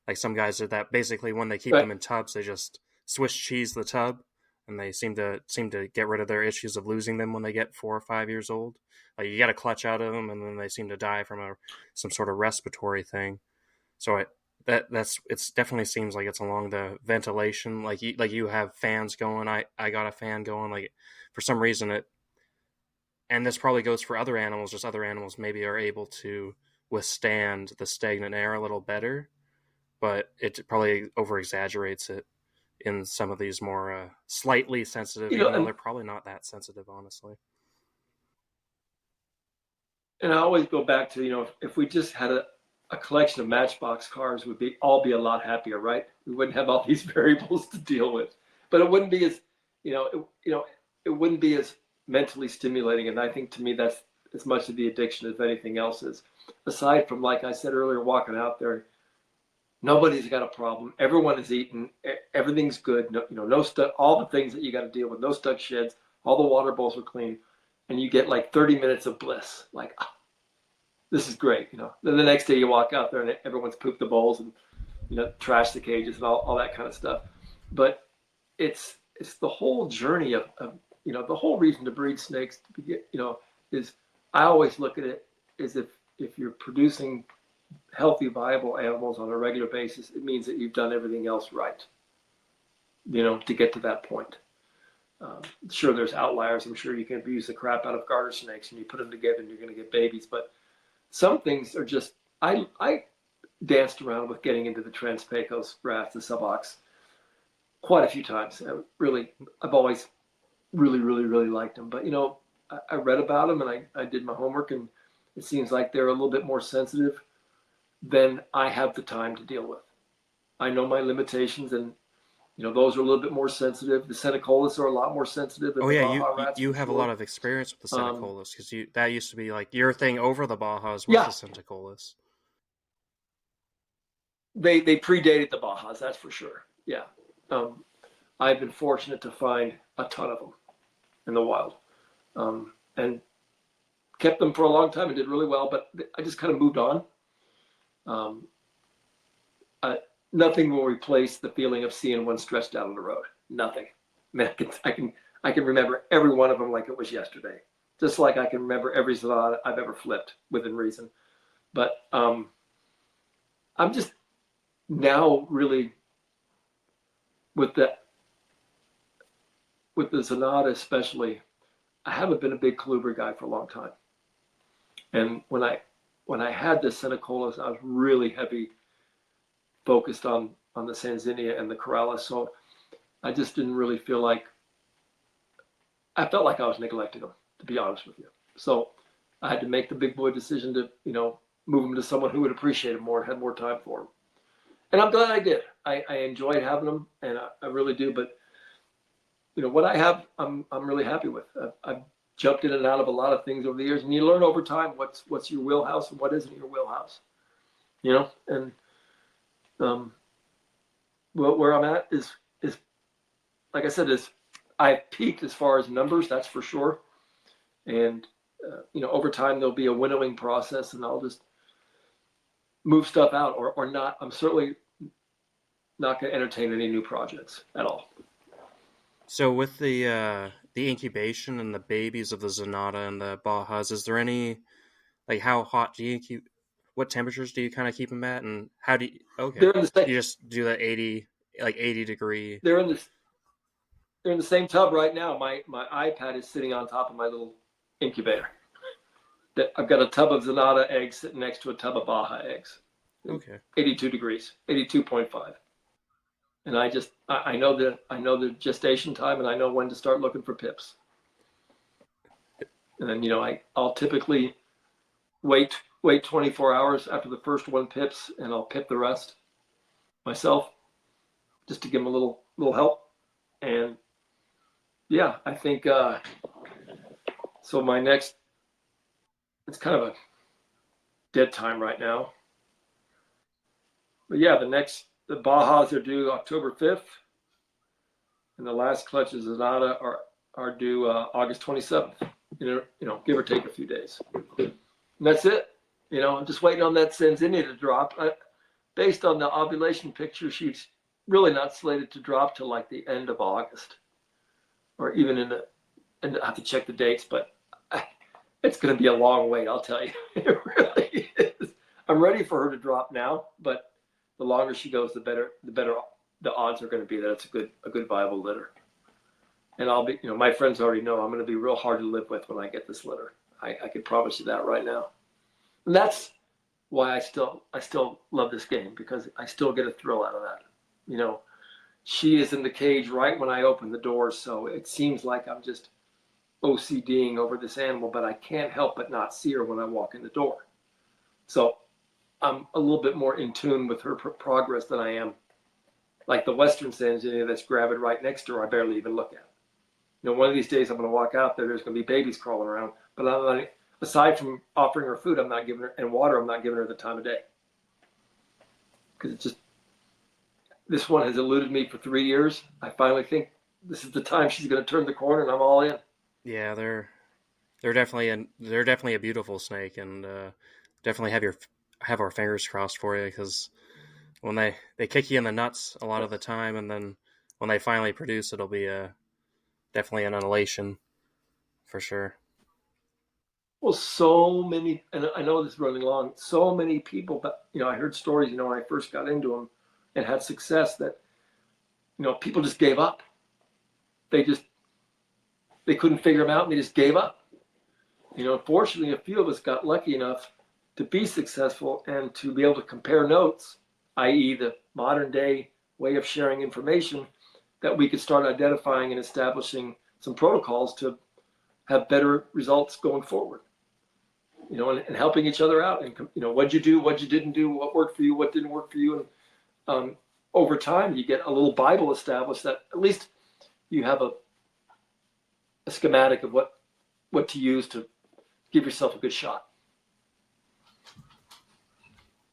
like some guys did that. Basically, when they keep Right. them in tubs, they just Swiss cheese the tub, and they seem to get rid of their issues of losing them when they get 4 or 5 years old. Like you got a clutch out of them, and then they seem to die from some sort of respiratory thing. So that's it's definitely seems like it's along the ventilation. Like you have fans going. I got a fan going. Like for some reason it, and this probably goes for other animals. Just other animals maybe are able to withstand the stagnant air a little better, but it probably over exaggerates it in some of these more slightly sensitive, even though And they're probably not that sensitive, honestly. I always go back to if we just had a collection of Matchbox cars, we'd all be a lot happier, right? We wouldn't have all these variables to deal with, but it wouldn't be as it wouldn't be as mentally stimulating. And I think to me that's as much of the addiction as anything else is. Aside from, like I said earlier, walking out there, nobody's got a problem. Everyone is eating. Everything's good. No, no stuff. All the things that you got to deal with. No stuck sheds. All the water bowls are clean, and you get like 30 minutes of bliss. Like, this is great. Then the next day you walk out there and everyone's pooped the bowls and trash the cages and all that kind of stuff. But it's the whole journey of the whole reason to breed snakes to begin, is I always look at it as if you're producing healthy, viable animals on a regular basis, it means that you've done everything else right, to get to that point. Sure, there's outliers. I'm sure you can abuse the crap out of garter snakes and you put them together and you're going to get babies. But some things are just, I danced around with getting into the Transpecos rats, the subox, quite a few times. I've always really, really, really liked them. But, I read about them and I did my homework, and it seems like they're a little bit more sensitive than I have the time to deal with. I know my limitations, and those are a little bit more sensitive. The Senecolas are a lot more sensitive than Oh the yeah, Baja rats you for have a lot sure. of experience with the Um, Senecolas because you that used to be like your thing over the Bajas was the yeah, Senecolas. they predated the Bajas, that's for sure. Yeah, um, I've been fortunate to find a ton of them in the wild, and kept them for a long time and did really well. But I just kind of moved on. Um, uh, nothing will replace the feeling of seeing one stretched out on the road. Nothing. I mean, I can remember every one of them like it was yesterday. Just like I can remember every Zonata I've ever flipped within reason. But I'm just now really with the Zonata especially. I haven't been a big Kaluber guy for a long time, and when I had the Senecolas, I was really heavy focused on the Sanzinia and the Corrales. So I just didn't really feel like I felt like I was neglecting them, to be honest with you. So I had to make the big boy decision to, move them to someone who would appreciate them more and had more time for them. And I'm glad I did. I enjoyed having them, and I really do. But what I have, I'm really happy with. I've jumped in and out of a lot of things over the years, and you learn over time what's your wheelhouse and what isn't your wheelhouse. And where I'm at is like I said, is I've peaked as far as numbers, that's for sure. And over time there'll be a winnowing process, and I'll just move stuff out or not. I'm certainly not going to entertain any new projects at all. So with the incubation and the babies of the Zonata and the boas, is there any, like, how hot do you keep? What temperatures do you kind of keep them at, and how do you? Okay, They're in the same. you just do the 80 degree. They're in the same tub right now. My iPad is sitting on top of my little incubator. I've got a tub of Zonata eggs sitting next to a tub of Baja eggs. Okay. 82 degrees, 82.5. And I know the gestation time, and I know when to start looking for pips. And then I'll typically wait 24 hours after the first one pips, and I'll pip the rest myself, just to give them a little help. And yeah, I think so. My next, it's kind of a dead time right now, but yeah, the Bajas are due October 5th, and the last clutches of Zonata are due August 27th. Give or take a few days. And that's it. I'm just waiting on that Sanzinia to drop. Based on the ovulation picture, she's really not slated to drop till like the end of August, or even and I have to check the dates, but it's going to be a long wait, I'll tell you. It really is. I'm ready for her to drop now, but the longer she goes, the better the odds are going to be that it's a good viable litter. And I'll be, my friends already know I'm going to be real hard to live with when I get this litter. I can promise you that right now. And that's why I still love this game, because I still get a thrill out of that. She is in the cage right when I open the door, so it seems like I'm just OCDing over this animal, but I can't help but not see her when I walk in the door. So I'm a little bit more in tune with her progress than I am like the Western Sanzinia that's gravid right next to her. I barely even look at. One of these days I'm going to walk out there. There's going to be babies crawling around, but I'm not, aside from offering her food, I'm not giving her, and water, I'm not giving her the time of day, because it's just, this one has eluded me for 3 years. I finally think this is the time she's going to turn the corner, and I'm all in. Yeah, they're definitely a beautiful snake, and definitely have our fingers crossed for you, because when they kick you in the nuts a lot of the time, and then when they finally produce, it'll be definitely an elation for sure. Well, so many, and I know this is running long, so many people, but I heard stories, when I first got into them and had success, that people just gave up. They couldn't figure them out, and they just gave up. Fortunately, a few of us got lucky enough to be successful and to be able to compare notes, i.e. the modern day way of sharing information, that we could start identifying and establishing some protocols to have better results going forward. And helping each other out, and what'd you do, what you didn't do, what worked for you, what didn't work for you, and over time you get a little Bible established that at least you have a schematic of what to use to give yourself a good shot.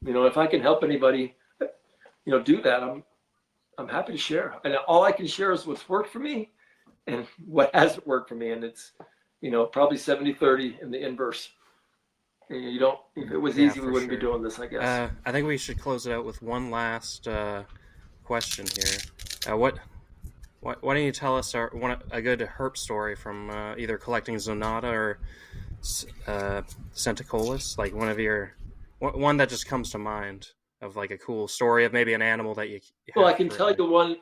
If I can help anybody, do that, I'm happy to share. And all I can share is what's worked for me and what hasn't worked for me, and it's probably 70-30 in the inverse. You don't. If it was Yeah, easy, we for wouldn't be sure. doing this, I guess. I think we should close it out with one last question here. What why don't you tell us a good herp story from either collecting Zonata or Centicollis, like one that just comes to mind of like a cool story of maybe an animal that you Well, I have can tell currently. you one.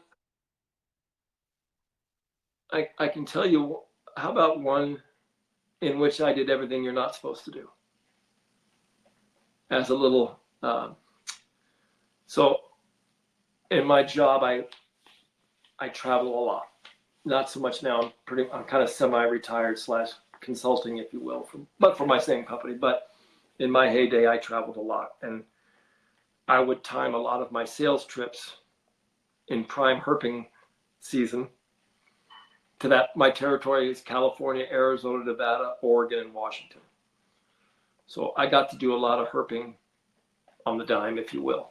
I can tell you. How about one in which I did everything you're not supposed to do? As a little. So in my job, I travel a lot. Not so much now. I'm kind of semi-retired slash consulting, if you will, but for my same company. But in my heyday, I traveled a lot, and I would time a lot of my sales trips in prime herping season to that. My territory is California, Arizona, Nevada, Oregon, and Washington. So I got to do a lot of herping on the dime, if you will.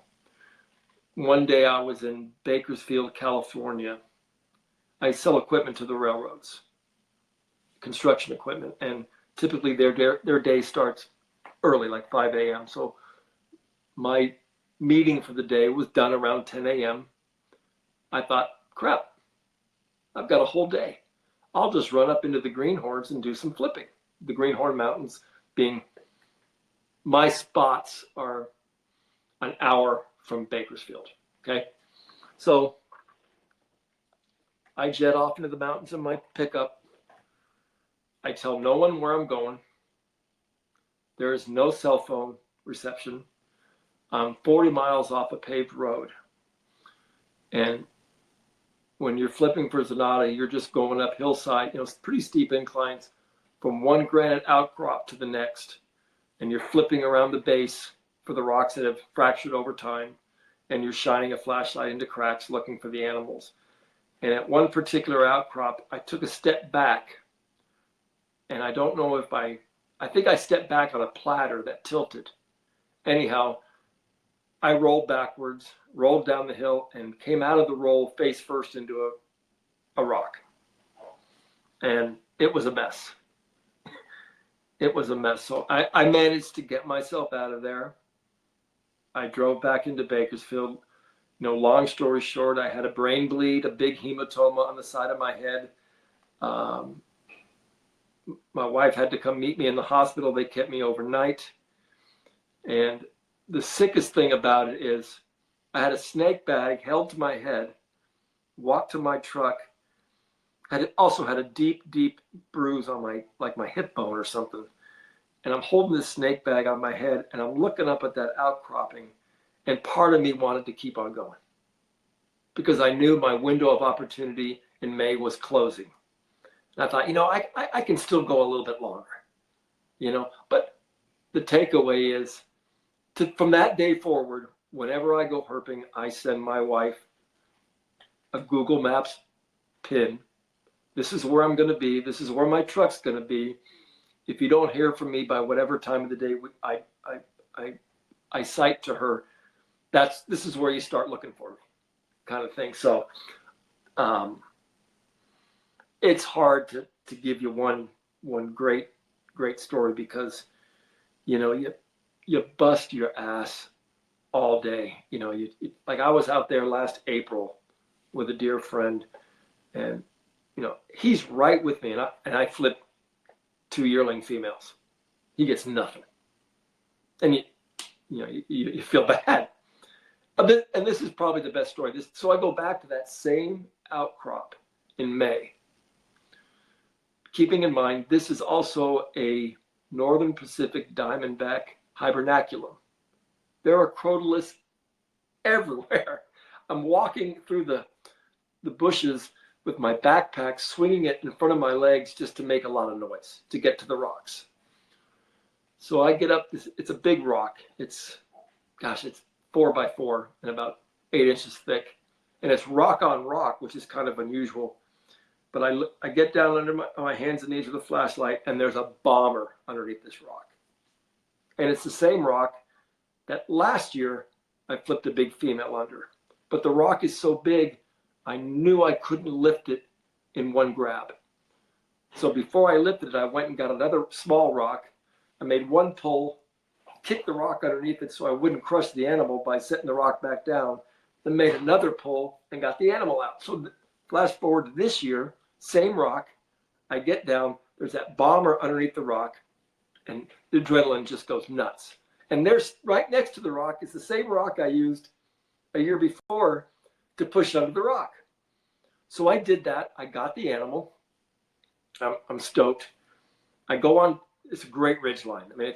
One day I was in Bakersfield, California. I sell equipment to the railroads, construction equipment, and typically their day starts early, like 5 a.m. So my meeting for the day was done around 10 a.m. I thought, crap, I've got a whole day. I'll just run up into the Greenhorns and do some flipping. The Greenhorn Mountains being my spots are an hour from Bakersfield. Okay. So I jet off into the mountains in my pickup. I tell no one where I'm going. There is no cell phone reception. I'm 40 miles off a paved road. And when you're flipping for Zonata, you're just going up hillside, pretty steep inclines from one granite outcrop to the next. And you're flipping around the base for the rocks that have fractured over time. And you're shining a flashlight into cracks looking for the animals. And at one particular outcrop, I took a step back. And I don't know if I think I stepped back on a platter that tilted. Anyhow, I rolled backwards, rolled down the hill, and came out of the roll face first into a rock. And it was a mess. It was a mess. So I managed to get myself out of there. I drove back into Bakersfield. Long story short, I had a brain bleed, a big hematoma on the side of my head. My wife had to come meet me in the hospital. They kept me overnight. And the sickest thing about it is I had a snake bag held to my head, walked to my truck, also had a deep, deep bruise on my hip bone or something. And I'm holding this snake bag on my head, and I'm looking up at that outcropping, and part of me wanted to keep on going because I knew my window of opportunity in May was closing. And I thought, I can still go a little bit longer, but the takeaway is from that day forward, whenever I go herping, I send my wife a Google Maps pin. This is where I'm going to be. This is where my truck's going to be. If you don't hear from me by whatever time of the day I cite to her, this is where you start looking for me, kind of thing. So it's hard to give you one great story because you bust your ass all day. Like I was out there last April with a dear friend, and he's right with me, and I flip 2 yearling females. He gets nothing, and you feel bad. And this is probably the best story. So I go back to that same outcrop in May, keeping in mind this is also a Northern Pacific diamondback hibernaculum. There are crotalus everywhere. I'm walking through the bushes with my backpack, swinging it in front of my legs just to make a lot of noise to get to the rocks. So I get up. It's a big rock. It's 4 by 4 and about 8 inches thick, and it's rock on rock, which is kind of unusual. But I get down under my hands and knees with a flashlight, and there's a bomber underneath this rock. And it's the same rock that last year I flipped a big female under. But the rock is so big, I knew I couldn't lift it in one grab. So before I lifted it, I went and got another small rock. I made one pull, kicked the rock underneath it so I wouldn't crush the animal by setting the rock back down, then made another pull and got the animal out. So flash forward to this year, same rock, I get down, there's that bomber underneath the rock, and the adrenaline just goes nuts. And there's right next to the rock is the same rock I used a year before to push under the rock. So I did that. I got the animal. I'm stoked. I go on. It's a great ridge line. I mean,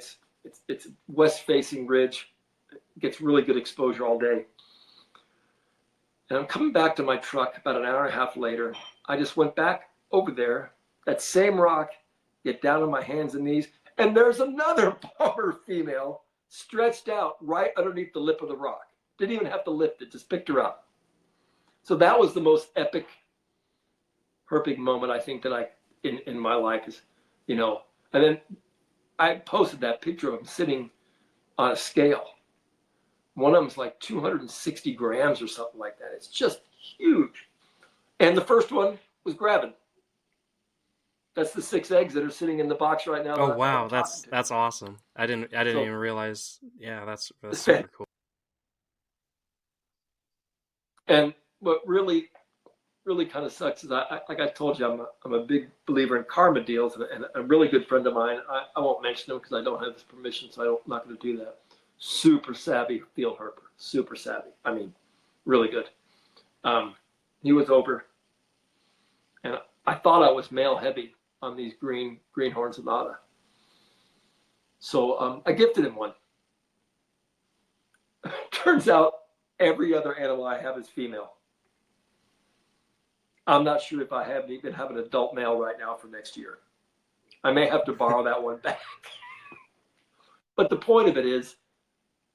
it's west-facing ridge. It gets really good exposure all day. And I'm coming back to my truck about an hour and a half later. I just went back over there, that same rock, get down on my hands and knees, and there's another bomber female stretched out right underneath the lip of the rock. Didn't even have to lift it, just picked her up. So that was the most epic herping moment I think that in my life is, and then I posted that picture of them sitting on a scale. One of them's like 260 grams or something like that. It's just huge. And the first one was gravid. That's the 6 eggs that are sitting in the box right now. Oh wow, that's awesome. I didn't even realize. Yeah, that's super cool. And what really kind of sucks is like I told you, I'm a big believer in karma deals, and a really good friend of mine. I won't mention him because I don't have his permission, so I'm not going to do that. Super savvy field herper, super savvy. I mean, really good. He was over, and I thought I was male heavy on these greenhorn Zonata. So I gifted him one. Turns out every other animal I have is female. I'm not sure if I even have an adult male right now for next year. I may have to borrow that one back. But the point of it is,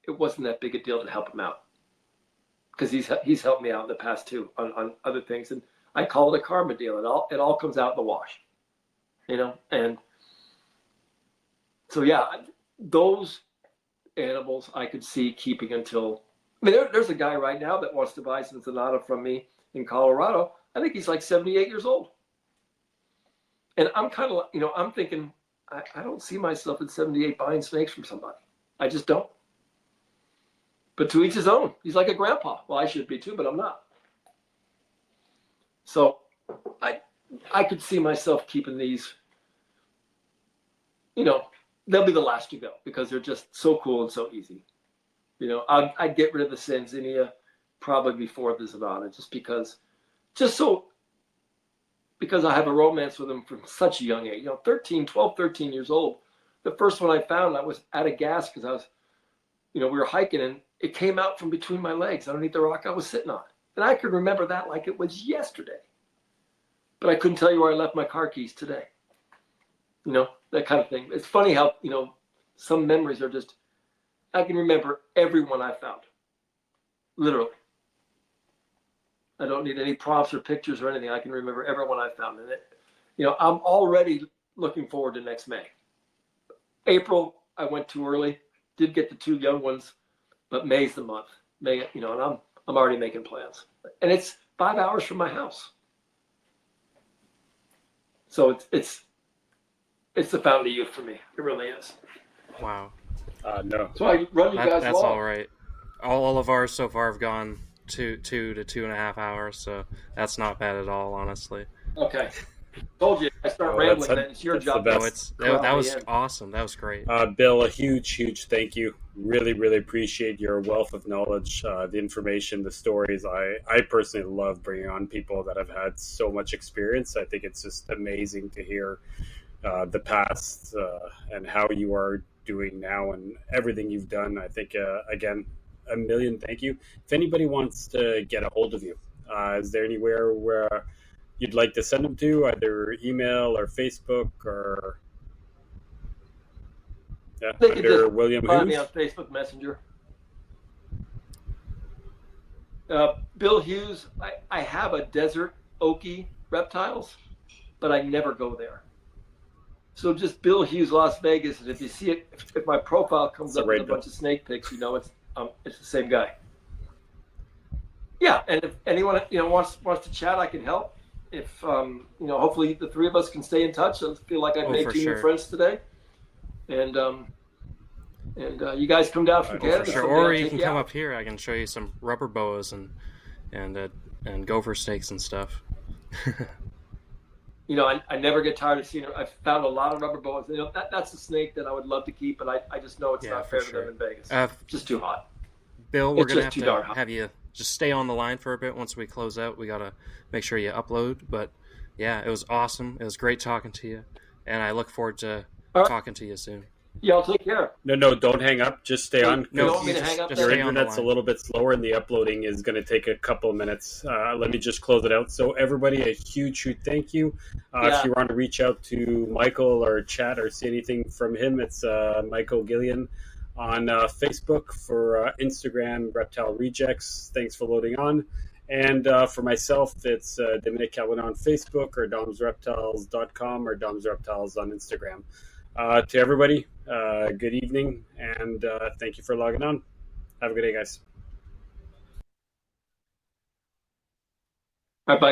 it wasn't that big a deal to help him out, because he's helped me out in the past too on other things, and I call it a karma deal. It all comes out in the wash, And so yeah, those animals I could see keeping until. I mean, there's a guy right now that wants to buy some Zonata from me in Colorado. I think he's like 78 years old. And I'm kind of, I'm thinking, I don't see myself at 78 buying snakes from somebody. I just don't. But to each his own. He's like a grandpa. Well, I should be too, but I'm not. So I could see myself keeping these, they'll be the last to go because they're just so cool and so easy. I'd get rid of the Sanzinia probably before the Zonata because I have a romance with them from such a young age. 12, 13 years old. The first one I found, I was out of gas because I was, we were hiking and it came out from between my legs underneath the rock I was sitting on. And I could remember that like it was yesterday. But I couldn't tell you where I left my car keys today. That kind of thing. It's funny how, some memories are just, I can remember every one I found. Literally. I don't need any prompts or pictures or anything. I can remember every one I found. And I'm already looking forward to next May. April, I went too early. Did get the 2 young ones, but May's the month. May, and I'm already making plans. And it's 5 hours from my house. So it's the fountain of youth for me. It really is. Wow. No. So I run you guys That's long. all right. All of ours so far have gone 2 to 2.5 hours, so that's not bad at all, honestly. Okay. Told you, I start rambling, then it's your job. No, that was awesome. That was great. Bill, a huge thank you. Really, really appreciate your wealth of knowledge, the information, the stories. I personally love bringing on people that have had so much experience. I think it's just amazing to hear the past and how you are doing now and everything you've done. I think, again, a million thank you. If anybody wants to get a hold of you, is there anywhere where you'd like to send them to, either email or Facebook or under William Find me Hughes? on Facebook Messenger. Bill Hughes. I have a Desert Okie Reptiles, but I never go there. So just Bill Hughes Las Vegas, and if you see it, if my profile comes up with a bunch of snake pics, it's the same guy. Yeah, and if anyone wants to chat, I can help. If hopefully the 3 of us can stay in touch. I feel like I've made 2 new friends today, and And you guys come down from Canada For sure. someday, Or I'll you take can you come out. up here. I can show you some rubber boas and gopher snakes and stuff. I never get tired of seeing it. I've found a lot of rubber boas. That's a snake that I would love to keep, but I just know it's Yeah, not for fair to them sure. in Vegas. Uh, Just too hot. Bill, we're It's gonna just too darn hot. have you just stay on the line for a bit. Once we close out, we gotta make sure you upload. But yeah, it was awesome. It was great talking to you, and I look forward to All right. talking to you soon. Yeah, I'll take care. No, don't hang up. Just stay on. You don't No, want me you to hang up just Your stay on the internet's a line. little bit slower and the uploading is going to take a couple of minutes. Let me just close it out. So everybody, a huge thank you. Yeah. If you want to reach out to Michael or chat or see anything from him, it's Michael Gillon on Facebook. For Instagram, Reptile Rejects. Thanks for loading on. And for myself, it's Dominic Calvin on Facebook or domsreptiles.com or domsreptiles on Instagram. To everybody, good evening, and thank you for logging on. Have a good day, guys. Bye bye.